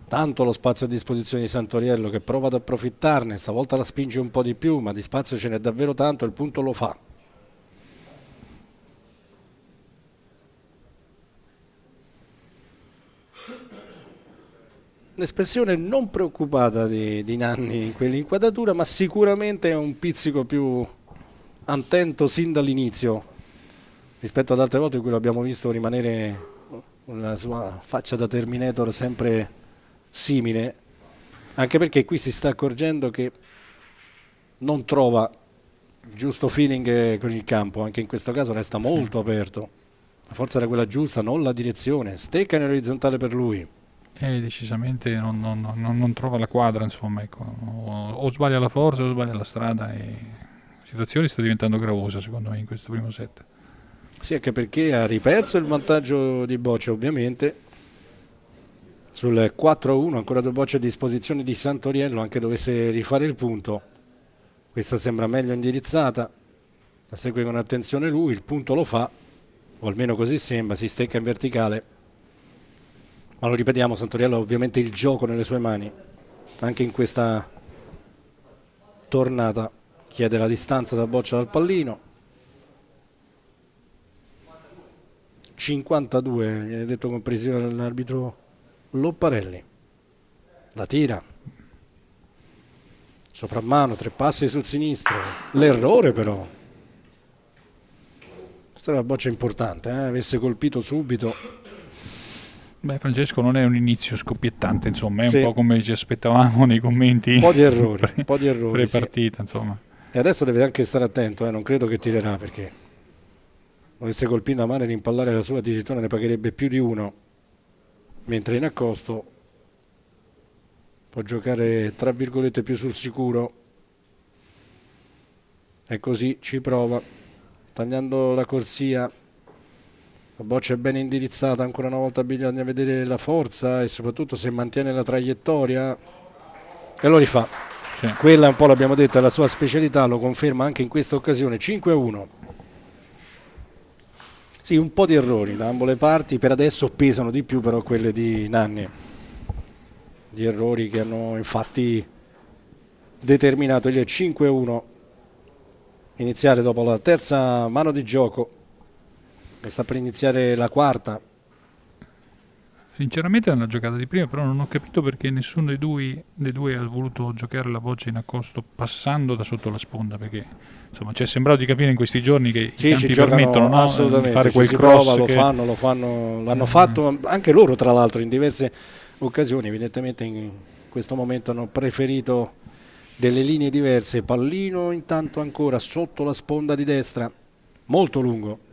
Tanto lo spazio a disposizione di Santoriello che prova ad approfittarne, stavolta la spinge un po' di più, ma di spazio ce n'è davvero tanto, il punto lo fa. L'espressione non preoccupata di Nanni in quell'inquadratura, ma sicuramente è un pizzico più attento sin dall'inizio rispetto ad altre volte in cui l'abbiamo visto rimanere con la sua faccia da Terminator sempre simile, anche perché qui si sta accorgendo che non trova il giusto feeling con il campo, anche in questo caso resta molto aperto, la forza era quella giusta, non la direzione, stecca in orizzontale per lui. Decisamente non trova la quadra, insomma, ecco. O sbaglia la forza o sbaglia la strada, e la situazione sta diventando gravosa secondo me in questo primo set. Sì, anche perché ha riperso il vantaggio di boccia ovviamente sul 4-1, ancora 2 bocce a disposizione di Santoriello, anche dovesse rifare il punto. Questa sembra meglio indirizzata, la segue con attenzione lui, il punto lo fa, o almeno così sembra, si stecca in verticale. Ma lo ripetiamo, Santoriello ha ovviamente il gioco nelle sue mani, anche in questa tornata. Chiede la distanza da boccia dal pallino. 52, viene detto con precisione dall'arbitro Lopparelli. La tira. Soprammano, 3 passi sul sinistro. L'errore però. Questa è una boccia importante, avesse colpito subito. Beh, Francesco, non è un inizio scoppiettante, insomma, è un po' come ci aspettavamo nei commenti. Un po' di errori, pre-partita, insomma. E adesso deve anche stare attento, non credo che tirerà, perché dovesse colpire la mano e rimpallare la sua, addirittura ne pagherebbe più di uno, mentre in accosto può giocare tra virgolette più sul sicuro. E così ci prova, tagliando la corsia. La boccia è ben indirizzata, ancora una volta bisogna vedere la forza e soprattutto se mantiene la traiettoria, e lo rifà. Sì. Quella un po' l'abbiamo detto è la sua specialità, lo conferma anche in questa occasione. 5-1. Sì, un po' di errori da ambo le parti, per adesso pesano di più però quelle di Nanni, di errori che hanno infatti determinato il 5-1 iniziale dopo la terza mano di gioco. Sta per iniziare la quarta. Sinceramente nella giocata di prima però non ho capito perché nessuno dei due ha voluto giocare la boccia in accosto passando da sotto la sponda, perché insomma ci è sembrato di capire in questi giorni che i campi permettono di fare quel cross prova, lo fanno, l'hanno fatto anche loro tra l'altro in diverse occasioni. Evidentemente in questo momento hanno preferito delle linee diverse. Pallino intanto ancora sotto la sponda di destra, molto lungo.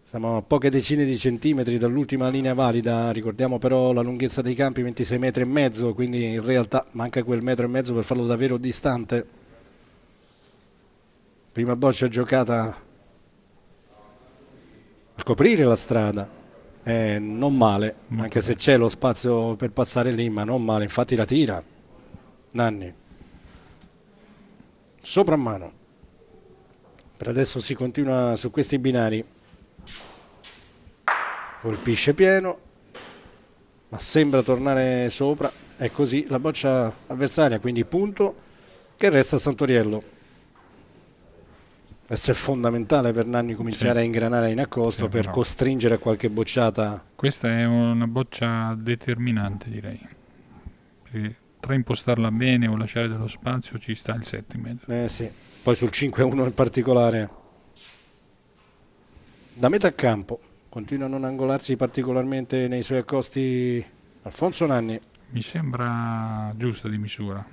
Siamo a poche decine di centimetri dall'ultima linea valida, ricordiamo però la lunghezza dei campi 26,5 metri, quindi in realtà manca quel 1,5 metri per farlo davvero distante. Prima boccia giocata a coprire la strada, non male, anche se c'è lo spazio per passare lì, ma non male, infatti la tira Nanni. Soprammano. Per adesso si continua su questi binari. Colpisce pieno, ma sembra tornare sopra, è così la boccia avversaria, quindi punto che resta a Santoriello. Adesso è fondamentale per Nanni cominciare a ingranare in accosto per costringere a qualche bocciata. Questa è una boccia determinante, direi, perché tra impostarla bene o lasciare dello spazio ci sta il 7 in mezzo. Sì. Poi sul 5-1 in particolare. Da metà campo continua a non angolarsi particolarmente nei suoi accosti Alfonso Nanni. Mi sembra giusta di misura.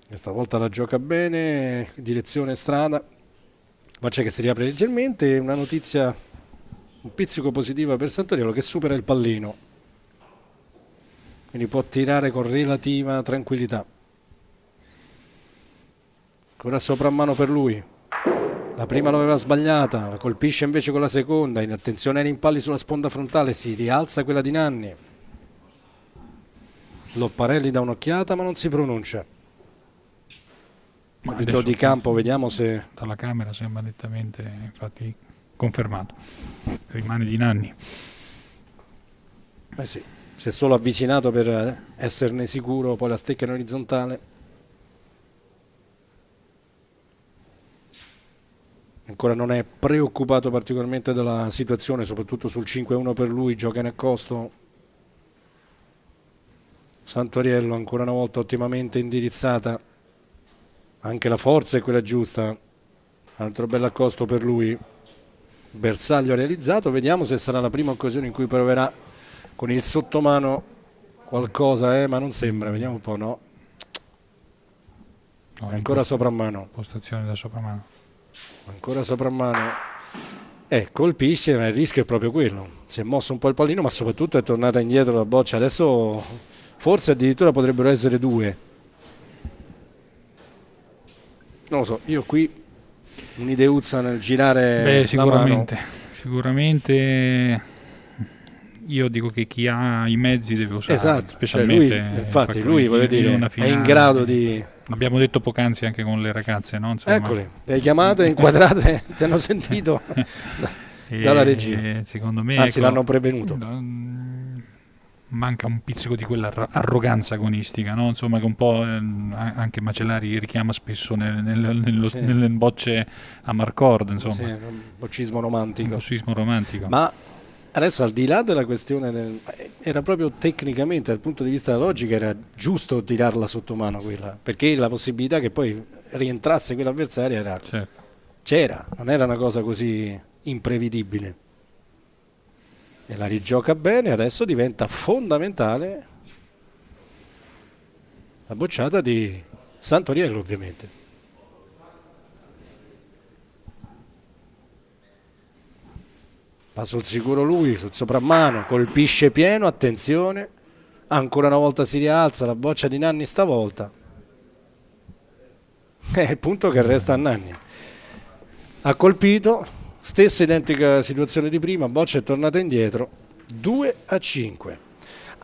E stavolta la gioca bene, direzione strada. Boccia che si riapre leggermente, una notizia un pizzico positiva per Santoriello che supera il pallino. Quindi può tirare con relativa tranquillità. Ancora soprammano per lui. La prima l'aveva sbagliata, la colpisce invece con la seconda, in attenzione ai rimpalli sulla sponda frontale, si rialza quella di Nanni. Lopparelli dà un'occhiata ma non si pronuncia. Ma Arbitro di campo, vediamo se... Dalla Camera sembra nettamente, infatti, confermato. Rimane Di Nanni. Sì, si è solo avvicinato per esserne sicuro, poi la stecca in orizzontale. Ancora non è preoccupato particolarmente della situazione, soprattutto sul 5-1 per lui, gioca in accosto. Santoriello ancora una volta ottimamente indirizzata, anche la forza è quella giusta, altro bel accosto per lui. Bersaglio realizzato, vediamo se sarà la prima occasione in cui proverà con il sottomano qualcosa, ma non sembra, vediamo un po', no? Ancora soprammano. Postazione da sopramano. Ancora soprammano. Colpisce, ma il rischio è proprio quello. Si è mosso un po' il pallino, ma soprattutto è tornata indietro la boccia. Adesso forse addirittura potrebbero essere 2. Non lo so, io qui un'ideuzza nel girare la mano. Sicuramente io dico che chi ha i mezzi deve usare, esatto, specialmente lui, infatti lui voglio dire è in grado di... L'abbiamo detto poc'anzi anche con le ragazze, no? Insomma... Eccoli, le chiamate inquadrate ti hanno sentito dalla regia. Secondo me, anzi, l'hanno prevenuto. Manca un pizzico di quella arroganza agonistica, no? Insomma, che un po' anche Macellari richiama spesso nelle bocce a Marcord, insomma. Sì, un boccismo romantico. Ma adesso, al di là della questione era proprio tecnicamente, dal punto di vista della logica, era giusto tirarla sotto mano quella, perché la possibilità che poi rientrasse quell'avversaria c'era, non era una cosa così imprevedibile. E la rigioca bene, adesso diventa fondamentale la bocciata di Santoriello, ovviamente. Va sul sicuro lui, sul soprammano, colpisce pieno, attenzione, ancora una volta si rialza la boccia di Nanni stavolta. È il punto che resta a Nanni. Ha colpito, stessa identica situazione di prima, boccia è tornata indietro, 2-5.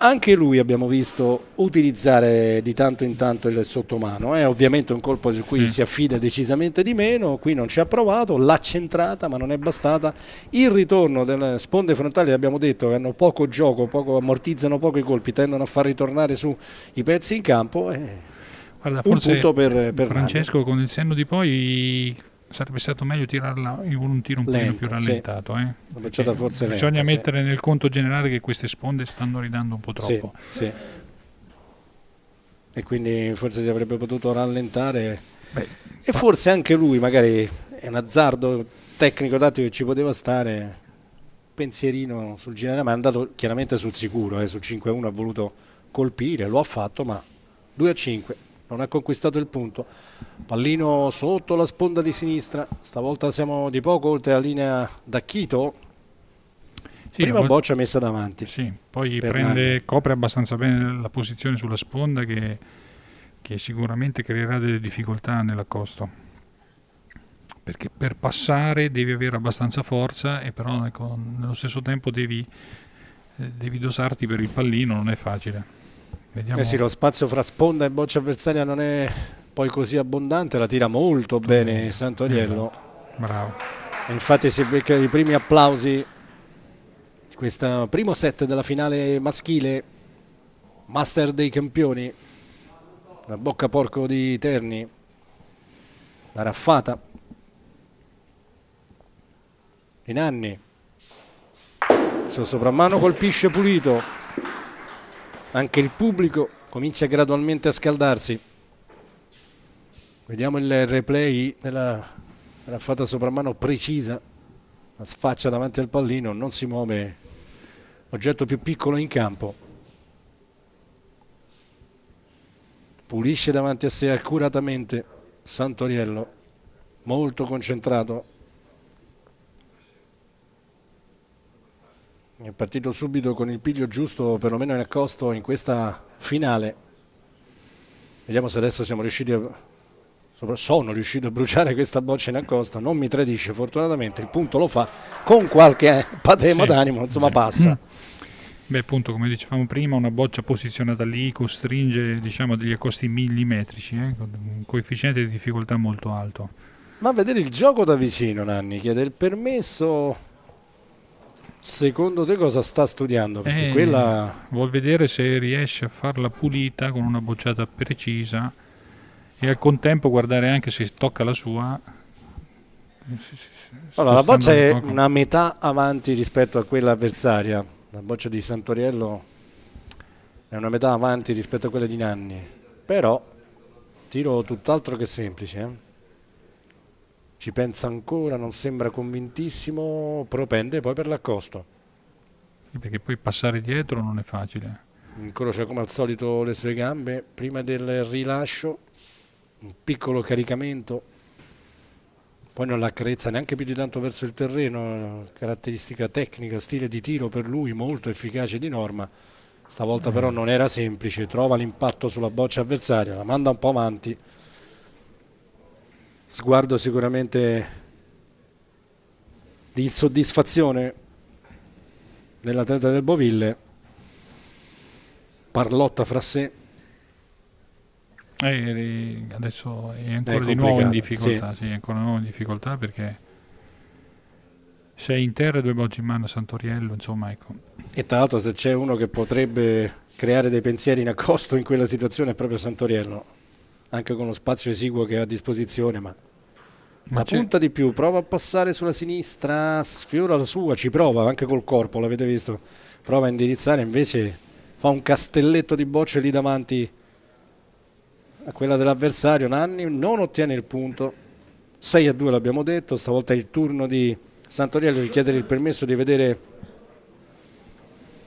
Anche lui abbiamo visto utilizzare di tanto in tanto il sottomano, è ovviamente un colpo su cui si affida decisamente di meno, qui non ci ha provato, l'ha centrata ma non è bastata. Il ritorno delle sponde frontali, abbiamo detto che hanno poco gioco, ammortizzano poco i colpi, tendono a far ritornare su i pezzi in campo. Guarda, un forse punto per Francesco, con il senno di poi sarebbe stato meglio tirarla con un tiro un po' più rallentato. Forse bisogna mettere nel conto generale che queste sponde stanno ridando un po' troppo. Sì. E quindi forse si avrebbe potuto rallentare. E forse anche lui magari è un azzardo tecnico dato che ci poteva stare, pensierino sul generale, ma è andato chiaramente sul sicuro, sul 5-1 ha voluto colpire, lo ha fatto, ma 2-5. Non ha conquistato il punto. Pallino sotto la sponda di sinistra. Stavolta siamo di poco oltre la linea d'Acchito. Prima boccia messa davanti. Sì, poi copre abbastanza bene la posizione sulla sponda che sicuramente creerà delle difficoltà nell'accosto. Perché per passare devi avere abbastanza forza e però nello stesso tempo devi dosarti per il pallino, non è facile. Vediamo. Sì, lo spazio fra sponda e boccia avversaria non è poi così abbondante, la tira molto bene Santoriello. Bravo. E infatti si becca i primi applausi di questo primo set della finale maschile Master dei Campioni, la Boccaporco di Terni, la raffata di Nanni, il suo soprammano colpisce pulito. Anche il pubblico comincia gradualmente a scaldarsi. Vediamo il replay della raffata soprammano precisa, la sfaccia davanti al pallino, non si muove l'oggetto più piccolo in campo. Pulisce davanti a sé accuratamente Santoriello, molto concentrato. È partito subito con il piglio giusto, perlomeno in accosto in questa finale. Vediamo se adesso sono riusciti a bruciare questa boccia in accosto. Non mi tradisce fortunatamente, il punto lo fa con qualche patema d'animo, insomma passa. Beh, appunto, come dicevamo prima, una boccia posizionata lì costringe, diciamo, degli accosti millimetrici, con un coefficiente di difficoltà molto alto. Ma a vedere il gioco da vicino, Nanni, chiede il permesso. Secondo te cosa sta studiando? Perché quella... Vuol vedere se riesce a farla pulita con una bocciata precisa e al contempo guardare anche se tocca la sua. Allora, la boccia è una metà avanti rispetto a quella avversaria. La boccia di Santoriello è una metà avanti rispetto a quella di Nanni. Però, tiro tutt'altro che semplice. Ci pensa ancora, non sembra convintissimo, propende poi per l'accosto. Perché poi passare dietro non è facile. Incrocia come al solito le sue gambe prima del rilascio, un piccolo caricamento, poi non l'accarezza neanche più di tanto verso il terreno, caratteristica tecnica, stile di tiro per lui molto efficace di norma. Stavolta però non era semplice, trova l'impatto sulla boccia avversaria, la manda un po' avanti. Sguardo sicuramente di insoddisfazione dell'atleta del Boville, parlotta fra sé. Adesso è ancora di nuovo in difficoltà, sì, è ancora di nuovo in difficoltà perché 6 in terra e 2 bocce in mano a Santoriello, insomma, ecco. E tra l'altro se c'è uno che potrebbe creare dei pensieri in accosto in quella situazione è proprio Santoriello, anche con lo spazio esiguo che ha a disposizione, ma la punta di più, prova a passare sulla sinistra, sfiora la sua, ci prova anche col corpo, l'avete visto, prova a indirizzare, invece fa un castelletto di bocce lì davanti a quella dell'avversario. Nanni non ottiene il punto, 6-2 l'abbiamo detto, stavolta è il turno di Santoriello di chiedere il permesso di vedere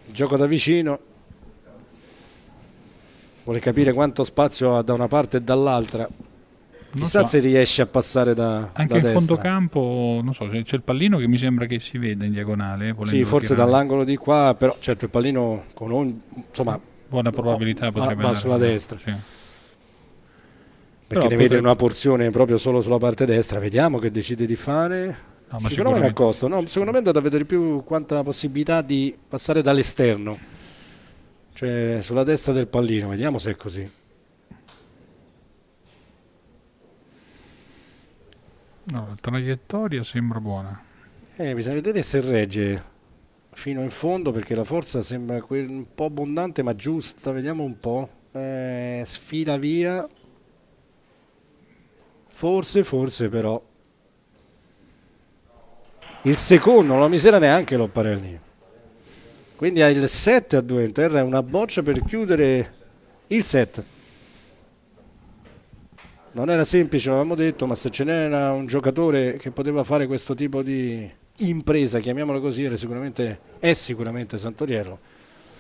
il gioco da vicino, vuole capire quanto spazio ha da una parte e dall'altra. Chissà se riesce a passare anche in fondo campo, non so, c'è il pallino che mi sembra che si veda in diagonale. Sì, forse dall'angolo di qua, però certo il pallino con insomma, buona probabilità potrebbe va sulla destra. Sì. Perché ne vede una porzione proprio solo sulla parte destra. Vediamo che decide di fare. No, sicuramente a costo. No, secondo me è da vedere più quanta possibilità di passare dall'esterno, cioè sulla destra del pallino. Vediamo se è così. No, la traiettoria sembra buona. Bisogna vedere se regge fino in fondo, perché la forza sembra un po' abbondante ma giusta. Vediamo un po'. Sfila via. Forse però. Il secondo non la misera neanche Lopparelli. Quindi ha il 7-2 in terra, è una boccia per chiudere il set. Non era semplice, l'avevamo detto, ma se ce n'era un giocatore che poteva fare questo tipo di impresa, chiamiamolo così, è sicuramente Santoriello.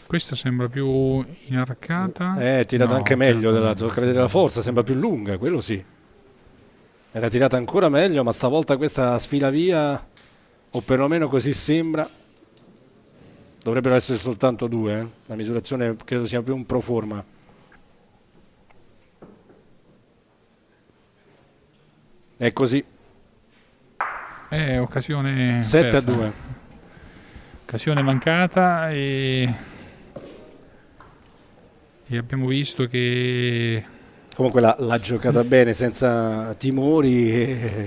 Questa sembra più inarcata. Tirata anche meglio dell'altro, tocca vedere la forza, sembra più lunga, quello sì. Era tirata ancora meglio, ma stavolta questa sfila via, o perlomeno così sembra. Dovrebbero essere soltanto 2, la misurazione credo sia più un pro forma. È così. Occasione 7-2. Occasione mancata e abbiamo visto che comunque l'ha giocata bene, senza timori,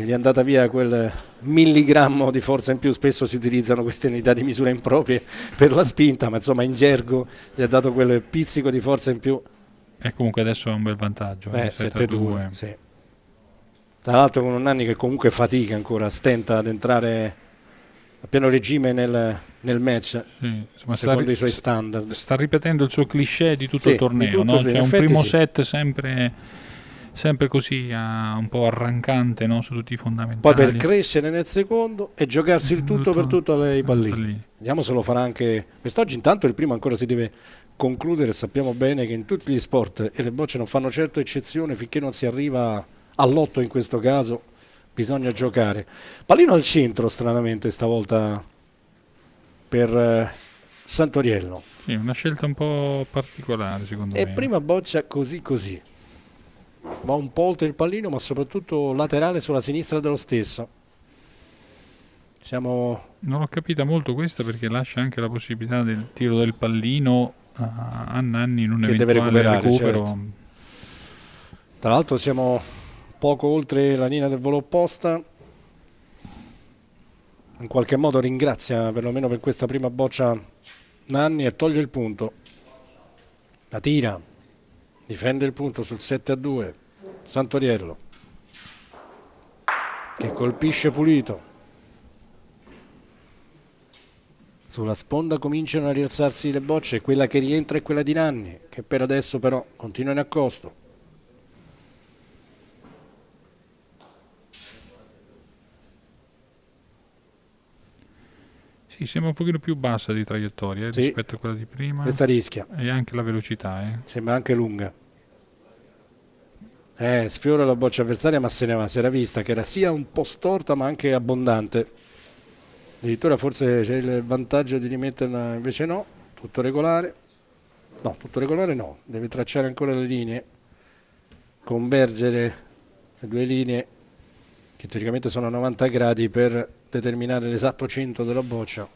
gli è andata via quel milligrammo di forza in più. Spesso si utilizzano queste unità di misura improprie per la spinta, ma insomma in gergo gli ha dato quel pizzico di forza in più. E comunque adesso è un bel vantaggio. 7-2. Sì. Tra l'altro con un Nanni che comunque fatica ancora, stenta ad entrare a pieno regime nel match, sì, insomma, secondo i suoi standard. Sta ripetendo il suo cliché di tutto il torneo, no? C'è un primo set sempre così, un po' arrancante, no? Su tutti i fondamentali. Poi per crescere nel secondo e giocarsi il tutto per tutto ai pallini. Vediamo se lo farà anche quest'oggi. Intanto il primo ancora si deve concludere. Sappiamo bene che in tutti gli sport, e le bocce non fanno certo eccezione, finché non si arriva all'8 in questo caso, bisogna giocare. Pallino al centro stranamente stavolta per Santoriello. Sì, una scelta un po' particolare secondo me. E prima boccia così. Va un po' oltre il pallino, ma soprattutto laterale sulla sinistra dello stesso. Non l'ho capita molto questa, perché lascia anche la possibilità del tiro del pallino a Nanni in un che deve eventuale recupero. certo. Tra l'altro siamo poco oltre la linea del volo opposta. In qualche modo ringrazia perlomeno per questa prima boccia Nanni e toglie il punto. La tira, difende il punto sul 7-2. Santoriello che colpisce pulito. Sulla sponda cominciano a rialzarsi le bocce, quella che rientra è quella di Nanni, che per adesso però continua in accosto. Sì, sembra un pochino più bassa di traiettoria Sì, rispetto a quella di prima. questa rischia. E anche la velocità. Sembra anche lunga. Sfiora la boccia avversaria, ma se ne va. Si era vista che era sia un po' storta ma anche abbondante. Addirittura forse c'è il vantaggio di rimetterla, invece no, tutto regolare. No, tutto regolare no, deve tracciare ancora le linee, convergere le due linee che teoricamente sono a 90 gradi per determinare l'esatto centro della boccia.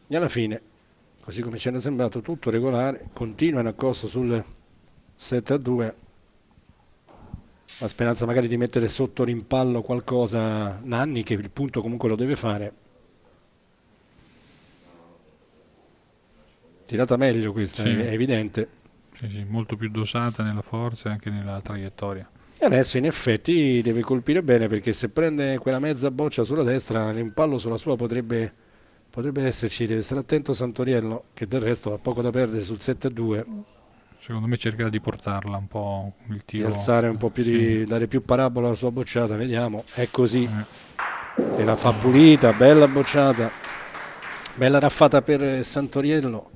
E alla fine, così come ci era sembrato, tutto regolare, continua in accosto sul 7-2. La speranza magari di mettere sotto rimpallo qualcosa Nanni, che il punto comunque lo deve fare. Tirata meglio questa, Sì. è evidente. Sì, molto più dosata nella forza e anche nella traiettoria. E adesso in effetti deve colpire bene, perché se prende quella mezza boccia sulla destra, l'impallo sulla sua potrebbe esserci. Deve stare attento Santoriello, che del resto ha poco da perdere sul 7-2. Secondo me cercherà di portarla un po' il tiro. Di alzare un po' più, di dare più parabola alla sua bocciata, vediamo, è così. E la fa pulita, bella bocciata, bella raffata per Santoriello.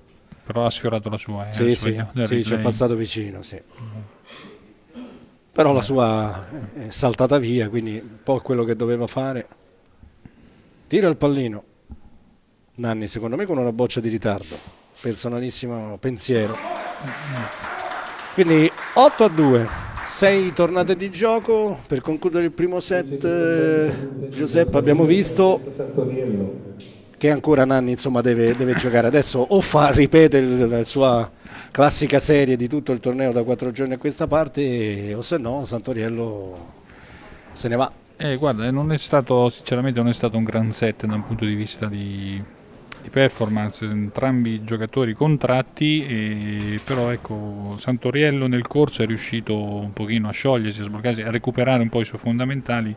Però ha sfiorato la sua. Sì, ci è passato vicino, sì. Però la sua è saltata via, quindi un po' quello che doveva fare. Tira il pallino Nanni, secondo me con una boccia di ritardo, personalissimo pensiero. Quindi 8-2, 6 tornate di gioco per concludere il primo set. Giuseppe, abbiamo visto che ancora Nanni insomma deve giocare adesso, o ripete la sua classica serie di tutto il torneo da 4 giorni a questa parte, o se no Santoriello se ne va. Guarda, sinceramente non è stato un gran set da un punto di vista di performance, entrambi i giocatori contratti, però ecco, Santoriello nel corso è riuscito un pochino a sciogliersi, a sbloccarsi, a recuperare un po' i suoi fondamentali.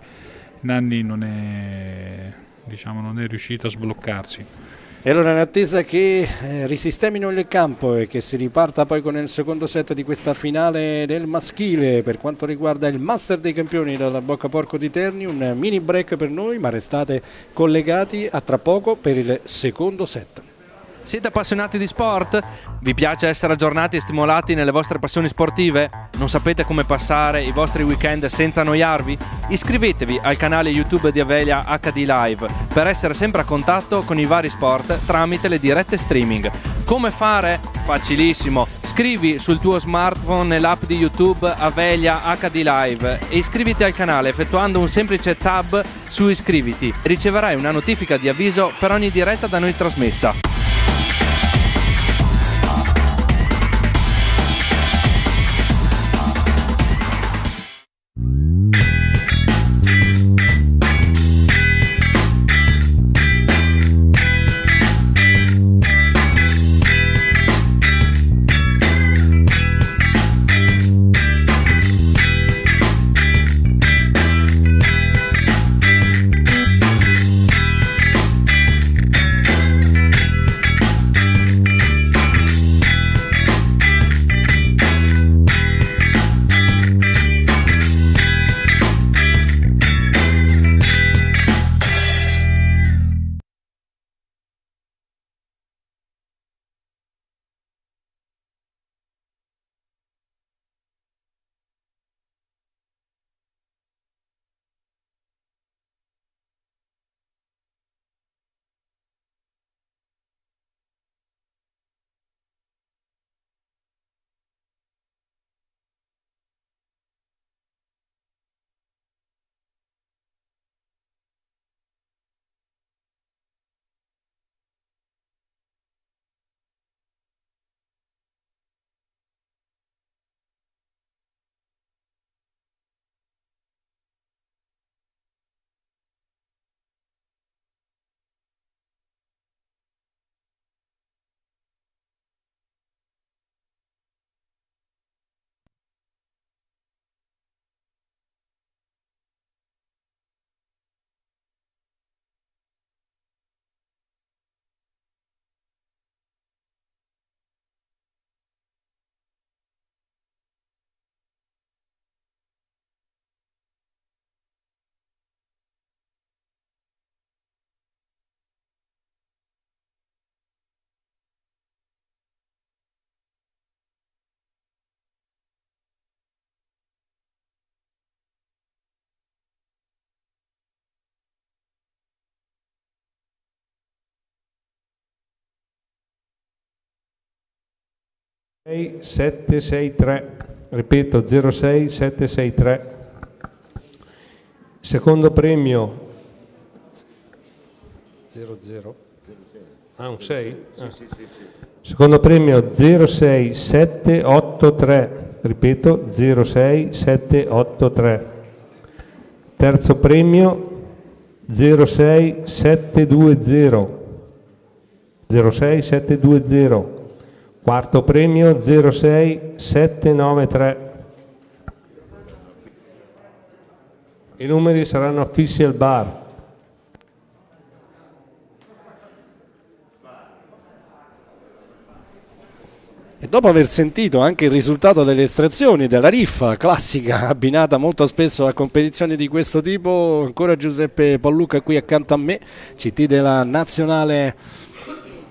Nanni non è riuscito a sbloccarsi. E allora, in attesa che risistemino il campo e che si riparta poi con il secondo set di questa finale del maschile per quanto riguarda il Master dei Campioni dalla Boccaporco di Terni, un mini break per noi, ma restate collegati a tra poco per il secondo set. Siete appassionati di sport? Vi piace essere aggiornati e stimolati nelle vostre passioni sportive? Non sapete come passare i vostri weekend senza annoiarvi? Iscrivetevi al canale YouTube di Avelia HD Live per essere sempre a contatto con i vari sport tramite le dirette streaming. Come fare? Facilissimo! Scrivi sul tuo smartphone nell'app di YouTube Avelia HD Live e iscriviti al canale effettuando un semplice tab su Iscriviti. Riceverai una notifica di avviso per ogni diretta da noi trasmessa. 0763, ripeto 06763. Secondo premio 00. Ah, un 6? Ah. Secondo premio 06783, ripeto 06783. Terzo premio 06720. 06720. Quarto premio 06793. I numeri saranno affissi al bar. E dopo aver sentito anche il risultato delle estrazioni della riffa classica abbinata molto spesso a competizioni di questo tipo, ancora Giuseppe Palluca qui accanto a me, CT della nazionale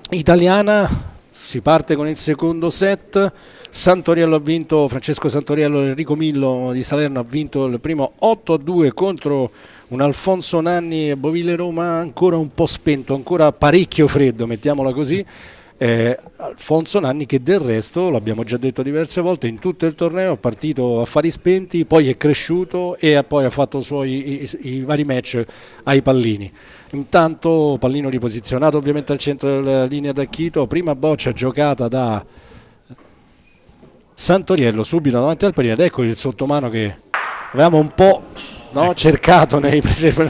italiana. Si parte con il secondo set. Santoriello ha vinto, Francesco Santoriello e Enrico Millo di Salerno ha vinto il primo 8-2 contro un Alfonso Nanni e Bovile Roma ancora un po' spento, ancora parecchio freddo, mettiamola così. Alfonso Nanni che del resto, l'abbiamo già detto diverse volte, in tutto il torneo è partito a fari spenti, poi è cresciuto e poi ha fatto i vari match ai pallini. Intanto pallino riposizionato ovviamente al centro della linea d'Acchito, prima boccia giocata da Santoriello subito davanti al pallino ed ecco il sottomano che avevamo un po' cercato nel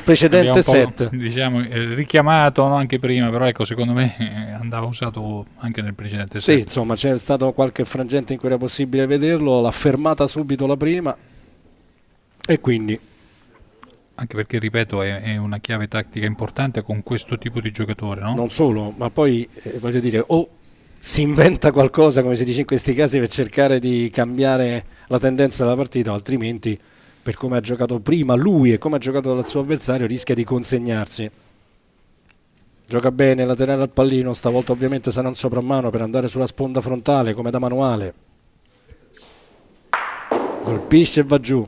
precedente set, diciamo richiamato anche prima, però ecco secondo me andava usato anche nel precedente set. Sì, insomma c'è stato qualche frangente in cui era possibile vederlo, l'ha fermata subito la prima e quindi anche perché ripeto è una chiave tattica importante con questo tipo di giocatore, no? Non solo, ma poi voglio dire o si inventa qualcosa come si dice in questi casi per cercare di cambiare la tendenza della partita, altrimenti per come ha giocato prima lui e come ha giocato dal suo avversario rischia di consegnarsi. Gioca bene, laterale al pallino, stavolta ovviamente sarà un soprammano per andare sulla sponda frontale come da manuale. Colpisce e va giù.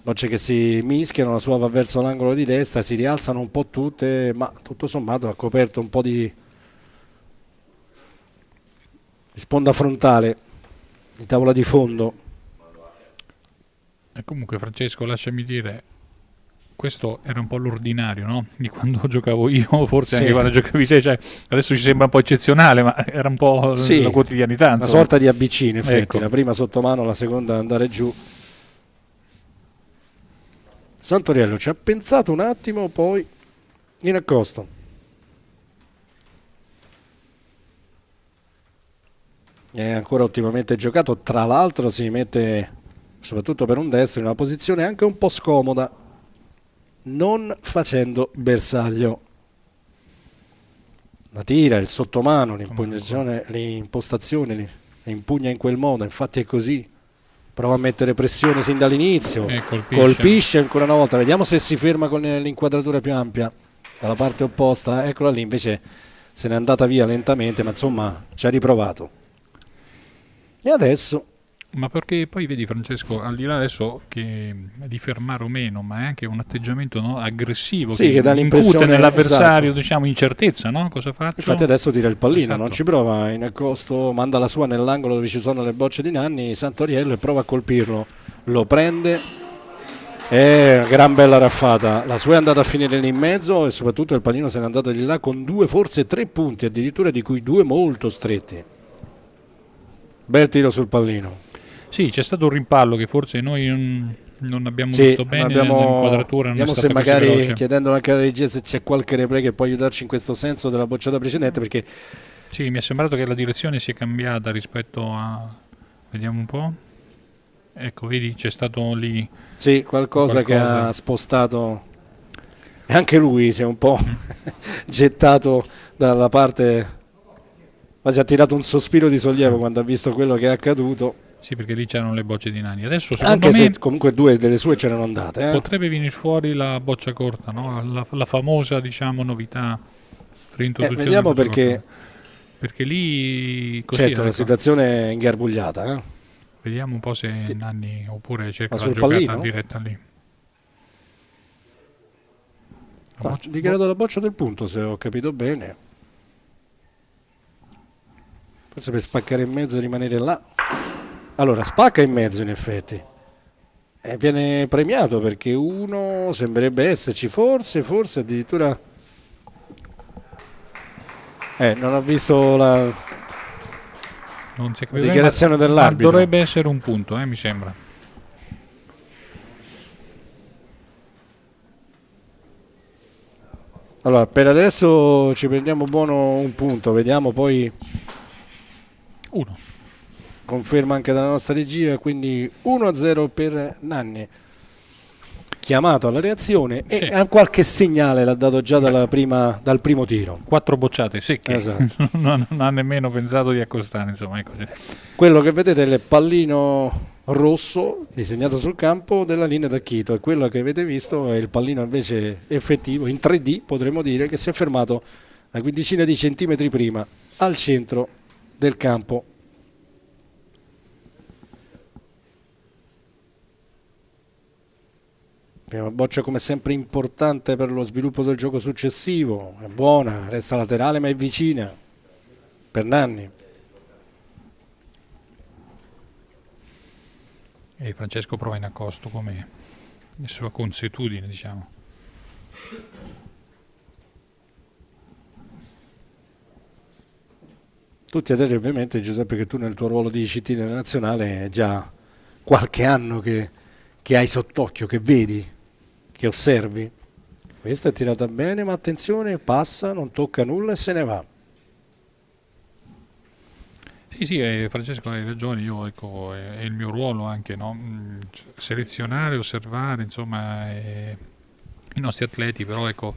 Bocce che si mischiano, la sua va verso l'angolo di destra, si rialzano un po' tutte, ma tutto sommato ha coperto un po' di sponda frontale, di tavola di fondo. E comunque Francesco, lasciami dire, questo era un po' l'ordinario, no? Di quando giocavo io, forse sì, anche quando giocavi te, cioè, adesso ci sembra un po' eccezionale, ma era un po' sì, la quotidianità. Una sorta di ABC in effetti, ecco. La prima sottomano, la seconda andare giù. Santoriello ci ha pensato un attimo, poi in accosto. È ancora ottimamente giocato, tra l'altro si mette soprattutto per un destro in una posizione anche un po' scomoda, non facendo bersaglio. La tira, il sottomano, l'impugnazione, l'impostazione le impugna in quel modo, infatti è così. Prova a mettere pressione sin dall'inizio, colpisce ancora una volta, vediamo se si ferma con l'inquadratura più ampia dalla parte opposta, eccola lì, invece se n'è andata via lentamente, ma insomma ci ha riprovato. E adesso? Ma perché poi vedi Francesco, al di là adesso che di fermare o meno, ma è anche un atteggiamento, no, aggressivo, sì, che dà l'impressione nell'avversario, esatto, diciamo incertezza, no? Cosa faccio? Infatti adesso tira il pallino, esatto, non ci prova in accosto, manda la sua nell'angolo dove ci sono le bocce di Nanni, Santoriello, e prova a colpirlo, lo prende, è una gran bella raffata, la sua è andata a finire lì in mezzo e soprattutto il pallino se n'è andato di là con 2, forse 3 punti addirittura, di cui 2 molto stretti. Bel tiro sul pallino. Sì, c'è stato un rimpallo che forse noi non abbiamo visto bene nell'inquadratura. Vediamo se magari, chiedendo anche alla regia se c'è qualche replay che può aiutarci in questo senso della bocciata precedente, perché sì, mi è sembrato che la direzione sia cambiata rispetto a... Vediamo un po'. Ecco, vedi, c'è stato lì... Sì, qualcosa che ha spostato... E anche lui si è un po' gettato dalla parte... Quasi ha tirato un sospiro di sollievo quando ha visto quello che è accaduto. Sì, perché lì c'erano le bocce di Nani. Adesso secondo anche me, se comunque 2 delle sue c'erano andate. Potrebbe venire fuori la boccia corta, no? La famosa, diciamo, novità per introduzione. Vediamo perché... Perché lì... Così, certo, la situazione è ingarbugliata. Vediamo un po' se Nanni oppure cerca la giocata pallino? Diretta lì. Ha dichiarato la boccia del punto, se ho capito bene. Forse per spaccare in mezzo e rimanere là. Allora, spacca in mezzo in effetti. E viene premiato perché uno sembrerebbe esserci, forse addirittura... non ho visto la Non si è capito dichiarazione bene, ma dell'arbitro. dovrebbe essere un punto, mi sembra. Allora, per adesso ci prendiamo buono un punto, vediamo poi... 1. Conferma anche dalla nostra regia, quindi 1-0 per Nanni. Chiamato alla reazione Sì. e qualche segnale l'ha dato già dal primo tiro. 4 bocciate secche. Esatto. non ha nemmeno pensato di accostare, insomma, è così. Quello che vedete è il pallino rosso disegnato sul campo della linea d'Acchito, e quello che avete visto è il pallino invece effettivo in 3D, potremmo dire, che si è fermato una quindicina di centimetri prima al centro del campo. Prima boccia come sempre importante per lo sviluppo del gioco successivo, è buona, resta laterale ma è vicina per Nanni. E Francesco prova in accosto come sua consuetudine, diciamo. Tutti a te ovviamente, Giuseppe, che tu nel tuo ruolo di CT nella nazionale è già qualche anno che hai sott'occhio, che vedi, che osservi. Questa è tirata bene, ma attenzione, passa, non tocca nulla e se ne va. Sì, Francesco hai ragione, io ecco, è il mio ruolo anche, no? Selezionare, osservare, insomma, i nostri atleti, però ecco,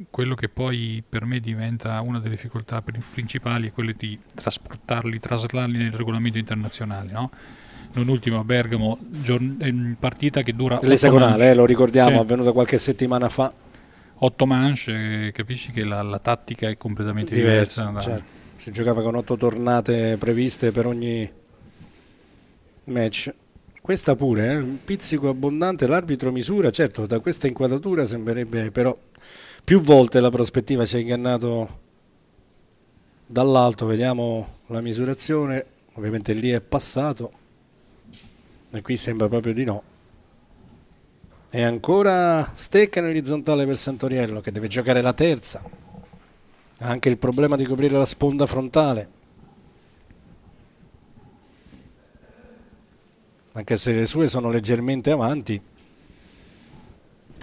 quello che poi per me diventa una delle difficoltà principali è quello di trasportarli, traslarli nel regolamento internazionale, no? Non ultimo a Bergamo, partita che dura 8 L'esagonale, lo ricordiamo, sì, avvenuta qualche settimana fa. 8 manche, capisci che la tattica è completamente Diversa, diversa. certo. Si giocava con 8 tornate previste per ogni match. Questa pure, un pizzico abbondante, l'arbitro misura, certo da questa inquadratura sembrerebbe, però più volte la prospettiva ci ha ingannato dall'alto, vediamo la misurazione, ovviamente lì è passato e qui sembra proprio di no. E ancora stecca in orizzontale per Santoriello che deve giocare la terza. Ha anche il problema di coprire la sponda frontale, anche se le sue sono leggermente avanti.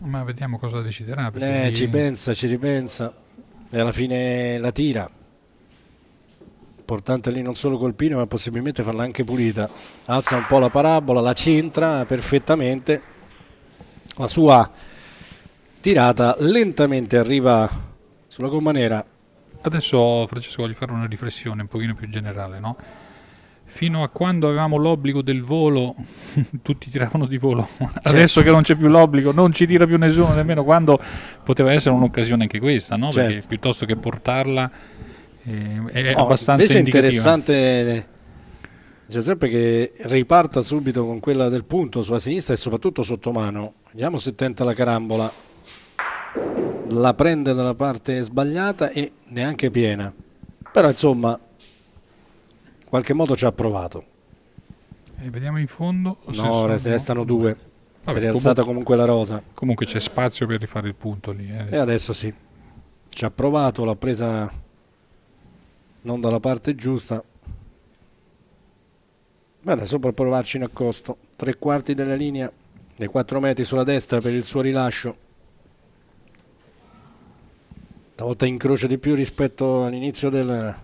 Ma vediamo cosa deciderà. Ci ripensa e alla fine la tira. Importante lì non solo colpire, ma possibilmente farla anche pulita. Alza un po' la parabola, la centra perfettamente. La sua tirata lentamente arriva sulla gomma nera. Adesso, Francesco, voglio fare una riflessione un pochino più generale, no? Fino a quando avevamo l'obbligo del volo, tutti tiravano di volo. Adesso che non c'è più l'obbligo, non ci tira più nessuno, nemmeno quando poteva essere un'occasione anche questa, no? Certo. Perché piuttosto che portarla è abbastanza invece è indicativa. interessante, Giuseppe, che riparta subito con quella del punto sulla sinistra e soprattutto sotto mano. Vediamo se tenta la carambola. La prende dalla parte sbagliata e neanche piena, però insomma in qualche modo ci ha provato. Vediamo in fondo. No, restano due. Vabbè, si è rialzata comunque la rosa. Comunque c'è spazio per rifare il punto lì. E adesso sì, ci ha provato, l'ha presa non dalla parte giusta. Ma adesso può provarci in accosto. 3/4 della linea, dei 4 metri sulla destra per il suo rilascio. Stavolta incrocia di più rispetto all'inizio della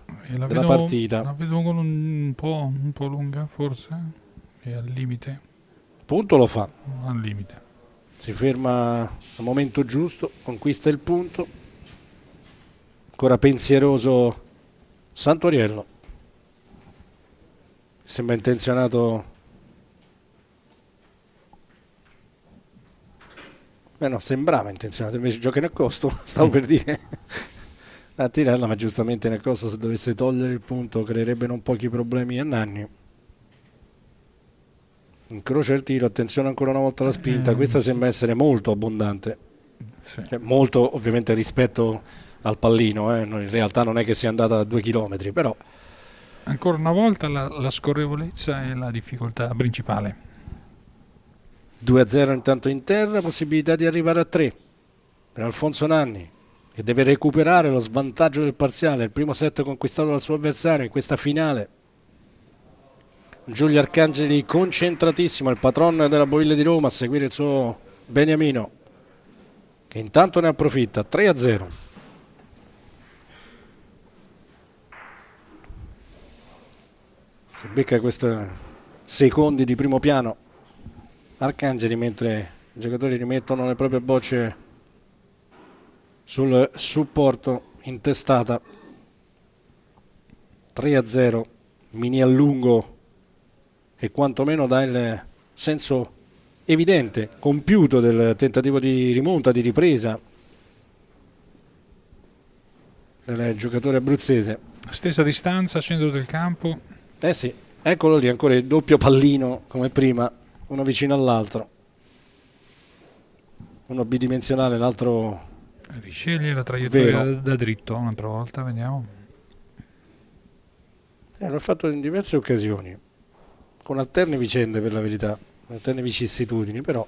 partita. La vedo con un po' lunga forse, è al limite. Punto lo fa. Al limite. Si ferma al momento giusto, conquista il punto. Ancora pensieroso Santoriello. Sembra intenzionato. No, sembrava intenzionato, invece gioca in accosto, stavo per dire a tirarla, ma giustamente in accosto se dovesse togliere il punto creerebbe non pochi problemi a Nanni. Incrocia il tiro, attenzione ancora una volta alla spinta, questa sembra essere molto abbondante, Sì. molto ovviamente rispetto al pallino, in realtà non è che sia andata a 2 chilometri, però Ancora una volta la scorrevolezza è la difficoltà principale. 2-0 intanto in terra, possibilità di arrivare a 3 per Alfonso Nanni, che deve recuperare lo svantaggio del parziale, il primo set conquistato dal suo avversario in questa finale. Giulio Arcangeli concentratissimo, il patron della Boville di Roma, a seguire il suo Beniamino, che intanto ne approfitta. 3-0. Si becca questi secondi di primo piano Arcangeli, mentre i giocatori rimettono le proprie bocce sul supporto in testata. 3-0, mini allungo, e quantomeno dà il senso evidente, compiuto del tentativo di rimonta, di ripresa del giocatore abruzzese. Stessa distanza, centro del campo. Eh sì, eccolo lì, ancora il doppio pallino come prima, uno vicino all'altro, uno bidimensionale, l'altro Risceglie la traiettoria vero. da dritto un'altra volta, vediamo. L'ho fatto in diverse occasioni, con alterne vicende per la verità, alterne vicissitudini, però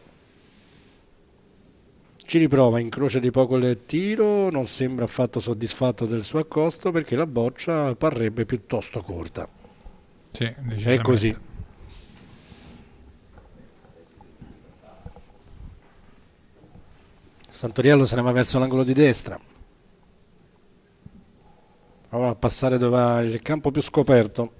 ci riprova, incrocia di poco il tiro, non sembra affatto soddisfatto del suo accosto perché la boccia parrebbe piuttosto corta. Sì, È così. Santoriello se ne va verso l'angolo di destra, prova a passare dove ha il campo più scoperto.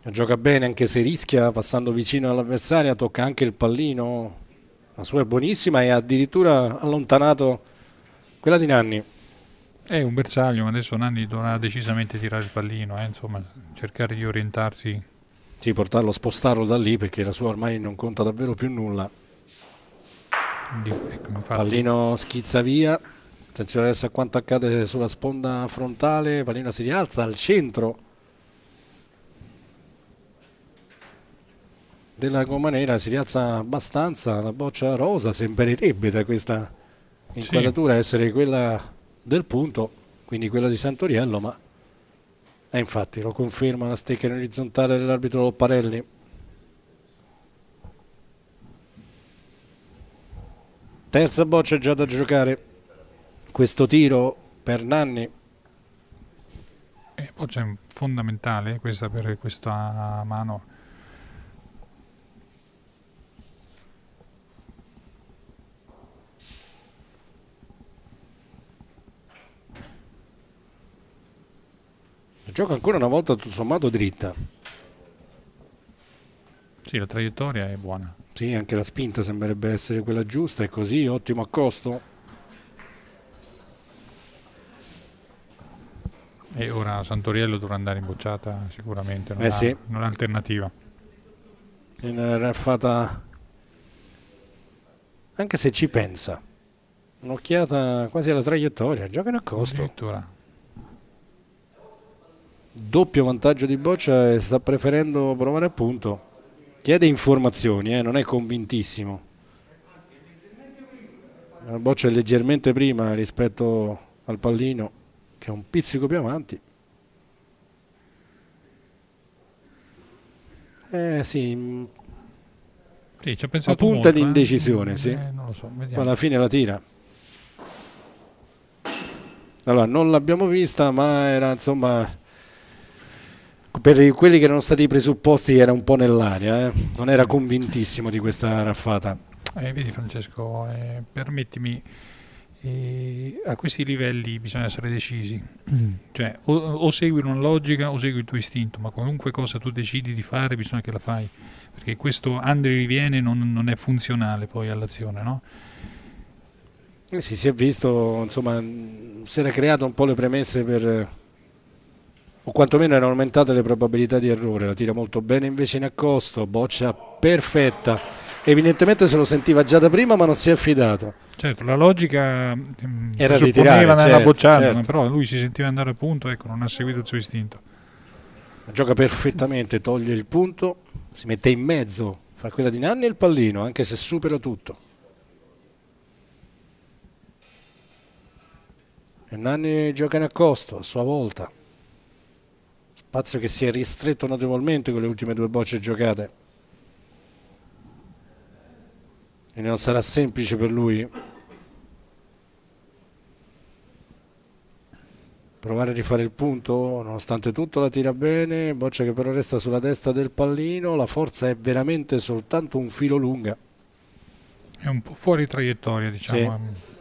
Gioca bene anche se rischia, passando vicino all'avversaria, tocca anche il pallino, la sua è buonissima e ha addirittura allontanato quella di Nanni. È un bersaglio, ma adesso Nanni dovrà decisamente tirare il pallino, insomma, cercare di orientarsi. Sì, portarlo, spostarlo da lì perché la sua ormai non conta davvero più nulla. Quindi, ecco, infatti, Pallino schizza via, attenzione adesso a quanto accade sulla sponda frontale, pallino si rialza al centro della gomma nera, si rialza abbastanza, la boccia rosa sembrerebbe da questa inquadratura essere quella del punto, quindi quella di Santoriello, ma infatti lo conferma la stecca in orizzontale dell'arbitro Lopparelli. Terza boccia già da giocare, questo tiro per Nanni. boccia è fondamentale questa per questa mano. Gioca ancora una volta tutto sommato dritta. Sì, la traiettoria è buona. Sì, anche la spinta sembrerebbe essere quella giusta, è così, ottimo accosto. E ora Santoriello dovrà andare in bocciata sicuramente, non ha alternativa. In raffata, anche se ci pensa, un'occhiata quasi alla traiettoria, gioca in accosto. Addirittura. Doppio vantaggio di boccia e sta preferendo provare a punto. Chiede informazioni, non è convintissimo. La boccia è leggermente prima rispetto al pallino, che è un pizzico più avanti. Sì, ci ha pensato a punta molto, di indecisione, sì. Non lo so, vediamo. Poi alla fine la tira. Allora, non l'abbiamo vista, ma era insomma, per quelli che erano stati i presupposti, era un po' nell'aria, non era convintissimo di questa raffata. Vedi Francesco, permettimi, a questi livelli bisogna essere decisi, cioè o segui una logica o segui il tuo istinto, ma qualunque cosa tu decidi di fare bisogna che la fai, perché questo andare e riviene non è funzionale poi all'azione, no? Sì, si è visto, insomma, si era creato un po' le premesse per, o quantomeno erano aumentate le probabilità di errore. La tira molto bene invece in accosto, boccia perfetta, evidentemente se lo sentiva già da prima ma non si è affidato. Certo, la logica era di tirare nella bocciata, certo. Però lui si sentiva andare a punto, ecco, non ha seguito il suo istinto. Gioca perfettamente, toglie il punto, si mette in mezzo fra quella di Nanni e il pallino, anche se supera tutto. E Nanni gioca in accosto a sua volta, spazio che si è ristretto notevolmente con le ultime 2 bocce giocate, e non sarà semplice per lui provare a rifare il punto. Nonostante tutto la tira bene, boccia che però resta sulla destra del pallino, la forza è veramente soltanto un filo lunga, è un po' fuori traiettoria, diciamo. Sì.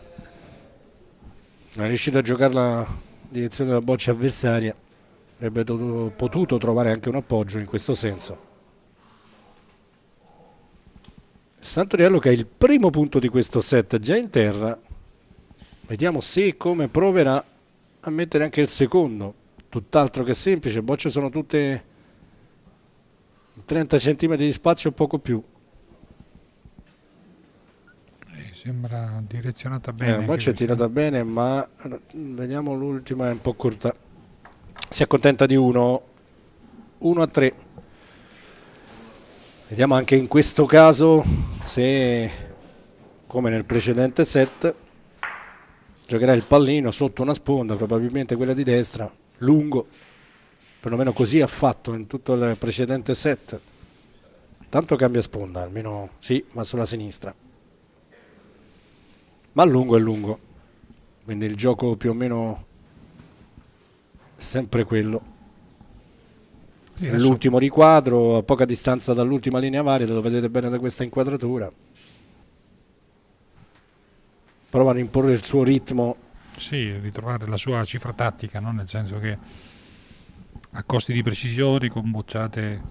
Non è riuscito a giocare la direzione della boccia avversaria, avrebbe potuto trovare anche un appoggio in questo senso. Santoriello che è il primo punto di questo set già in terra, vediamo se e come proverà a mettere anche il secondo, tutt'altro che semplice. Bocce sono tutte 30 cm di spazio o poco più. Sembra direzionata bene. La boccia è tirata bene, ma vediamo l'ultima, è un po' corta. Si accontenta di 1-3. Vediamo anche in questo caso se, come nel precedente set, giocherà il pallino sotto una sponda, probabilmente quella di destra, lungo, perlomeno così ha fatto in tutto il precedente set. Tanto cambia sponda, almeno sì, ma sulla sinistra. Ma lungo è lungo, quindi il gioco più o meno è sempre quello. Sì, l'ultimo riquadro, a poca distanza dall'ultima linea varia, lo vedete bene da questa inquadratura. Prova a imporre il suo ritmo. Sì, ritrovare la sua cifra tattica, no? Nel senso che a costi di precisione, con bocciate.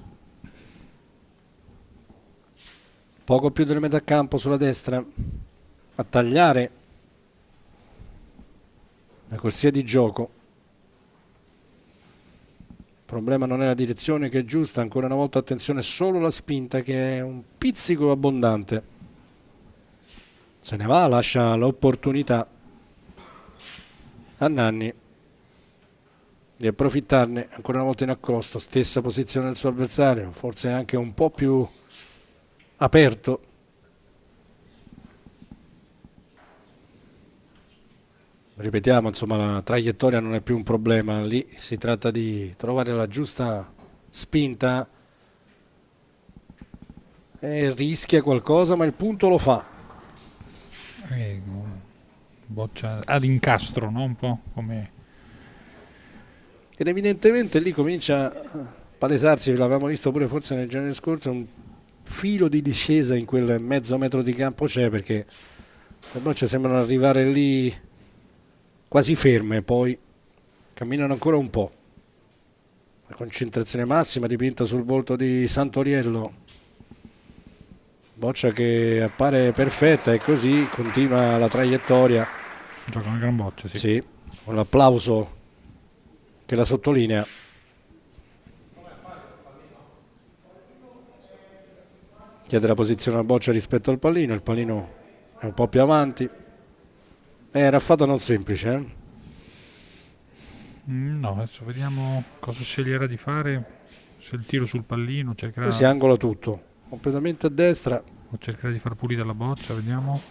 Poco più della metà campo sulla destra, a tagliare la corsia di gioco. Il problema non è la direzione, che è giusta, ancora una volta attenzione solo alla spinta, che è un pizzico abbondante. Se ne va, lascia l'opportunità a Nanni di approfittarne, ancora una volta in accosto, stessa posizione del suo avversario, forse anche un po' più aperto. Ripetiamo, insomma, la traiettoria non è più un problema, lì si tratta di trovare la giusta spinta e rischia qualcosa, ma il punto lo fa. Boccia ad incastro, no? Un po' come. Ed evidentemente lì comincia a palesarsi, l'avevamo visto pure forse nel genere scorso, un filo di discesa in quel mezzo metro di campo c'è, perché le bocce sembrano arrivare lì quasi ferme, poi camminano ancora un po'. La concentrazione massima dipinta sul volto di Santoriello, boccia che appare perfetta, e così continua la traiettoria. Gioca una gran boccia, sì. Sì, con l'applauso che la sottolinea. Chiede la posizione alla boccia rispetto al pallino, il pallino è un po' più avanti. Raffata non semplice, No, adesso vediamo cosa sceglierà di fare. Se il tiro sul pallino cercherà. Si angola tutto completamente a destra. O cercherà di far pulita la boccia, vediamo.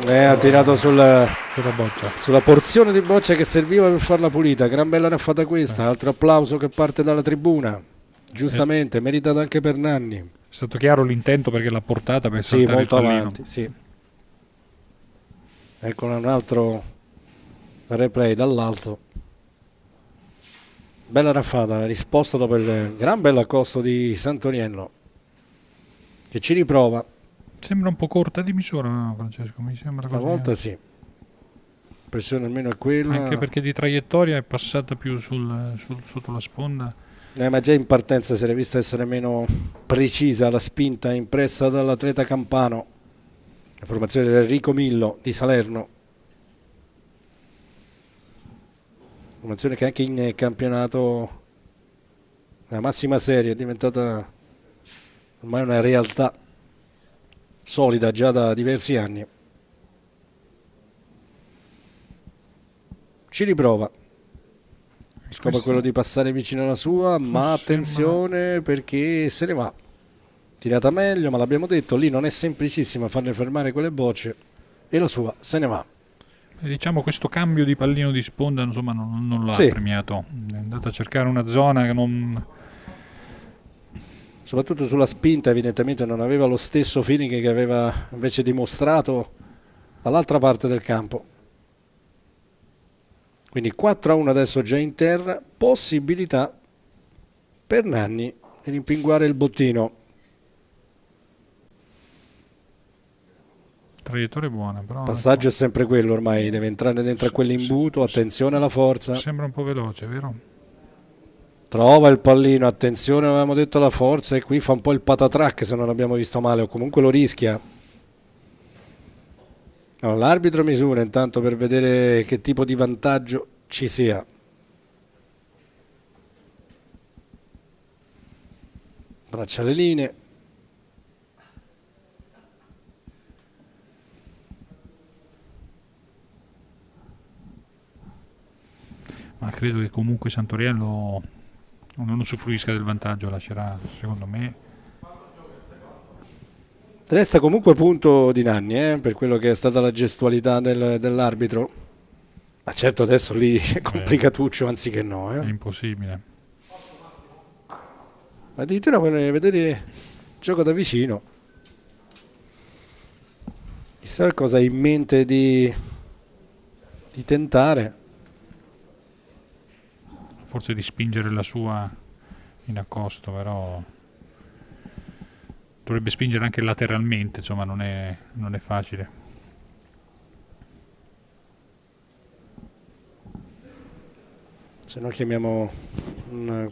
Ha tirato sulla boccia, sulla porzione di boccia che serviva per farla pulita. Gran bella raffata questa. Altro applauso che parte dalla tribuna, giustamente meritato anche per Nanni. È stato chiaro l'intento, perché l'ha portata per saltare molto il pallino. avanti, sì. Ecco un altro replay dall'alto. Bella raffata, la risposta dopo il gran bel accosto di Santoriello, che ci riprova. Sembra un po' corta di misura, Francesco, mi sembra così. Stavolta sì, pressione almeno è quella. Anche perché di traiettoria è passata più sotto la sponda. Ma già in partenza si era vista essere meno precisa la spinta impressa dall'atleta campano. La formazione di Enrico Millo di Salerno, formazione che anche in campionato, la massima serie, è diventata ormai una realtà solida già da diversi anni. Ci riprova, lo scopo è quello di passare vicino alla sua, ma attenzione perché se ne va. tirata meglio, ma l'abbiamo detto, lì non è semplicissimo farle fermare quelle bocce e la sua se ne va. Diciamo questo cambio di pallino di sponda insomma non l'ha Sì. premiato, è andato a cercare una zona che non... Soprattutto sulla spinta evidentemente non aveva lo stesso feeling che aveva invece dimostrato dall'altra parte del campo. Quindi 4-1 adesso già in terra, possibilità per Nanni di rimpinguare il bottino. Traiettoria buona, però... Il passaggio è sempre quello ormai, deve entrare dentro a quell'imbuto, attenzione alla forza. Sembra un po' veloce, vero? Trova il pallino, attenzione, avevamo detto alla forza e qui fa un po' il patatrack se non abbiamo visto male o comunque lo rischia. No, l'arbitro misura intanto per vedere che tipo di vantaggio ci sia. Braccia le linee. Ma credo che comunque Santoriello non usufruisca del vantaggio, lascerà secondo me. Resta comunque punto di Nanni per quello che è stata la gestualità dell'arbitro. Ma certo adesso lì è complicatuccio anziché no. È impossibile. Addirittura vorrei vedere il gioco da vicino. Chissà cosa ha in mente di tentare. Forse di spingere la sua in accosto, però dovrebbe spingere anche lateralmente, insomma non è facile. Se no chiamiamo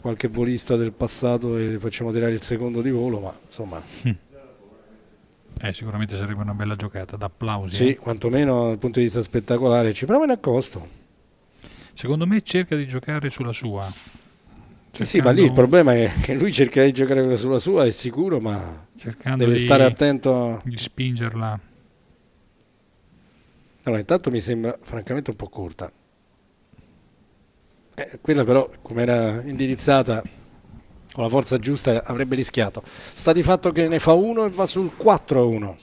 qualche volista del passato e facciamo tirare il secondo di volo, ma insomma... Sicuramente sarebbe una bella giocata, da applausi. Sì, quantomeno dal punto di vista spettacolare. Ci prova in accosto. Secondo me cerca di giocare sulla sua. Sì, ma lì il problema è che lui cerca di giocare sulla sua, è sicuro, ma deve stare attento di spingerla. Allora, intanto mi sembra francamente un po' corta. Quella però, come era indirizzata con la forza giusta, avrebbe rischiato. Sta di fatto che ne fa uno e va sul 4-1.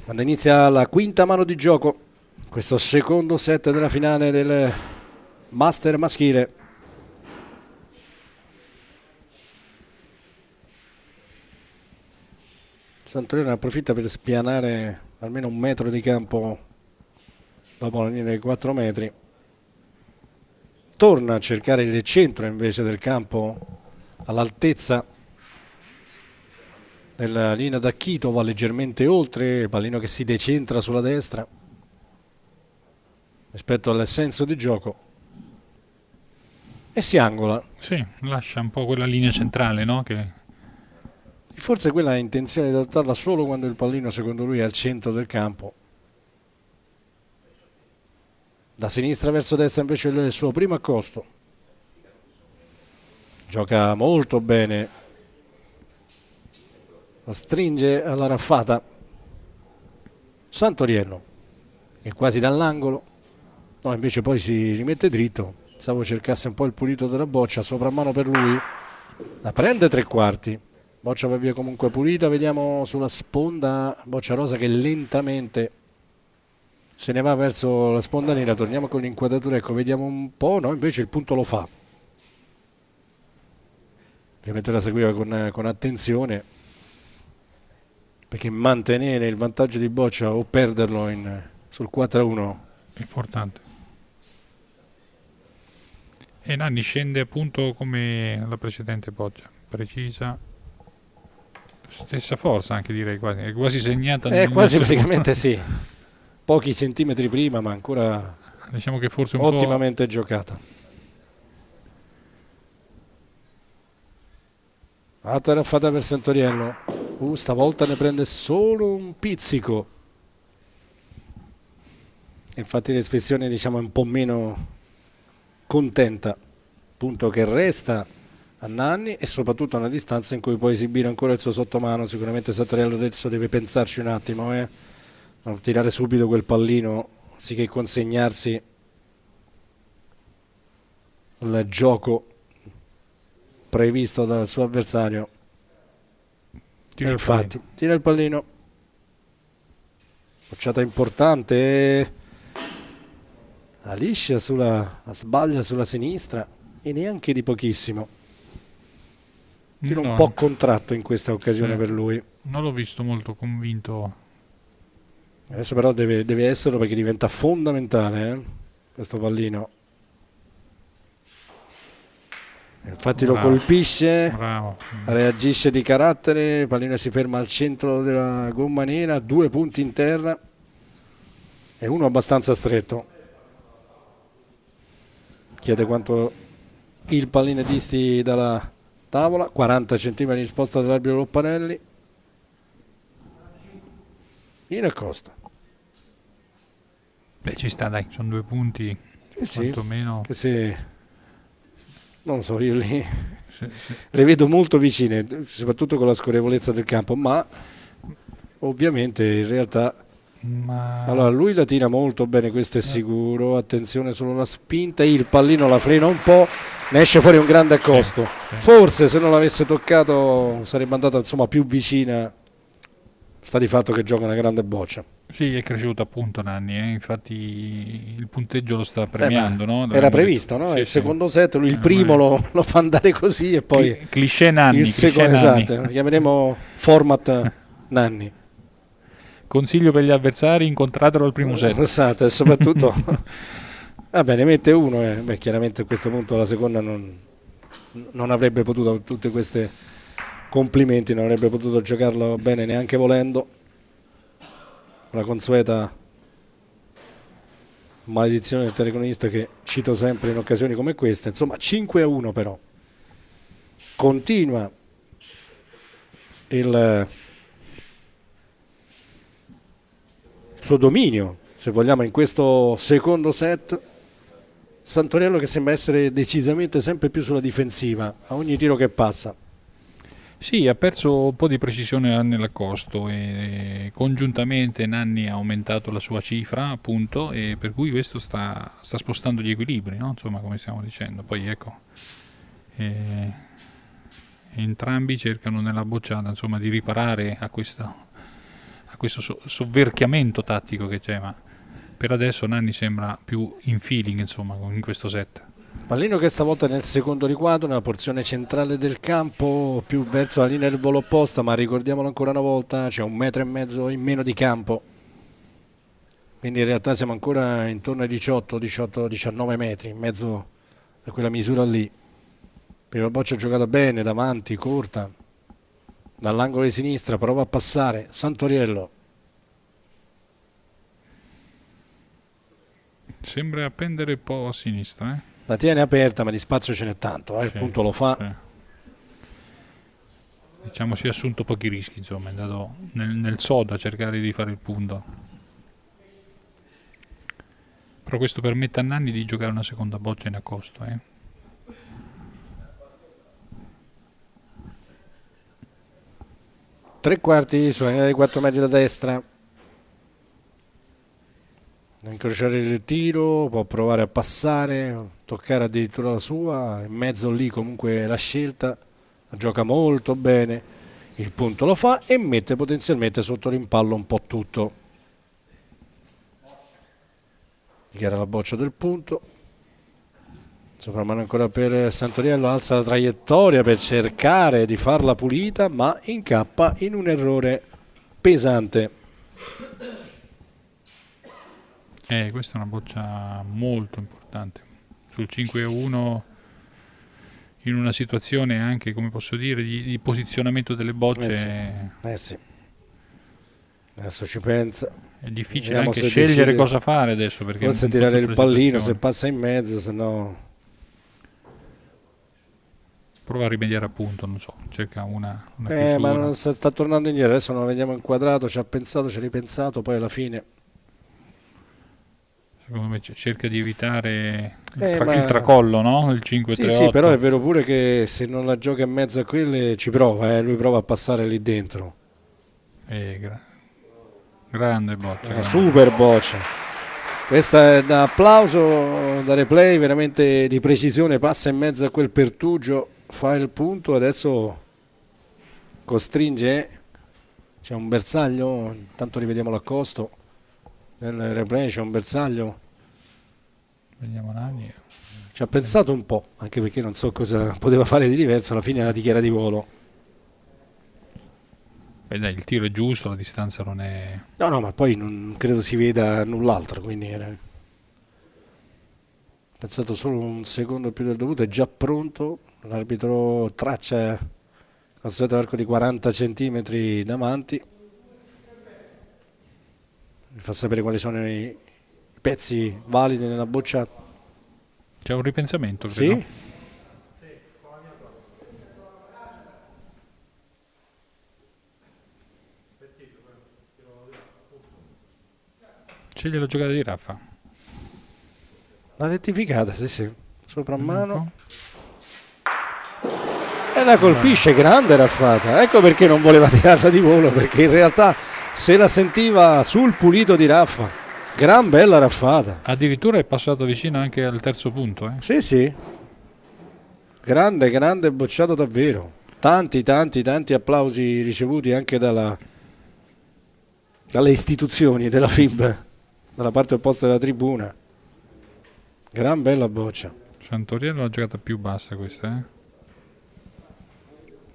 Quando inizia la quinta mano di gioco, questo secondo set della finale del Master maschile. Santoriello ne approfitta per spianare almeno un metro di campo dopo la linea dei 4 metri. Torna a cercare il centro invece del campo all'altezza della linea da Chito, va leggermente oltre, il pallino che si decentra sulla destra rispetto al senso di gioco e si angola. Sì, lascia un po' quella linea centrale, no? Che... Forse quella ha intenzione di adottarla solo quando il pallino secondo lui è al centro del campo. Da sinistra verso destra invece il suo primo accosto. Gioca molto bene, la stringe alla raffata Santoriello, che quasi dall'angolo, no, invece poi si rimette dritto. Pensavo cercasse un po' il pulito della boccia, sopramano per lui, la prende 3/4. Boccia va via comunque pulita, vediamo sulla sponda Boccia Rosa che lentamente se ne va verso la sponda nera. Torniamo con l'inquadratura, ecco, vediamo un po', no, invece il punto lo fa. Ovviamente la seguiva con attenzione, perché mantenere il vantaggio di Boccia o perderlo sul 4-1 è importante. E Nanni scende appunto come la precedente Boccia, precisa, stessa forza anche direi, quasi, è quasi segnata. Quasi praticamente sì, pochi centimetri prima, ma ancora diciamo che forse un ottimamente giocata. Altra raffata per Santoriello, stavolta ne prende solo un pizzico. Infatti l'espressione diciamo è un po' meno contenta, punto che resta a Nanni e soprattutto a una distanza in cui può esibire ancora il suo sottomano. Sicuramente Santoriello adesso deve pensarci un attimo, non tirare subito quel pallino anziché consegnarsi al gioco previsto dal suo avversario. Infatti tira il pallino, bocciata importante, la liscia sbaglia sulla sinistra e neanche di pochissimo. Tiro un po' contratto in questa occasione per lui. Non l'ho visto molto convinto. Adesso però deve esserlo, perché diventa fondamentale questo pallino. Infatti bravo, lo colpisce, bravo. Reagisce di carattere, il pallino si ferma al centro della gomma nera, 2 punti in terra e uno abbastanza stretto. Chiede quanto il pallino disti dalla tavola, 40 cm di risposta dell'arbitro Loppanelli. In accosta. Beh, ci sta, dai, sono 2 punti, quantomeno. Che se... Non lo so, io le vedo molto vicine, soprattutto con la scorrevolezza del campo, ma ovviamente in realtà... Allora, lui la tira molto bene, questo è sicuro. Attenzione solo alla spinta, il pallino la frena un po', ne esce fuori un grande accosto. Forse se non l'avesse toccato sarebbe andata insomma più vicina. Sta di fatto che gioca una grande boccia. Sì, è cresciuto appunto Nanni, infatti il punteggio lo sta premiando, no? Era previsto, no? Sì, il secondo set, lui il primo lo fa andare così e poi cliché Nanni, il secondo, esatto, lo chiameremo format Nanni. Consiglio per gli avversari: incontratelo al primo set. Esatto, e soprattutto va bene, mette uno, beh, chiaramente a questo punto la seconda non avrebbe potuto, tutte queste complimenti, non avrebbe potuto giocarlo bene neanche volendo. La consueta maledizione del telecronista che cito sempre in occasioni come queste. Insomma, 5-1 però. Continua il suo dominio, se vogliamo, in questo secondo set. Santoriello che sembra essere decisamente sempre più sulla difensiva a ogni tiro che passa. Sì, ha perso un po' di precisione nell'accosto e congiuntamente Nanni ha aumentato la sua cifra, appunto, e per cui questo sta spostando gli equilibri, no? Insomma, come stiamo dicendo. Poi ecco, entrambi cercano nella bocciata, insomma, di riparare a questo sovverchiamento tattico che c'è, ma per adesso Nanni sembra più in feeling, insomma, in questo set. Pallino che stavolta nel secondo riquadro, nella porzione centrale del campo, più verso la linea del volo opposta, ma ricordiamolo ancora una volta, c'è 1,5 metri in meno di campo, quindi in realtà siamo ancora intorno ai 18-19 metri, in mezzo a quella misura lì. Prima boccia giocata bene, davanti, corta, dall'angolo di sinistra, prova a passare, Santoriello. Sembra appendere un po' a sinistra, La tiene aperta, ma di spazio ce n'è tanto, il punto lo fa. Sì. Diciamo si è assunto pochi rischi, insomma, è andato nel sodo a cercare di fare il punto. Però questo permette a Nanni di giocare una seconda boccia in accosto. 3/4 sulla linea dei 4 metri da destra. Incrociare il tiro, può provare a passare, toccare addirittura la sua, in mezzo lì comunque la scelta, la gioca molto bene, il punto lo fa e mette potenzialmente sotto rimpallo un po' tutto. Dichiara la boccia del punto, soprammano ancora per Santoriello, alza la traiettoria per cercare di farla pulita, ma incappa in un errore pesante. Questa è una boccia molto importante sul 5-1 in una situazione anche, come posso dire, di posizionamento delle bocce. Sì. Adesso ci pensa. È difficile anche scegliere cosa fare adesso, perché forse tirare il pallino se passa in mezzo, se no prova a rimediare, appunto, non so, cerca una ma non sta tornando indietro, adesso non lo vediamo inquadrato, ci ha pensato, ci ha ripensato, poi alla fine secondo me cerca di evitare il tracollo, no? Il 5-3-8. Sì, però è vero pure che se non la gioca in mezzo a quelle ci prova, lui prova a passare lì dentro. Grande boccia. Una super boccia. Questa è da applauso, da replay, veramente di precisione, passa in mezzo a quel pertugio fa il punto, adesso costringe, c'è un bersaglio, intanto rivediamo l'accosto nel replay, c'è un bersaglio. Vediamo Nanni. Ci ha pensato un po', anche perché non so cosa poteva fare di diverso, alla fine la dichiara di volo. Beh dai, il tiro è giusto, la distanza non è... No, ma poi non credo si veda null'altro, quindi era pensato solo un secondo più del dovuto, è già pronto, l'arbitro traccia al solito arco di 40 centimetri davanti, mi fa sapere quali sono i pezzi validi nella bocciata. C'è un ripensamento, credo. Sì? Sceglie la giocata di Raffa. La rettificata, sì, sopra mano. E la colpisce, grande Raffata. Ecco perché non voleva tirarla di volo, perché in realtà se la sentiva sul pulito di Raffa. Gran bella Raffata. Addirittura è passato vicino anche al terzo punto. Sì. Grande bocciato davvero. Tanti applausi ricevuti anche dalle istituzioni della FIB, dalla parte opposta della tribuna. Gran bella boccia. Santoriello la giocata più bassa questa,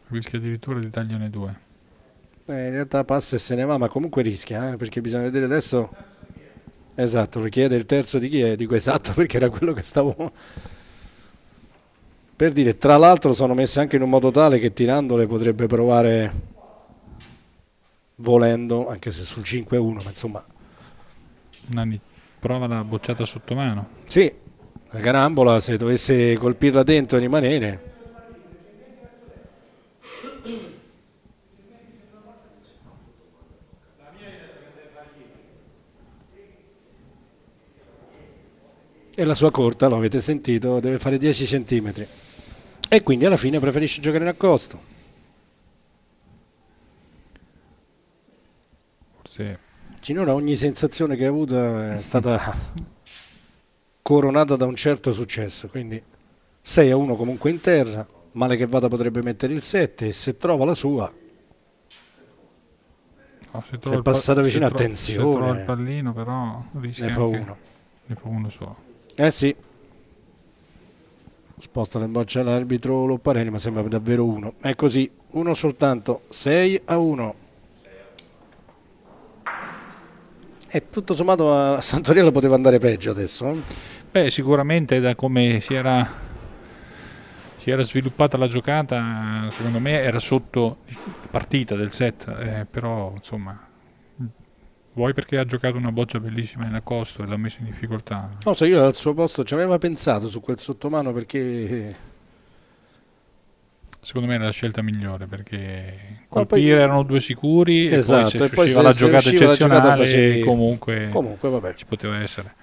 rischia addirittura di taglione 2. In realtà passa e se ne va, ma comunque rischia, perché bisogna vedere adesso. Esatto, richiede il terzo di chi è? Dico esatto perché era quello che stavo per dire. Tra l'altro sono messe anche in un modo tale che tirandole potrebbe provare volendo, anche se sul 5-1, ma insomma. Nanni prova la bocciata sotto mano. Sì, la carambola se dovesse colpirla dentro e rimanere. E la sua corta, lo avete sentito, deve fare 10 centimetri. E quindi alla fine preferisce giocare in accosto. Forse Finora ogni sensazione che ha avuto è stata coronata da un certo successo, quindi 6-1 comunque in terra, male che vada potrebbe mettere il 7 e se trova la sua è passata vicino, attenzione, se trova il pallino però rischia ne fa anche, uno. ne fa uno solo. Sì, sposta le bocce all'arbitro Lopparelli, ma sembra davvero uno. È così, uno soltanto, 6-1. E tutto sommato a Santoriello poteva andare peggio adesso. Beh, sicuramente da come si era sviluppata la giocata, secondo me era sotto partita del set, però insomma, vuoi perché ha giocato una boccia bellissima in accosto e l'ha messo in difficoltà. No, se io al suo posto ci aveva pensato su quel sottomano, perché secondo me era la scelta migliore, perché colpire erano due sicuri, esatto, e poi se usciva la giocata eccezionale comunque vabbè, ci poteva essere.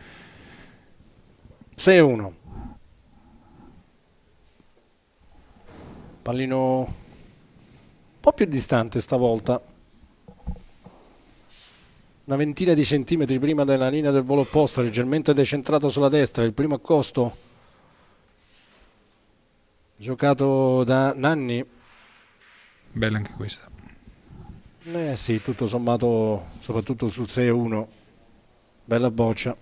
6-1. Pallino un po' più distante stavolta, una ventina di centimetri prima della linea del volo opposto, leggermente decentrato sulla destra. Il primo accosto giocato da Nanni. Bella anche questa. Sì, tutto sommato, soprattutto sul 6-1, bella boccia.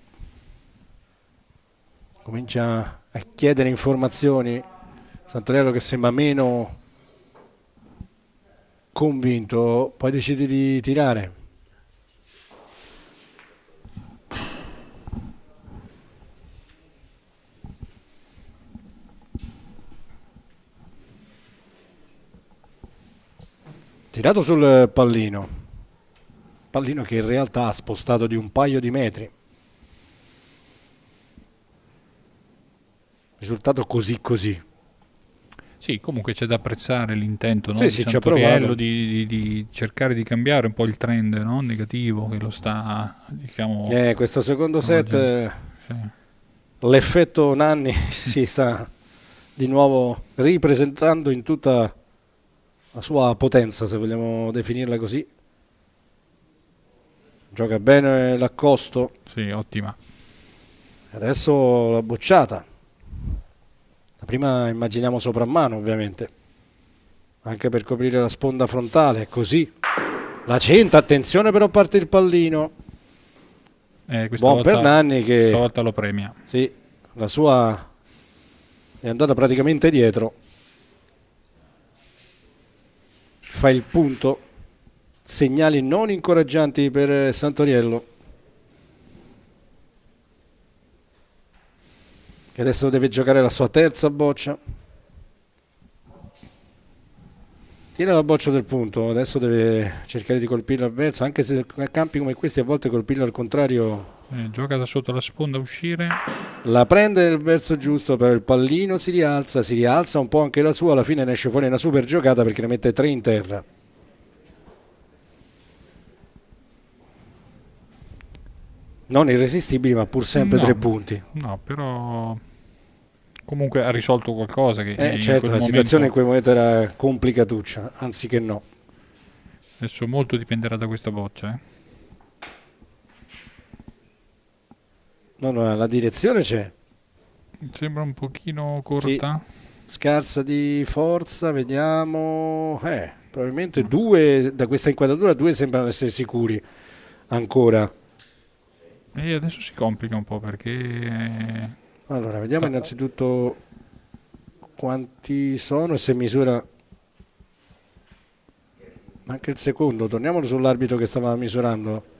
Comincia a chiedere informazioni Santoriello, che sembra meno convinto, poi decide di tirare. Tirato sul pallino che in realtà ha spostato di un paio di metri. Risultato così. Sì, comunque c'è da apprezzare l'intento, no, sì, di ci ha Santoriello provato. di cercare di cambiare un po' il trend, no, negativo che lo sta, diciamo... Questo secondo set, sì. L'effetto Nanni si sta di nuovo ripresentando in tutta la sua potenza, se vogliamo definirla così. Gioca bene l'accosto. Sì, ottima. Adesso la bocciata. Prima immaginiamo soprammano, ovviamente, anche per coprire la sponda frontale, così. La centra, attenzione però parte il pallino. Buon per Nanni che stavolta lo premia. Sì, la sua è andata praticamente dietro. Fa il punto. Segnali non incoraggianti per Santoriello, che adesso deve giocare la sua terza boccia. Tira la boccia del punto, adesso deve cercare di colpire l'avverso, anche se a campi come questi a volte colpirlo al contrario. Gioca da sotto la sponda a uscire. La prende nel verso giusto, però il pallino si rialza un po' anche la sua, alla fine ne esce fuori una super giocata perché ne mette 3 in terra. Non irresistibili, ma pur sempre 3 punti. No, però comunque ha risolto qualcosa. Che certo, la situazione in quel momento era complicatuccia, anziché no. Adesso molto dipenderà da questa boccia. No, la direzione c'è. Sembra un pochino corta. Sì, scarsa di forza, vediamo. Probabilmente 2, da questa inquadratura 2 sembrano essere sicuri ancora. E adesso si complica un po' perché... Allora, vediamo innanzitutto quanti sono e se misura anche il secondo. Torniamo sull'arbitro che stava misurando.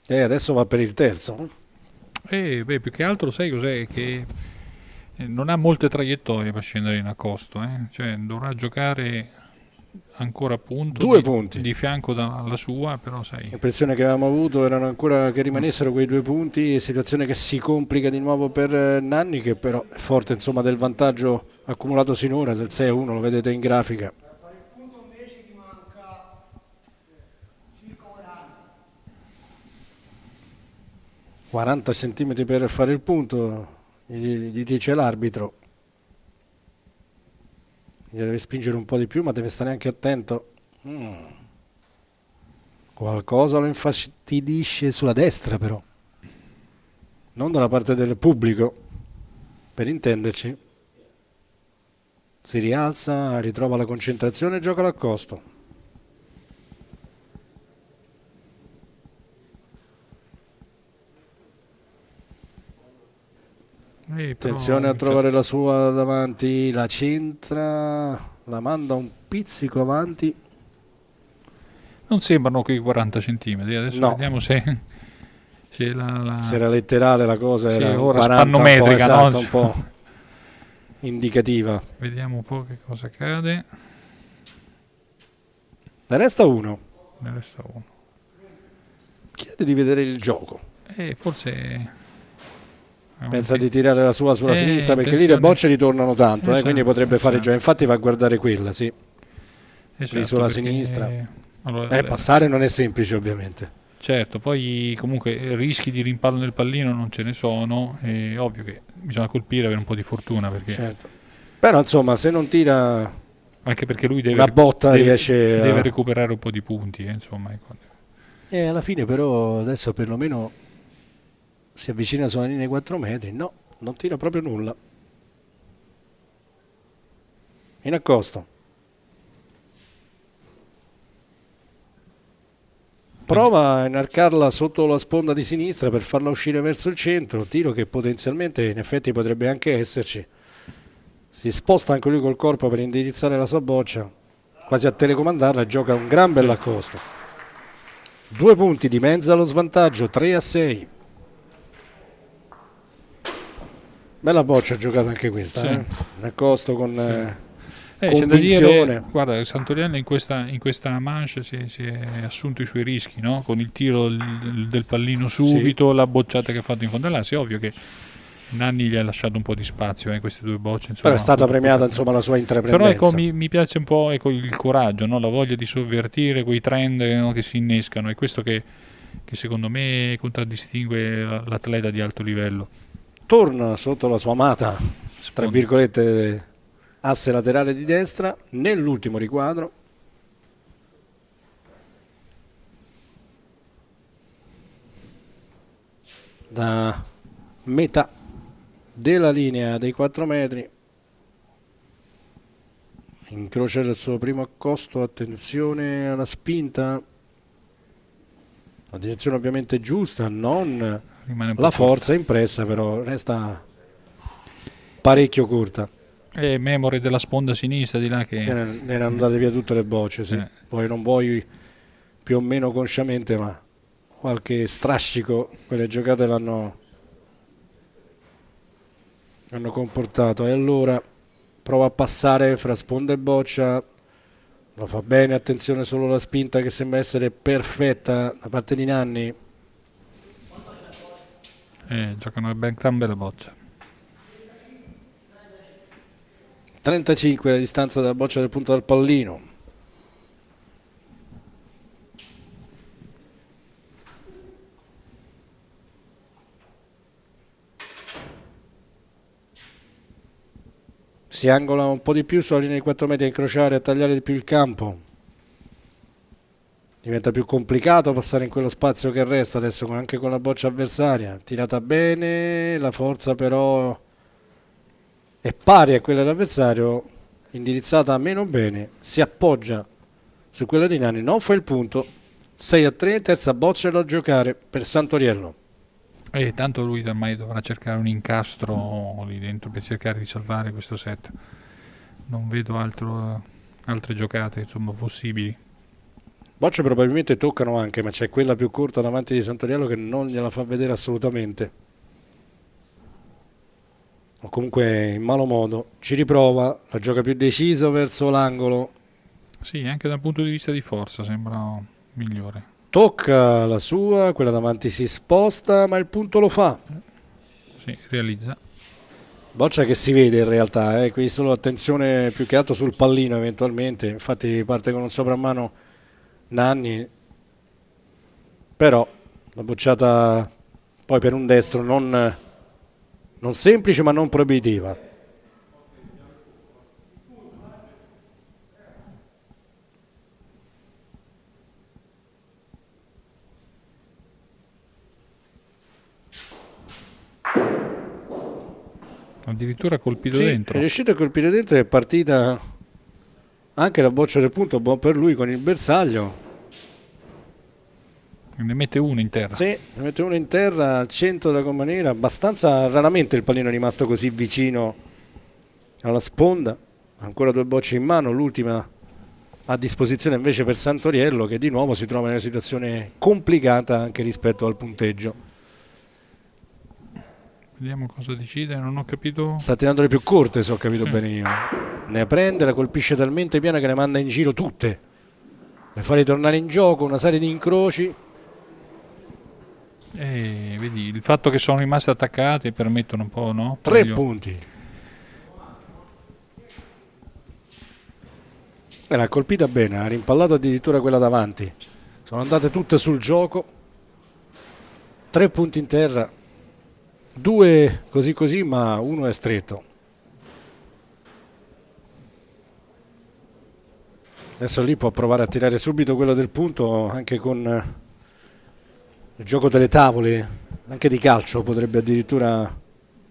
Adesso va per il terzo. Più che altro sai cos'è? Che non ha molte traiettorie per scendere in accosto, cioè dovrà giocare ancora 2 punti di fianco dalla sua, però sai. L'impressione che avevamo avuto erano ancora che rimanessero quei 2 punti, situazione che si complica di nuovo per Nanni, che però è forte insomma del vantaggio accumulato sinora del 6-1, lo vedete in grafica. 40 centimetri per fare il punto, gli dice l'arbitro. Gli deve spingere un po' di più, ma deve stare anche attento. Qualcosa lo infastidisce sulla destra, però. Non dalla parte del pubblico, per intenderci. Si rialza, ritrova la concentrazione e gioca l'accosto. Attenzione a trovare la sua davanti, la centra, la manda un pizzico avanti. Non sembrano quei 40 centimetri, adesso vediamo se era letterale la cosa, sì, era ora 40 spannometrica, un po', un po' indicativa. Vediamo un po' che cosa accade. Ne resta uno. uno. Chiede di vedere il gioco. Forse... Pensa di tirare la sua sulla sinistra, perché lì le bocce ritornano tanto, quindi potrebbe fare già. Infatti va a guardare quella, sì. Lì sulla sinistra. Allora, passare non è semplice, ovviamente. Certo, poi comunque rischi di rimpallo nel pallino non ce ne sono, è ovvio che bisogna colpire, avere un po' di fortuna, perché... Certo. Però insomma, se non tira anche perché lui deve, una botta riesce deve recuperare un po' di punti, insomma. Alla fine però adesso perlomeno si avvicina sulla linea 4 metri, no, non tira proprio nulla. In accosto. Prova a inarcarla sotto la sponda di sinistra per farla uscire verso il centro, tiro che potenzialmente in effetti potrebbe anche esserci. Si sposta anche lui col corpo per indirizzare la sua boccia, quasi a telecomandarla, e gioca un gran bell'accosto. 2 punti di mezza allo svantaggio, 3-6. Bella boccia giocata anche questa, sì. Un accosto con c'è da convinzione. dire, guarda, Santoriello in questa manche si è assunto i suoi rischi, no? Con il tiro del pallino subito, sì. La bocciata che ha fatto in fondo all'asse, è ovvio che Nanni gli ha lasciato un po' di spazio in queste 2 bocce. Insomma, però è stata premiata insomma la sua intraprendenza. Però mi piace un po' il coraggio, no? La voglia di sovvertire quei trend, no? Che si innescano, è questo che secondo me contraddistingue l'atleta di alto livello. torna sotto la sua amata, tra virgolette, asse laterale di destra nell'ultimo riquadro. Da metà della linea dei 4 metri incrocia il suo primo accosto, attenzione alla spinta, la direzione ovviamente giusta, non la forza impressa, però resta parecchio corta. Memore della sponda sinistra di là che ne erano andate via tutte le bocce, sì. Poi non vuoi più o meno consciamente, ma qualche strascico quelle giocate hanno comportato. E allora prova a passare fra sponda e boccia, lo fa bene, attenzione solo alla spinta che sembra essere perfetta da parte di Nanni. Giocano ben gran bella boccia. 35 la distanza dalla boccia del punto dal pallino. Si angola un po' di più sulla linea di 4 metri a incrociare, a tagliare di più il campo. Diventa più complicato passare in quello spazio che resta adesso anche con la boccia avversaria. Tirata bene, la forza però è pari a quella dell'avversario, indirizzata meno bene, si appoggia su quella di Nanni, non fa il punto. 6-3, terza boccia da giocare per Santoriello. E tanto lui ormai dovrà cercare un incastro lì dentro per cercare di salvare questo set. Non vedo altre giocate insomma possibili. Bocce probabilmente toccano anche, ma c'è quella più corta davanti di Santoriello che non gliela fa vedere assolutamente. O comunque in malo modo. Ci riprova, la gioca più deciso verso l'angolo. Sì, anche dal punto di vista di forza sembra migliore. Tocca la sua, quella davanti si sposta, ma il punto lo fa. Sì, realizza. Boccia che si vede in realtà, qui solo attenzione più che altro sul pallino eventualmente, infatti parte con un soprammano Nanni, però la bocciata poi per un destro non semplice ma non proibitiva. Addirittura colpito sì, dentro. È riuscito a colpire dentro, è partita anche la boccia del punto, buon per lui con il bersaglio. Ne mette uno in terra. Sì, ne mette uno in terra al centro della gomma nera. Abbastanza raramente il pallino è rimasto così vicino alla sponda. Ancora 2 bocce in mano, l'ultima a disposizione invece per Santoriello, che di nuovo si trova in una situazione complicata anche rispetto al punteggio. Vediamo cosa decide, non ho capito. Sta tirando le più corte, se ho capito bene io. Ne prende, la colpisce talmente piena che ne manda in giro tutte. Le fa ritornare in gioco, una serie di incroci. Vedi, il fatto che sono rimasti attaccati permettono un po', no? 3 punti. L'ha colpita bene, ha rimpallato addirittura quella davanti. Sono andate tutte sul gioco. 3 punti in terra. 2 così così, ma uno è stretto. Adesso lì può provare a tirare subito quello del punto, anche con il gioco delle tavole, anche di calcio potrebbe addirittura.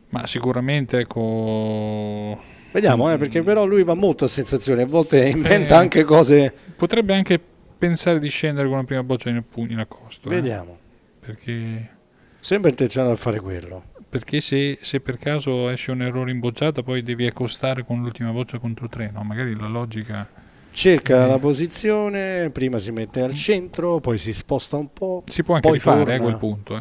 Ma sicuramente, ecco. Vediamo, perché però lui va molto a sensazione, a volte inventa anche cose. Potrebbe anche pensare di scendere con la prima boccia in accosto. Vediamo. Perché sembra intenzionato a fare quello. Perché se per caso esce un errore in bocciata, poi devi accostare con l'ultima boccia contro 3, no? Magari la logica. Cerca la posizione, prima si mette al centro, poi si sposta un po'. Si può anche poi rifare torna, a quel punto.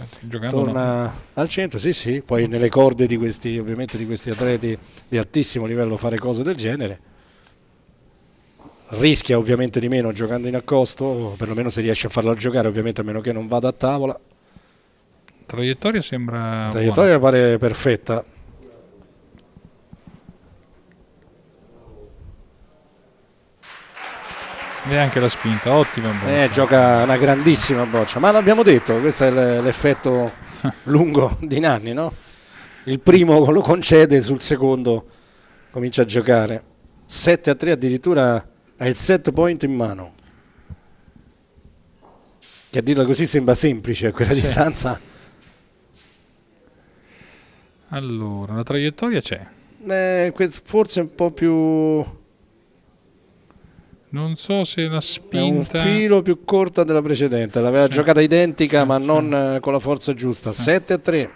Torna al centro, sì, poi nelle corde di questi, ovviamente di questi atleti di altissimo livello fare cose del genere. Rischia ovviamente di meno giocando in accosto, perlomeno se riesce a farlo giocare, ovviamente a meno che non vada a tavola. Traiettoria sembra. La traiettoria pare perfetta. E anche la spinta, ottima boccia. Gioca una grandissima boccia, ma l'abbiamo detto, questo è l'effetto lungo di Nanni, no? il primo lo concede, sul secondo comincia a giocare. 7-3, addirittura ha il set point in mano, che a dirla così sembra semplice a quella distanza. Allora, la traiettoria c'è. Forse un po' più... Non so se la spinta... È un filo più corta della precedente, l'aveva giocata identica ma non con la forza giusta. 7-3.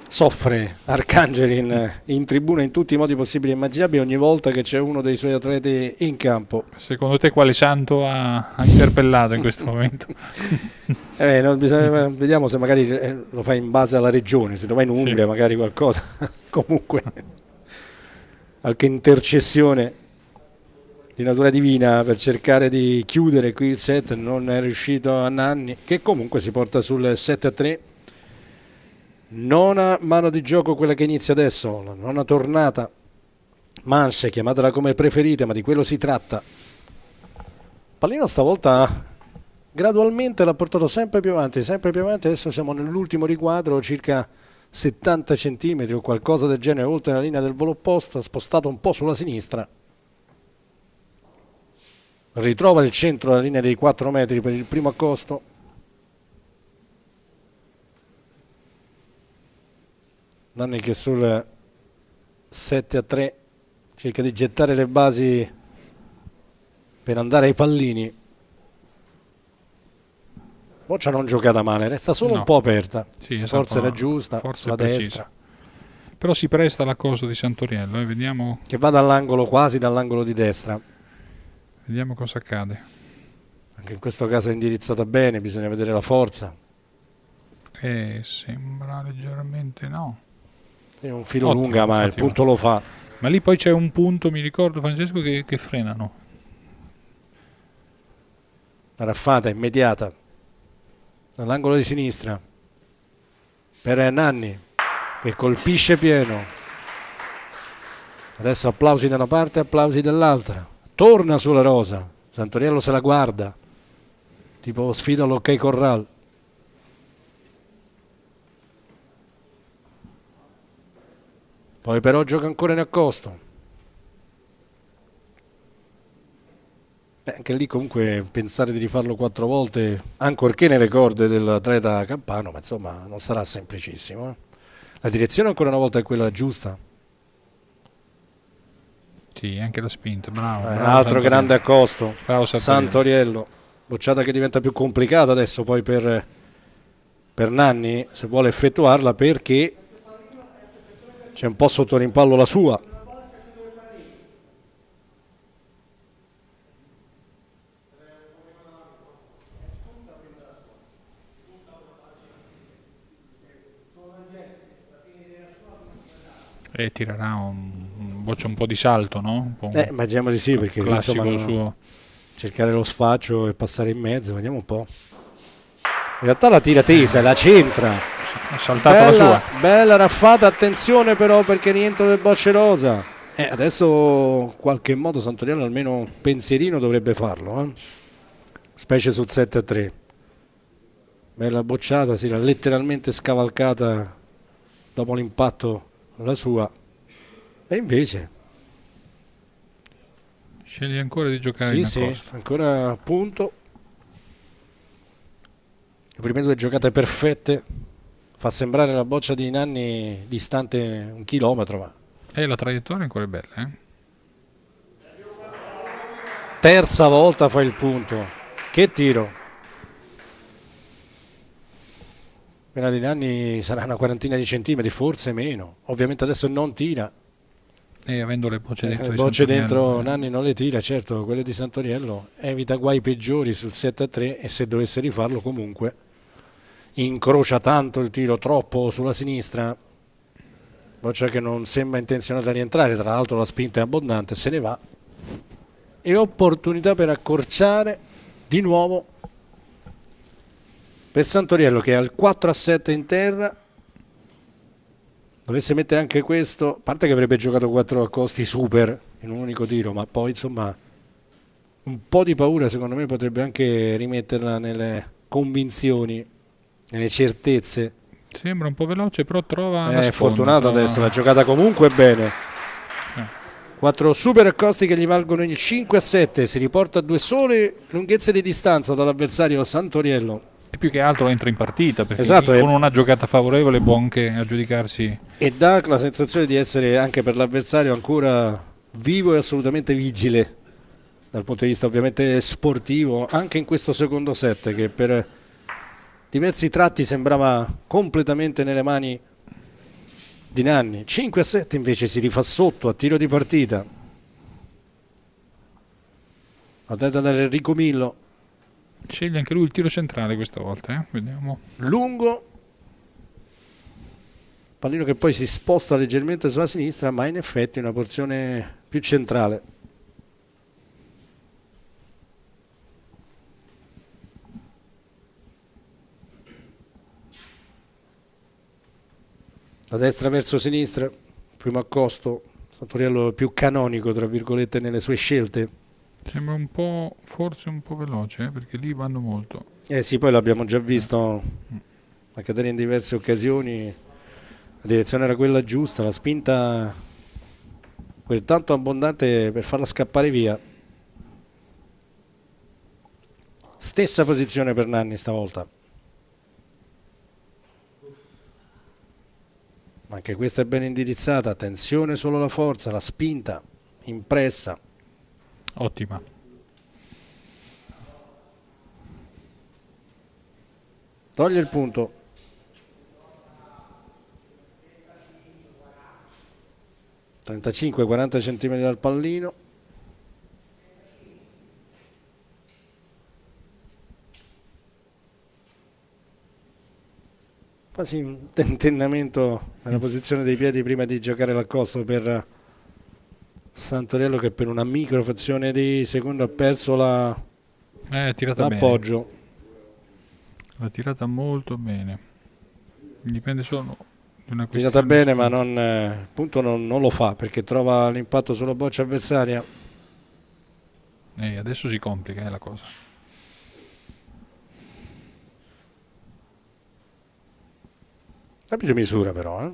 Soffre Arcangeli in tribuna in tutti i modi possibili e immaginabili ogni volta che c'è uno dei suoi atleti in campo. Secondo te quale santo ha interpellato in questo momento? Vediamo se magari lo fa in base alla regione, se lo fa in Umbria magari qualcosa. Comunque qualche intercessione di natura divina per cercare di chiudere qui il set, non è riuscito a Nanni, che comunque si porta sul 7-3. Nona mano di gioco, quella che inizia adesso, la nona tornata, manche, chiamatela come preferite, ma di quello si tratta. Pallino stavolta gradualmente l'ha portato sempre più avanti, adesso siamo nell'ultimo riquadro, circa 70 centimetri o qualcosa del genere oltre la linea del volo opposta, spostato un po' sulla sinistra. Ritrova il centro della linea dei 4 metri per il primo accosto. Nanni che sul 7-3 cerca di gettare le basi per andare ai pallini. Boccia non giocata male, resta solo un po' aperta. Sì, esatto, forse era giusta, forse la destra. Però si presta all'accosto di Santoriello, vediamo che va dall'angolo, quasi dall'angolo di destra. Vediamo cosa accade. Anche in questo caso è indirizzata bene, bisogna vedere la forza. Sembra leggermente no. È un filo lunga, ma il punto lo fa. Ma lì poi c'è un punto, mi ricordo Francesco, che frenano. La raffata immediata dall'angolo di sinistra per Nanni che colpisce pieno. Adesso applausi da una parte, applausi dall'altra. Torna sulla rosa, Santoriello se la guarda, tipo sfida all'Ok Corral. Poi però gioca ancora in accosto. Anche lì comunque pensare di rifarlo 4 volte, ancorché nelle corde dell'atleta campano, ma insomma non sarà semplicissimo. La direzione ancora una volta è quella giusta. Sì, anche la spinta, bravo. Altro grande accosto, bravo Santoriello. Bocciata che diventa più complicata adesso poi per Nanni, se vuole effettuarla, perché c'è un po' sotto rimpallo la sua. E tirerà un boccio un po' di salto, no? Immaginiamo di sì, perché classico insomma, suo. Cercare lo sfaccio e passare in mezzo, vediamo un po'. In realtà la tira tesa, la centra. Ha saltato la sua. Bella raffata, attenzione però perché rientra del bocce rosa. Adesso in qualche modo Santoriello almeno un pensierino dovrebbe farlo, specie sul 7-3. Bella bocciata, si era letteralmente scavalcata dopo l'impatto la sua, e invece sceglie ancora di giocare in accosto. Sì, ancora a punto. Le prime 2 giocate perfette, fa sembrare la boccia di Nanni distante 1 chilometro, ma la traiettoria ancora è bella, terza volta fa il punto. Che tiro! Quella di Nanni sarà una 40 di centimetri, forse meno. Ovviamente adesso non tira. E avendo le bocce dentro, bocce dentro Nanni non le tira, certo. Quelle di Santoriello evita guai peggiori sul 7-3, e se dovesse rifarlo comunque incrocia tanto il tiro, troppo sulla sinistra. Boccia che non sembra intenzionata a rientrare, tra l'altro la spinta è abbondante, se ne va. E opportunità per accorciare di nuovo per Santoriello, che ha il 4-7 in terra. Dovesse mettere anche questo, a parte che avrebbe giocato 4 accosti super in un unico tiro, ma poi insomma un po' di paura secondo me potrebbe anche rimetterla nelle convinzioni. nelle certezze. Sembra un po' veloce, però trova la È sponda, fortunato adesso, l'ha giocata comunque bene. 4 super accosti che gli valgono il 5-7, si riporta a 2 sole lunghezze di distanza dall'avversario Santoriello. E più che altro entra in partita, perché Esatto, con una giocata favorevole può anche aggiudicarsi. E dà la sensazione di essere anche per l'avversario ancora vivo e assolutamente vigile dal punto di vista ovviamente sportivo, anche in questo secondo set che per diversi tratti sembrava completamente nelle mani di Nanni. 5-7 invece si rifà sotto a tiro di partita. Atleta dell'Enrico Millo. Sceglie anche lui il tiro centrale questa volta, vediamo. Lungo. Pallino che poi si sposta leggermente sulla sinistra, ma in effetti una porzione più centrale. Da destra verso sinistra, primo accosto, Santoriello più canonico tra virgolette nelle sue scelte. Sembra un po', forse un po' veloce, perché lì vanno molto. Sì, poi l'abbiamo già visto accadere in diverse occasioni, la direzione era quella giusta, la spinta quel tanto abbondante per farla scappare via. Stessa posizione per Nanni stavolta. Anche questa è ben indirizzata, attenzione solo alla forza, la spinta impressa. Ottima. Toglie il punto. (35-40 centimetri dal pallino). Quasi un tentennamento nella posizione dei piedi prima di giocare l'accosto per Santoriello, che per una micro frazione di secondo ha perso l'appoggio. L'ha tirata molto bene. Dipende solo di una questione. Tirata bene, ma il punto non lo fa perché trova l'impatto sulla boccia avversaria. Adesso si complica la cosa. Capito misura però,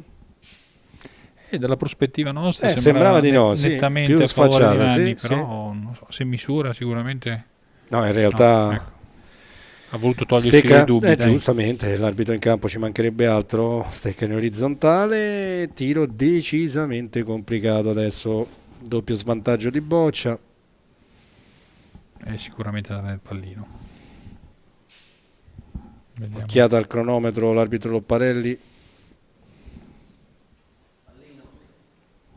E dalla prospettiva nostra sembrava di no, nettamente più a favore di sfacciata, Nanni, sì, però non so, se misura sicuramente. No, in realtà no, ecco. Ha voluto togliersi dai dubbi. Giustamente, l'arbitro in campo, ci mancherebbe altro. Stecca in orizzontale, tiro decisamente complicato adesso, doppio svantaggio di boccia. Sicuramente dare il pallino. Vediamo. Occhiata al cronometro l'arbitro Lopparelli.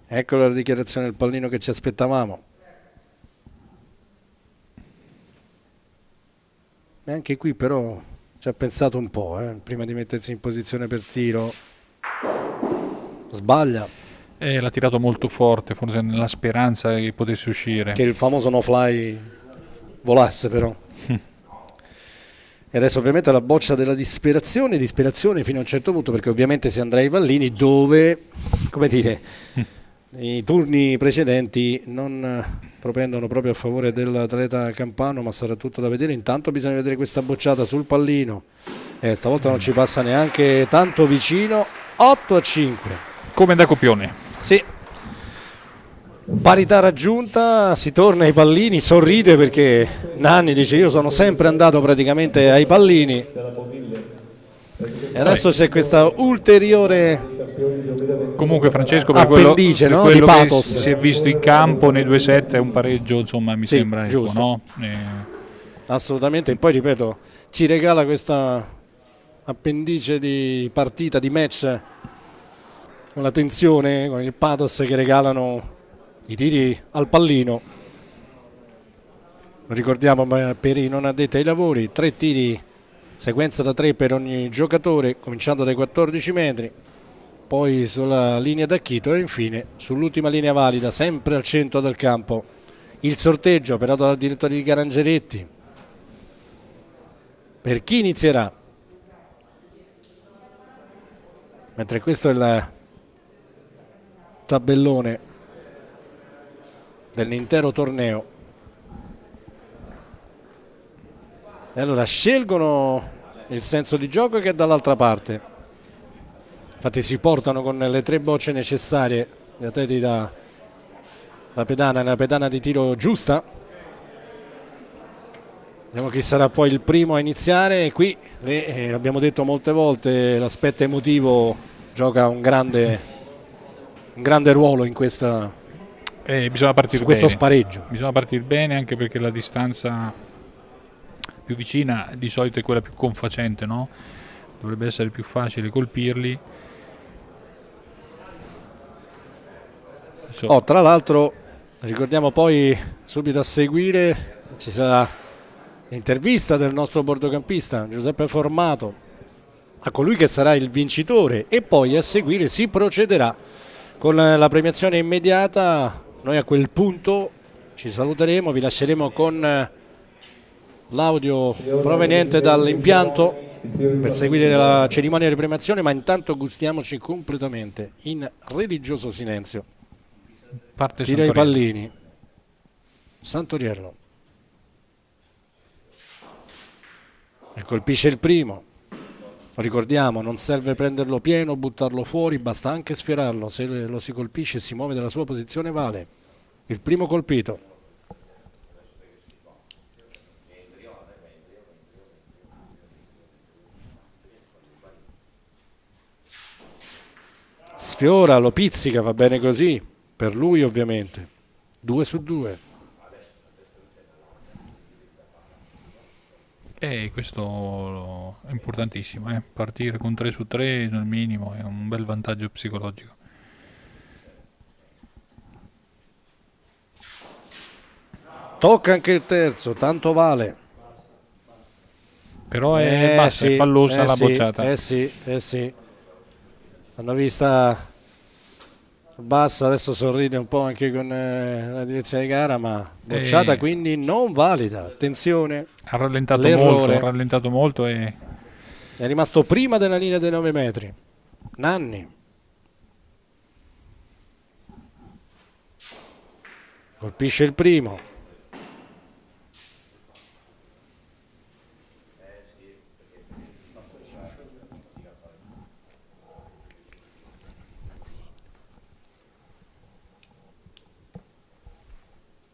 Ecco la dichiarazione del pallino che ci aspettavamo. E anche qui però ci ha pensato un po', prima di mettersi in posizione per tiro. Sbaglia. L'ha tirato molto forte, forse nella speranza che potesse uscire. Che il famoso no fly volasse però. E adesso ovviamente la boccia della disperazione fino a un certo punto, perché ovviamente si andrà ai pallini dove, come dire, i turni precedenti non propendono proprio a favore dell'atleta campano, ma sarà tutto da vedere. Intanto bisogna vedere questa bocciata sul pallino. Stavolta non ci passa neanche tanto vicino. 8-5. Come da copione. Sì. Parità raggiunta, si torna ai pallini, sorride perché Nanni dice io sono sempre andato praticamente ai pallini. E adesso c'è questa ulteriore comunque Francesco, per quello, appendice, per no? quello Di che pathos. si è visto in campo nei 2 set è un pareggio, insomma, mi sembra ecco, no? Assolutamente, e poi ripeto, ci regala questa appendice di partita, di match, con la tensione, con il pathos che regalano i tiri al pallino. Ricordiamo per i non addetti ai lavori, 3 tiri, sequenza da 3 per ogni giocatore, cominciando dai 14 metri, poi sulla linea d'acchito e infine sull'ultima linea valida, sempre al centro del campo. Il sorteggio operato dal direttore di Carangeretti. Per chi inizierà? Mentre questo è il tabellone dell'intero torneo. E allora scelgono il senso di gioco che è dall'altra parte. Infatti si portano con le 3 bocce necessarie gli atleti da pedana, la pedana di tiro giusta. Vediamo chi sarà poi il primo a iniziare. E qui, abbiamo detto molte volte, l'aspetto emotivo gioca un grande ruolo in bisogna partire questo bene. spareggio. Bisogna partire bene, anche perché la distanza più vicina di solito è quella più confacente, no? Dovrebbe essere più facile colpirli. Tra l'altro ricordiamo poi subito a seguire ci sarà l'intervista del nostro bordocampista Giuseppe Formato a colui che sarà il vincitore, e poi a seguire si procederà con la premiazione immediata. Noi a quel punto ci saluteremo, vi lasceremo con l'audio proveniente dall'impianto per seguire la cerimonia di premiazione, ma intanto gustiamoci completamente in religioso silenzio. Tira i pallini Santoriello e colpisce il primo. Ricordiamo, non serve prenderlo pieno, buttarlo fuori, basta anche sfiorarlo. Se lo si colpisce e si muove dalla sua posizione, vale. Il primo colpito. Sfiora, lo pizzica, va bene così, per lui ovviamente. 2 su 2. Questo è importantissimo, partire con 3 su 3 nel minimo è un bel vantaggio psicologico. Tocca anche il terzo, tanto vale. Però è bassa, è fallosa la bocciata. Sì. Hanno vista bassa, adesso sorride un po' anche con la direzione di gara, ma bocciata quindi non valida. Attenzione, ha rallentato molto e è rimasto prima della linea dei 9 metri. Nanni colpisce il primo.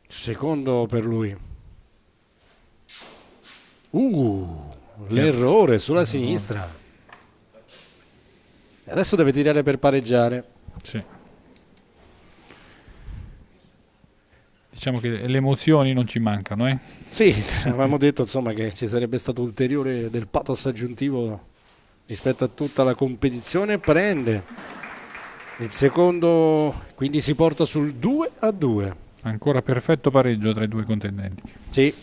Secondo per lui. L'errore sulla sinistra. Adesso deve tirare per pareggiare. Sì. Diciamo che le emozioni non ci mancano, Sì, avevamo detto insomma che ci sarebbe stato ulteriore del pathos aggiuntivo rispetto a tutta la competizione. Prende il secondo, quindi si porta sul 2 a 2. Ancora perfetto pareggio tra i due contendenti. Sì.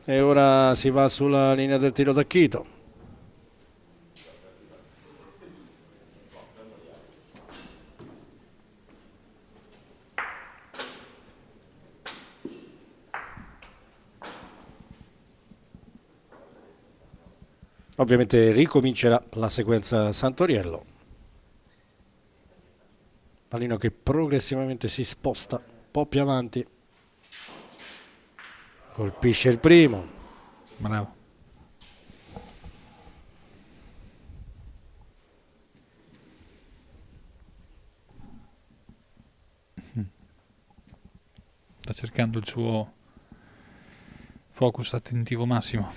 E ora si va sulla linea del tiro tacchito. Ovviamente ricomincerà la sequenza Santoriello. Pallino che progressivamente si sposta un po' più avanti. Colpisce il primo. Bravo. Sta cercando il suo focus attentivo massimo.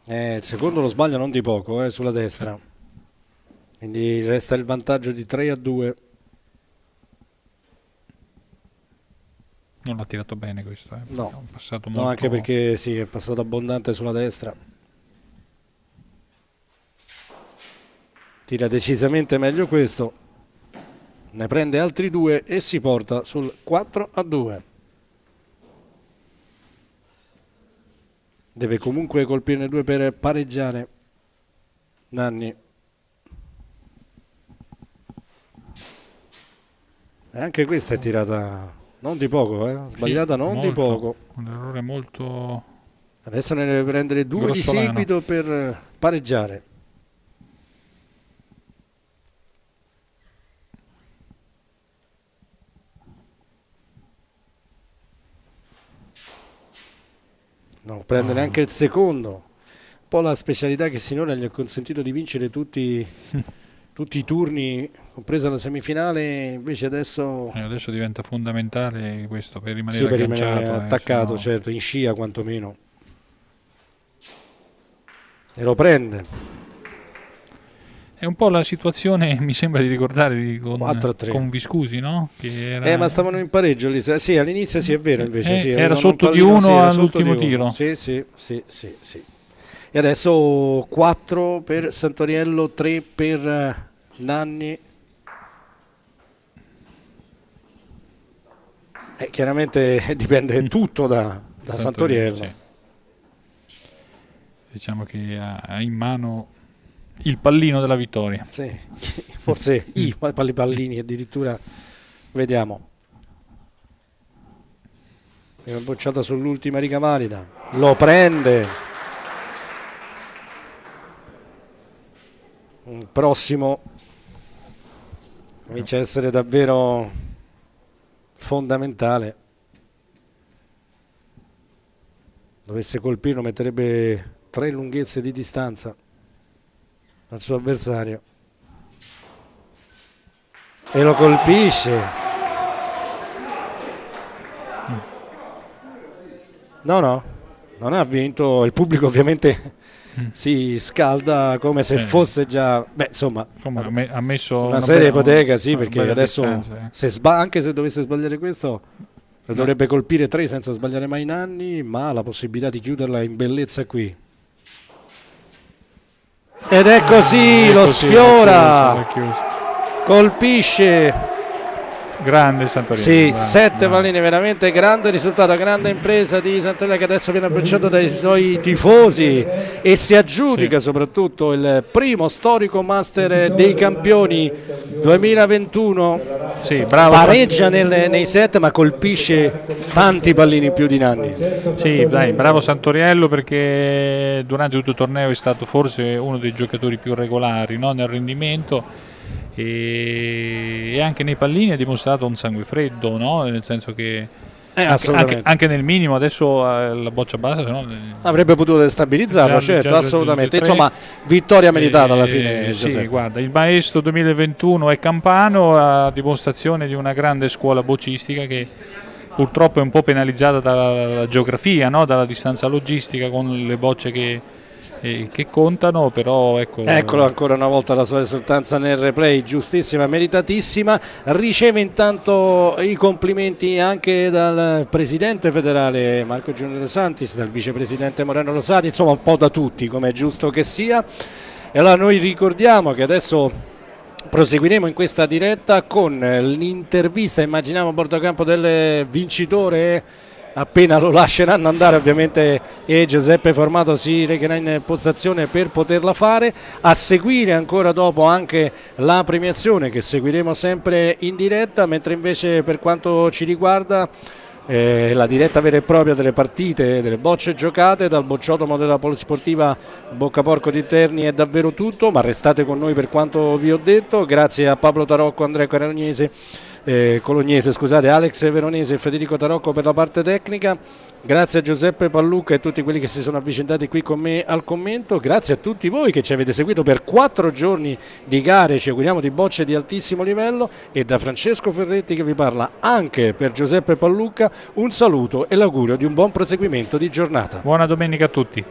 Il secondo lo sbaglia non di poco, sulla destra. Quindi resta il vantaggio di 3 a 2. Non l'ha tirato bene questo, No. È passato molto... No, anche perché sì, è passato abbondante sulla destra. Tira decisamente meglio questo. Ne prende altri 2 e si porta sul 4 a 2. Deve comunque colpirne 2 per pareggiare Nanni. E anche questa è tirata non di poco, sbagliata sì, non molto, di poco. Un errore molto... Adesso ne deve prendere 2 di seguito per pareggiare. non prende neanche il secondo. Un po' la specialità che sinora gli ha consentito di vincere tutti i turni, compresa la semifinale, invece adesso diventa fondamentale questo per rimanere sì, per agganciato, rimanere attaccato, sennò... certo, in scia quantomeno. E lo prende. È un po' la situazione, mi sembra di ricordare, con Viscusi, no? Che era... ma stavano in pareggio lì. Sì, all'inizio sì, è vero, invece sì, era sotto di uno, sì, all'ultimo tiro. Sì. E adesso 4 per Santoriello, 3 per Nanni. Chiaramente dipende tutto da Santoriello. Sì. Diciamo che ha in mano il pallino della vittoria. Sì, forse i pallini addirittura, vediamo. È una bocciata sull'ultima riga valida, lo prende. Il prossimo comincia a essere davvero fondamentale. Dovesse colpirlo metterebbe 3 lunghezze di distanza al suo avversario e lo colpisce. No, non ha vinto. Il pubblico ovviamente si scalda come se fosse già, insomma ha messo una seria ipoteca, sì, perché adesso distanza, anche se dovesse sbagliare questo lo dovrebbe colpire 3 senza sbagliare mai Nanni, ma ha la possibilità di chiuderla in bellezza qui. Ed è così, lo sfiora, colpisce. Grande Santoriello. Sì, 7 pallini, veramente grande risultato, grande impresa di Santoriello, che adesso viene abbracciato dai suoi tifosi e si aggiudica soprattutto il primo storico Master dei Campioni 2021. Sì, bravo. Pareggia nei set, ma colpisce tanti pallini in più di Nanni. Sì, dai, bravo Santoriello, perché durante tutto il torneo è stato forse uno dei giocatori più regolari, no, nel rendimento. E anche nei pallini ha dimostrato un sangue freddo, no? Nel senso che anche nel minimo, adesso la boccia bassa, se no, avrebbe potuto destabilizzarlo, certo, assolutamente. Insomma, vittoria meritata alla fine. Sì, guarda, il maestro 2021 è Campano, a dimostrazione di una grande scuola boccistica che purtroppo è un po' penalizzata dalla geografia, no? Dalla distanza logistica, con le bocce che contano, però eccolo ancora una volta la sua esultanza nel replay, giustissima, meritatissima. Riceve intanto i complimenti anche dal presidente federale Marco Junior De Santis, dal vicepresidente Moreno Rosati, insomma un po' da tutti, come è giusto che sia. E allora noi ricordiamo che adesso proseguiremo in questa diretta con l'intervista, immaginiamo, a bordo campo del vincitore. Appena lo lasceranno andare, ovviamente, e Giuseppe Formato si recherà in postazione per poterla fare. A seguire ancora dopo anche la premiazione, che seguiremo sempre in diretta, mentre invece per quanto ci riguarda la diretta vera e propria delle partite, delle bocce giocate dal bocciolomo della Polisportiva Boccaporco di Terni è davvero tutto, ma restate con noi per quanto vi ho detto. Grazie a Pablo Tarocco, Andrea Colognese, Alex Veronese e Federico Tarocco per la parte tecnica. Grazie a Giuseppe Pallucca e tutti quelli che si sono avvicendati qui con me al commento. Grazie a tutti voi che ci avete seguito per 4 giorni di gare, ci auguriamo di bocce di altissimo livello, e da Francesco Ferretti che vi parla anche per Giuseppe Pallucca un saluto e l'augurio di un buon proseguimento di giornata. Buona domenica a tutti.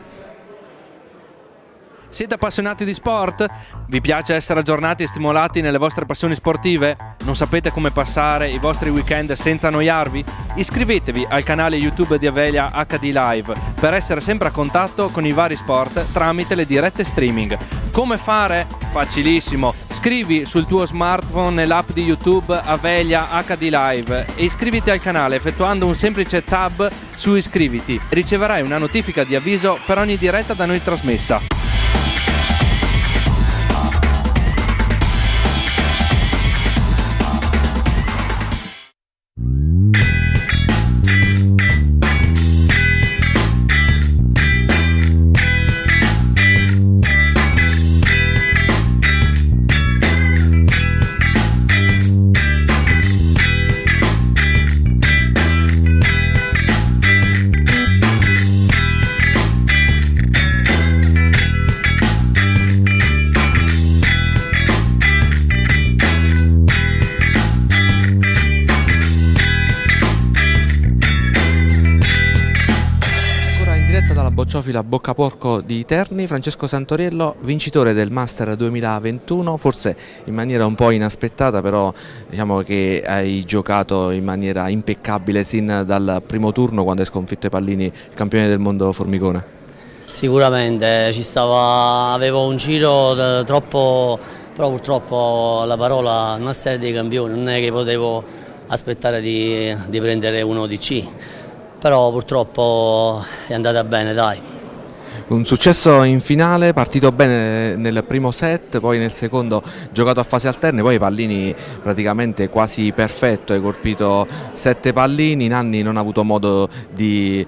Siete appassionati di sport? Vi piace essere aggiornati e stimolati nelle vostre passioni sportive? Non sapete come passare i vostri weekend senza annoiarvi? Iscrivetevi al canale YouTube di Avelia HD Live per essere sempre a contatto con i vari sport tramite le dirette streaming. Come fare? Facilissimo. Scrivi sul tuo smartphone nell'app di YouTube Avelia HD Live e iscriviti al canale effettuando un semplice tab su iscriviti. Riceverai una notifica di avviso per ogni diretta da noi trasmessa. bocciofila Boccaporco di Terni, Francesco Santoriello, vincitore del Master 2021, forse in maniera un po' inaspettata, però diciamo che hai giocato in maniera impeccabile sin dal primo turno quando hai sconfitto i Pallini, il campione del mondo Formicone. Sicuramente avevo un giro troppo, però purtroppo la parola Master dei Campioni non è che potevo aspettare di prendere un ODC, però purtroppo è andata bene, dai. Un successo in finale, partito bene nel primo set, poi nel secondo giocato a fasi alterne, poi i pallini praticamente quasi perfetto, hai colpito 7 pallini, Nanni non ha avuto modo di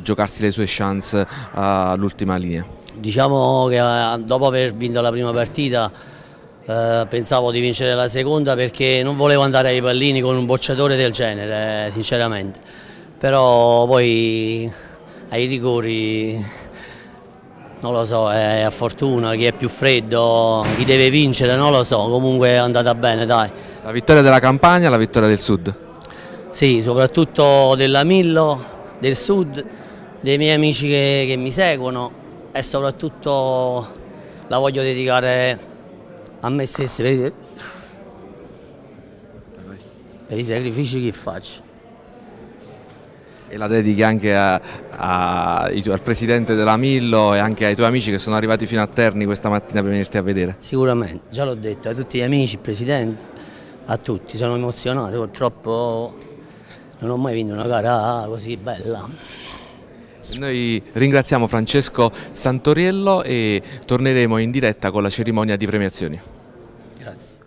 giocarsi le sue chance all'ultima linea. Diciamo che dopo aver vinto la prima partita pensavo di vincere la seconda perché non volevo andare ai pallini con un bocciatore del genere, sinceramente, però poi ai rigori non lo so, è a fortuna, chi è più freddo, chi deve vincere, non lo so, comunque è andata bene, dai. La vittoria della Campania, la vittoria del Sud? Sì, soprattutto della Millo, del Sud, dei miei amici che mi seguono e soprattutto la voglio dedicare a me stesso per i sacrifici che faccio. E la dedichi anche al presidente della Millo e anche ai tuoi amici che sono arrivati fino a Terni questa mattina per venirti a vedere? Sicuramente, già l'ho detto, a tutti gli amici, il presidente, a tutti, sono emozionato, purtroppo non ho mai vinto una gara così bella. Noi ringraziamo Francesco Santoriello e torneremo in diretta con la cerimonia di premiazioni. Grazie.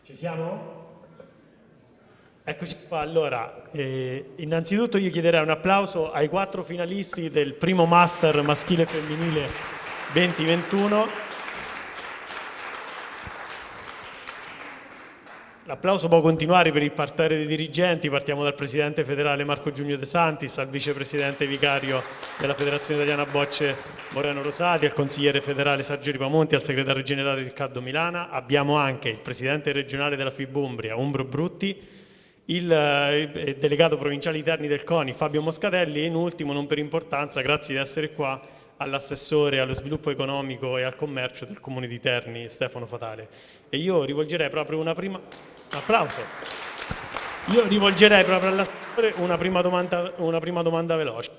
Ci siamo? Eccoci qua. Allora, innanzitutto io chiederei un applauso ai 4 finalisti del primo Master maschile e femminile 2021. L'applauso può continuare per il parterre dei dirigenti. Partiamo dal presidente federale Marco Giugno De Santis, al vicepresidente vicario della Federazione Italiana Bocce Moreno Rosati, al consigliere federale Sergio Ripamonti, al segretario generale Riccardo Milana. Abbiamo anche il presidente regionale della FIB Umbria, Umbro Brutti, il delegato provinciale di Terni del CONI Fabio Moscatelli e in ultimo, non per importanza, grazie di essere qua, all'assessore allo sviluppo economico e al commercio del comune di Terni Stefano Fatale. E io rivolgerei proprio una prima... Applauso! Io rivolgerei proprio all'assessore una prima domanda veloce.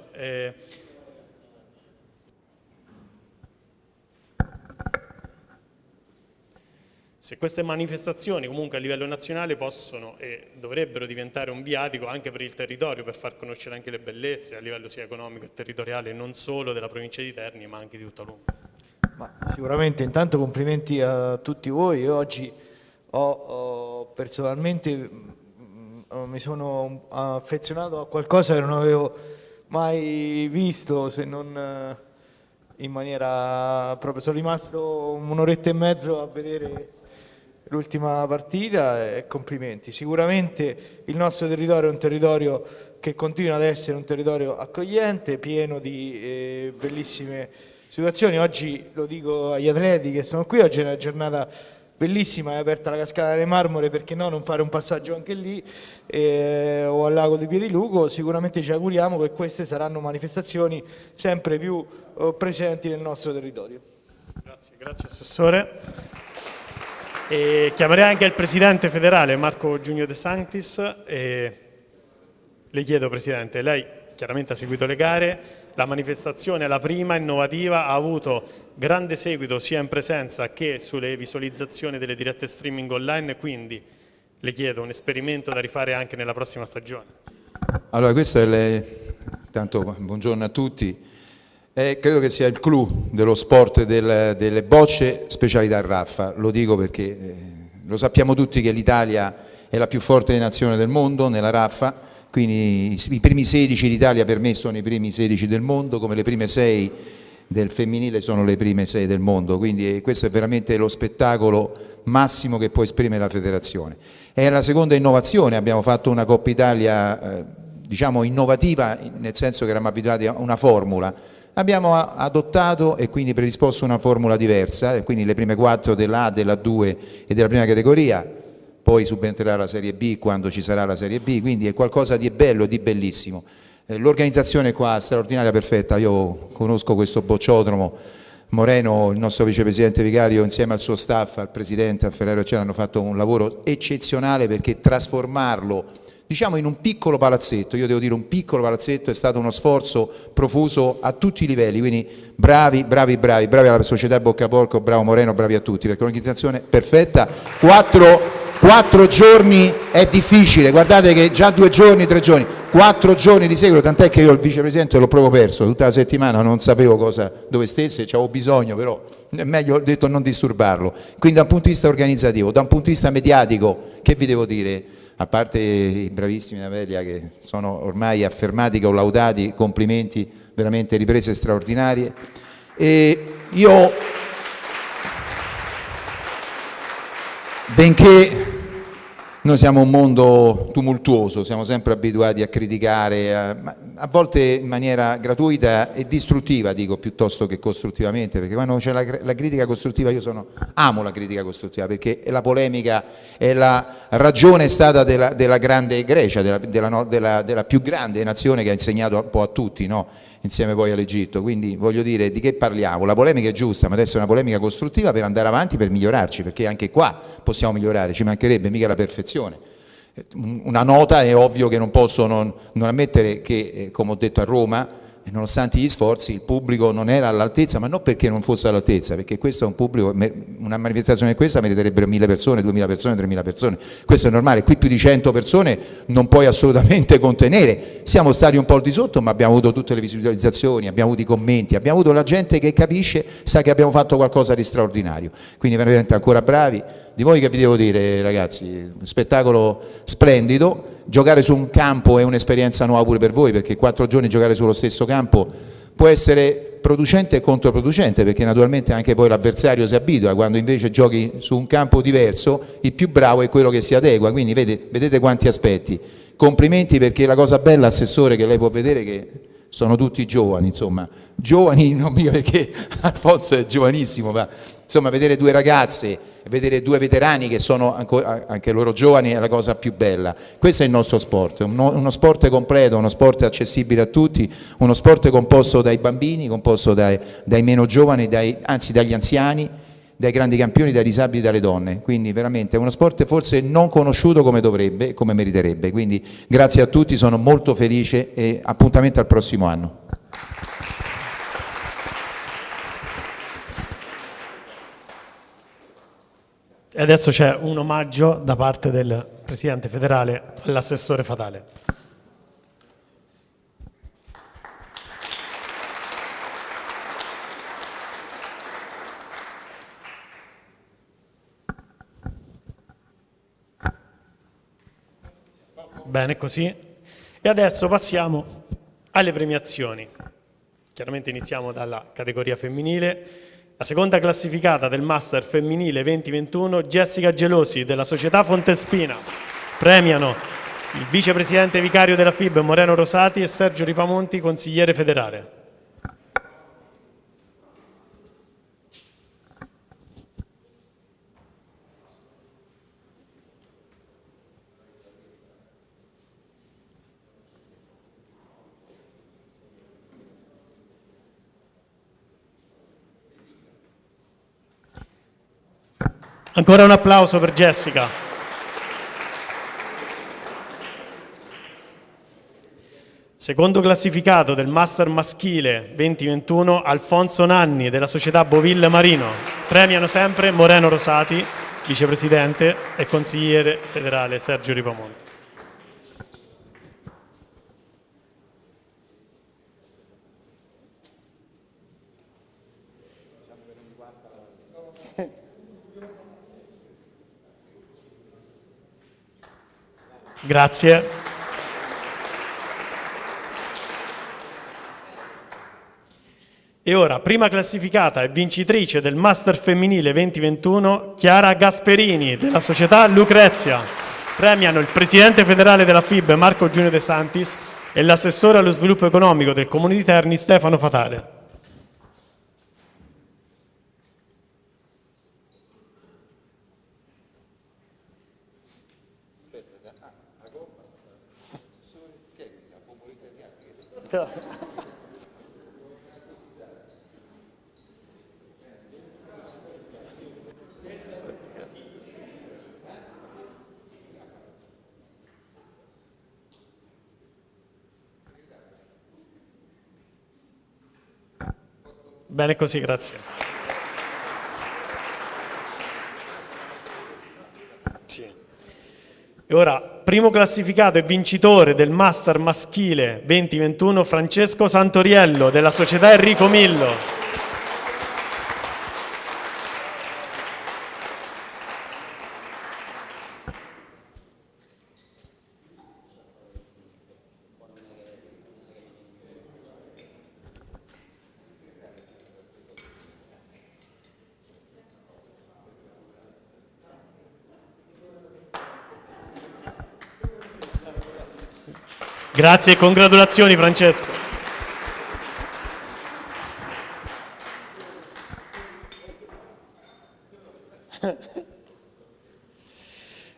se queste manifestazioni comunque a livello nazionale possono e dovrebbero diventare un viatico anche per il territorio, per far conoscere anche le bellezze a livello sia economico e territoriale, non solo della provincia di Terni ma anche di tutta l'Umbria. Ma sicuramente intanto complimenti a tutti voi. Io oggi personalmente mi sono affezionato a qualcosa che non avevo mai visto, se non in maniera proprio, sono rimasto un'oretta e mezzo a vedere l'ultima partita e complimenti. Sicuramente il nostro territorio è un territorio che continua ad essere un territorio accogliente, pieno di bellissime situazioni. Oggi lo dico agli atleti che sono qui, oggi è una giornata bellissima, è aperta la cascata delle Marmore, perché no non fare un passaggio anche lì, o al lago di Piedilugo. Sicuramente ci auguriamo che queste saranno manifestazioni sempre più presenti nel nostro territorio. Grazie Assessore. E chiamerei anche il Presidente federale Marco Giugno De Sanctis. Le chiedo, Presidente, lei chiaramente ha seguito le gare, la manifestazione, la prima innovativa, ha avuto grande seguito sia in presenza che sulle visualizzazioni delle dirette streaming online, quindi le chiedo un esperimento da rifare anche nella prossima stagione. Allora, questo è tanto buongiorno a tutti. Credo che sia il clou dello sport delle bocce, specialità Raffa. Lo dico perché lo sappiamo tutti che l'Italia è la più forte nazione del mondo nella Raffa, quindi i primi 16 d'Italia per me sono i primi 16 del mondo, come le prime 6 del femminile sono le prime 6 del mondo, quindi questo è veramente lo spettacolo massimo che può esprimere la federazione. È la seconda innovazione, abbiamo fatto una Coppa Italia diciamo innovativa, nel senso che eravamo abituati a una formula. Abbiamo adottato e quindi predisposto una formula diversa, quindi le prime 4 dell'A, della 2 e della prima categoria, poi subentrerà la Serie B quando ci sarà la Serie B, quindi è qualcosa di bello e di bellissimo. L'organizzazione qua straordinaria, perfetta, io conosco questo bocciodromo, Moreno, il nostro vicepresidente vicario, insieme al suo staff, al presidente, al Ferrero Eccella, hanno fatto un lavoro eccezionale, perché trasformarlo diciamo in un piccolo palazzetto, io devo dire un piccolo palazzetto, è stato uno sforzo profuso a tutti i livelli, quindi bravi alla società Boccaporco, bravo Moreno, bravi a tutti, perché un'organizzazione perfetta. 4 giorni è difficile, guardate che già 2 giorni, 3 giorni, 4 giorni di seguito, tant'è che io il vicepresidente l'ho proprio perso, tutta la settimana non sapevo dove stesse, avevo bisogno, però è meglio, ho detto, non disturbarlo. Quindi da un punto di vista organizzativo, da un punto di vista mediatico, che vi devo dire? A parte i bravissimi Navelia che sono ormai affermati, collaudati, complimenti, veramente riprese straordinarie. E io, benché noi siamo un mondo tumultuoso, siamo sempre abituati a criticare, a volte in maniera gratuita e distruttiva, dico, piuttosto che costruttivamente, perché quando c'è la critica costruttiva, amo la critica costruttiva, perché la polemica è la ragione stata della grande Grecia, della più grande nazione che ha insegnato un po' a tutti, no? Insieme poi all'Egitto. Quindi voglio dire, di che parliamo? La polemica è giusta, ma deve essere una polemica costruttiva per andare avanti, per migliorarci, perché anche qua possiamo migliorare, ci mancherebbe, mica la perfezione. Una nota, è ovvio che non posso non ammettere che, come ho detto a Roma, nonostante gli sforzi, il pubblico non era all'altezza, ma non perché non fosse all'altezza, perché questo è un pubblico, una manifestazione come questa meriterebbero 1000 persone, 2000 persone, 3000 persone, questo è normale. Qui più di 100 persone non puoi assolutamente contenere. Siamo stati un po' al di sotto, ma abbiamo avuto tutte le visualizzazioni, abbiamo avuto i commenti, abbiamo avuto la gente che capisce, sa che abbiamo fatto qualcosa di straordinario, quindi veramente ancora bravi. Di voi che vi devo dire, ragazzi, un spettacolo splendido, giocare su un campo è un'esperienza nuova pure per voi, perché 4 giorni giocare sullo stesso campo può essere producente e controproducente, perché naturalmente anche poi l'avversario si abitua, quando invece giochi su un campo diverso il più bravo è quello che si adegua, quindi vedete quanti aspetti. Complimenti, perché la cosa bella, Assessore, che lei può vedere che sono tutti giovani, insomma, giovani non mica perché Alfonso è giovanissimo, ma insomma vedere 2 ragazze, vedere 2 veterani che sono anche loro giovani è la cosa più bella. Questo è il nostro sport, uno sport completo, uno sport accessibile a tutti, uno sport composto dai bambini, composto dai meno giovani, anzi dagli anziani, dai grandi campioni, dai disabili, dalle donne. Quindi veramente è uno sport forse non conosciuto come dovrebbe, come meriterebbe. Quindi grazie a tutti, sono molto felice e appuntamento al prossimo anno. E adesso c'è un omaggio da parte del Presidente federale all'assessore Fatale. Bene, così. E adesso passiamo alle premiazioni. Chiaramente iniziamo dalla categoria femminile. La seconda classificata del Master femminile 2021, Jessica Gelosi della società Fontespina. Premiano il vicepresidente vicario della FIB Moreno Rosati e Sergio Ripamonti, consigliere federale. Ancora un applauso per Jessica. Secondo classificato del Master maschile 2021, Alfonso Nanni della società Boville Marino. Premiano sempre Moreno Rosati, vicepresidente, e consigliere federale Sergio Ripamonti. Grazie. E ora, prima classificata e vincitrice del Master femminile 2021, Chiara Gasperini della società Lucrezia. Premiano il presidente federale della FIB Marco Giunio De Santis e l'assessore allo sviluppo economico del Comune di Terni Stefano Fatale. Bene così, grazie. Sì. E ora, primo classificato e vincitore del Master maschile 2021, Francesco Santoriello della società Enrico Millo. Grazie e congratulazioni Francesco.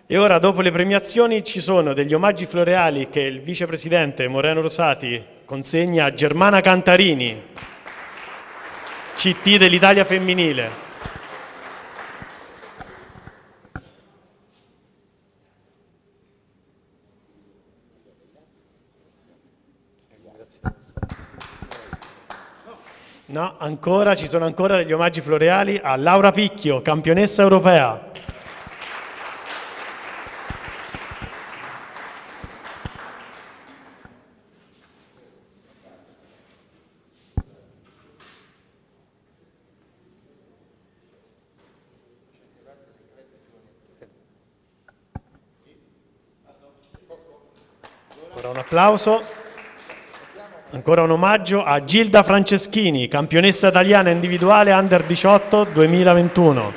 E ora, dopo le premiazioni, ci sono degli omaggi floreali che il vicepresidente Moreno Rosati consegna a Germana Cantarini, CT dell'Italia femminile. No, ancora, ci sono ancora degli omaggi floreali a Laura Picchio, campionessa europea. Ancora un applauso. Ancora un omaggio a Gilda Franceschini, campionessa italiana individuale Under 18 2021.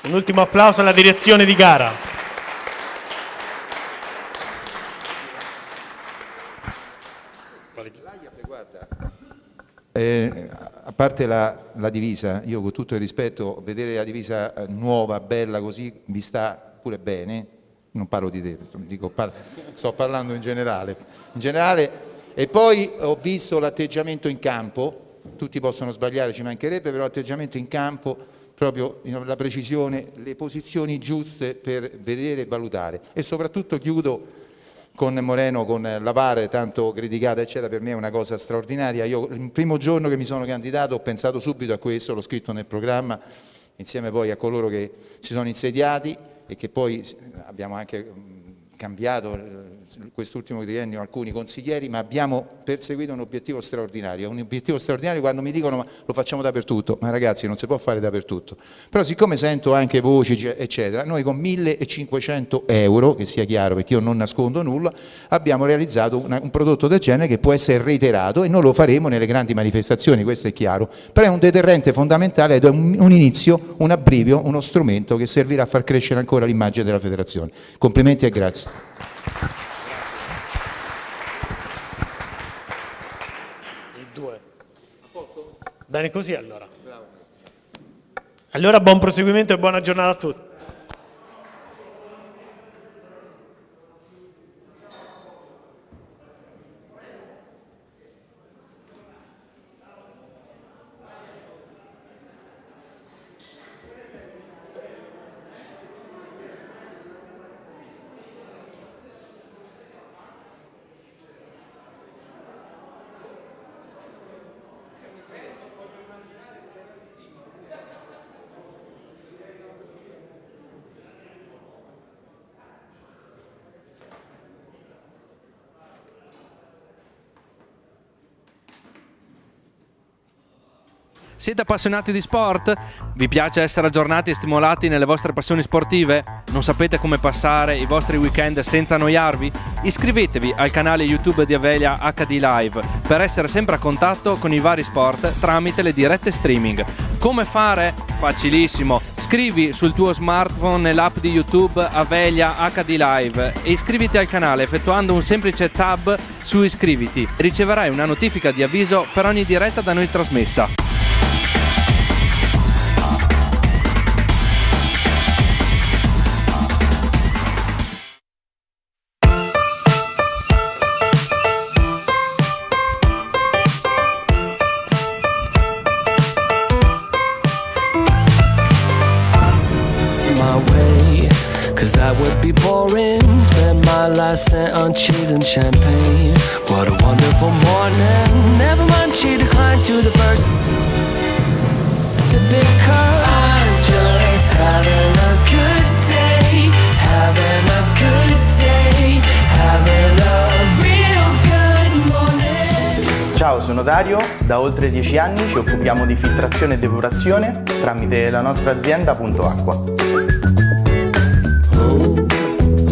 Un ultimo applauso alla direzione di gara. A parte la divisa, io con tutto il rispetto, vedere la divisa nuova, bella così, vi sta pure bene, non parlo di te, sto parlando in generale, e poi ho visto l'atteggiamento in campo, tutti possono sbagliare, ci mancherebbe, però l'atteggiamento in campo proprio la precisione, le posizioni giuste per vedere e valutare. E soprattutto chiudo con Moreno, con la VAR tanto criticata eccetera, per me è una cosa straordinaria. Io il primo giorno che mi sono candidato ho pensato subito a questo, l'ho scritto nel programma, insieme poi a coloro che si sono insediati e che poi abbiamo anche cambiato quest'ultimo triennio alcuni consiglieri, ma abbiamo perseguito un obiettivo straordinario quando mi dicono ma lo facciamo dappertutto, ma ragazzi non si può fare dappertutto, però siccome sento anche voci eccetera, noi con 1.500 euro, che sia chiaro perché io non nascondo nulla, abbiamo realizzato un prodotto del genere che può essere reiterato e non lo faremo nelle grandi manifestazioni, questo è chiaro, però è un deterrente fondamentale ed è un inizio, un abbrivio, uno strumento che servirà a far crescere ancora l'immagine della federazione. Complimenti e grazie. I due. Bene così allora. Allora buon proseguimento e buona giornata a tutti. Siete appassionati di sport? Vi piace essere aggiornati e stimolati nelle vostre passioni sportive? Non sapete come passare i vostri weekend senza annoiarvi? Iscrivetevi al canale YouTube di Avelia HD Live per essere sempre a contatto con i vari sport tramite le dirette streaming. Come fare? Facilissimo! Scrivi sul tuo smartphone nell'app di YouTube Avelia HD Live e iscriviti al canale effettuando un semplice tab su iscriviti. Riceverai una notifica di avviso per ogni diretta da noi trasmessa. Cent on cheese and champagne. What a wonderful morning. Never mind, she declined to the first. Because I'm just having a good day, having a good day, having a real good morning. Ciao, sono Dario, da oltre 10 anni ci occupiamo di filtrazione e depurazione tramite la nostra azienda Punto Acqua.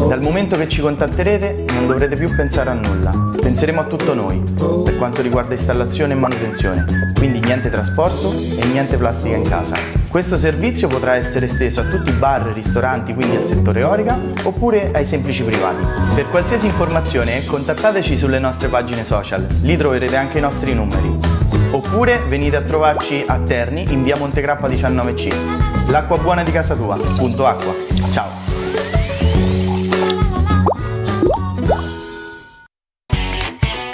Dal momento che ci contatterete non dovrete più pensare a nulla, penseremo a tutto noi, per quanto riguarda installazione e manutenzione, quindi niente trasporto e niente plastica in casa. Questo servizio potrà essere esteso a tutti i bar, ristoranti, quindi al settore Orica, oppure ai semplici privati. Per qualsiasi informazione contattateci sulle nostre pagine social, lì troverete anche i nostri numeri. Oppure venite a trovarci a Terni in via Montegrappa 19C. L'acqua buona di casa tua, Punto Acqua. Ciao!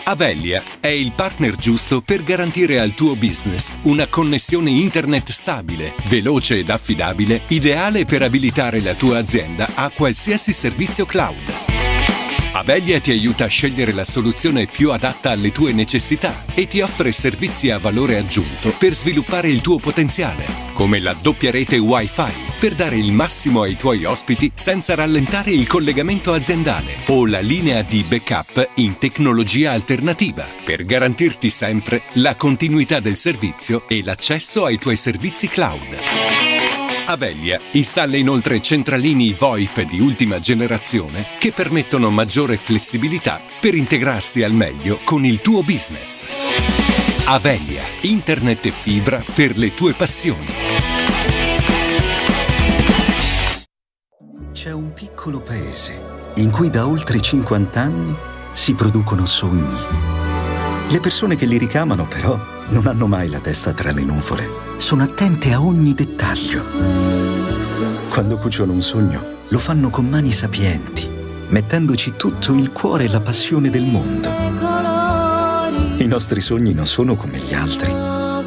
Avelia è il partner giusto per garantire al tuo business una connessione internet stabile, veloce ed affidabile, ideale per abilitare la tua azienda a qualsiasi servizio cloud. Avelia ti aiuta a scegliere la soluzione più adatta alle tue necessità e ti offre servizi a valore aggiunto per sviluppare il tuo potenziale, come la doppia rete Wi-Fi per dare il massimo ai tuoi ospiti senza rallentare il collegamento aziendale, o la linea di backup in tecnologia alternativa per garantirti sempre la continuità del servizio e l'accesso ai tuoi servizi cloud. Avelia installa inoltre centralini VoIP di ultima generazione che permettono maggiore flessibilità per integrarsi al meglio con il tuo business. Avelia, internet e fibra per le tue passioni. C'è un piccolo paese in cui da oltre 50 anni si producono sogni. Le persone che li ricamano però non hanno mai la testa tra le nuvole. Sono attente a ogni dettaglio. Quando cuciono un sogno, lo fanno con mani sapienti, mettendoci tutto il cuore e la passione del mondo. I nostri sogni non sono come gli altri.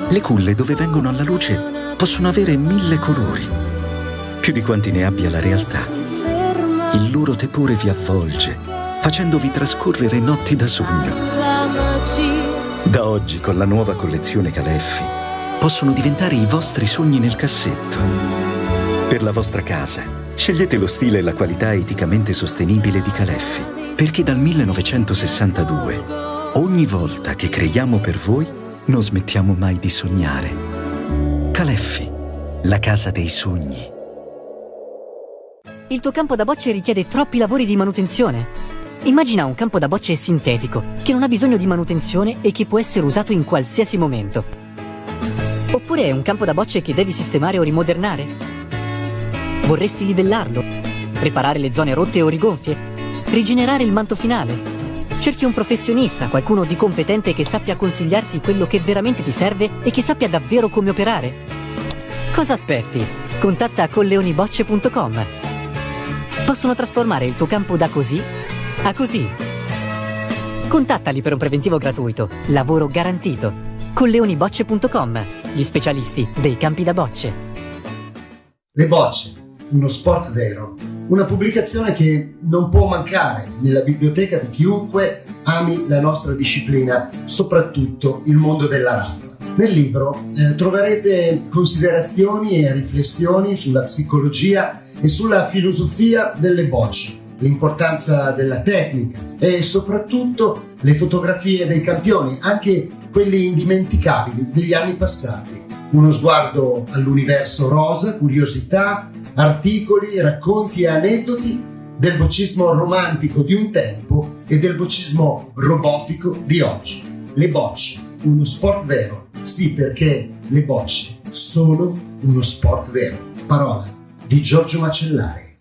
Le culle dove vengono alla luce possono avere 1000 colori, più di quanti ne abbia la realtà. Il loro tepore vi avvolge, facendovi trascorrere notti da sogno. Da oggi, con la nuova collezione Caleffi, possono diventare i vostri sogni nel cassetto. Per la vostra casa, scegliete lo stile e la qualità eticamente sostenibile di Caleffi, perché dal 1962, ogni volta che creiamo per voi, non smettiamo mai di sognare. Caleffi, la casa dei sogni. Il tuo campo da bocce richiede troppi lavori di manutenzione. Immagina un campo da bocce sintetico, che non ha bisogno di manutenzione e che può essere usato in qualsiasi momento. Oppure è un campo da bocce che devi sistemare o rimodernare? Vorresti livellarlo, riparare le zone rotte o rigonfie, rigenerare il manto finale. Cerchi un professionista, qualcuno di competente che sappia consigliarti quello che veramente ti serve e che sappia davvero come operare. Cosa aspetti? Contatta colleonibocce.com. Possono trasformare il tuo campo da così a così. Contattali per un preventivo gratuito. Lavoro garantito. Colleonibocce.com. Gli specialisti dei campi da bocce. Le bocce, uno sport vero. Una pubblicazione che non può mancare nella biblioteca di chiunque ami la nostra disciplina, soprattutto il mondo della raffa. Nel libro troverete considerazioni e riflessioni sulla psicologia e sulla filosofia delle bocce, l'importanza della tecnica e soprattutto le fotografie dei campioni, anche quelli indimenticabili degli anni passati. Uno sguardo all'universo rosa, curiosità, articoli, racconti e aneddoti del boccismo romantico di un tempo e del boccismo robotico di oggi. Le bocce, uno sport vero. Sì, perché le bocce sono uno sport vero. Parola di Giorgio Macellari.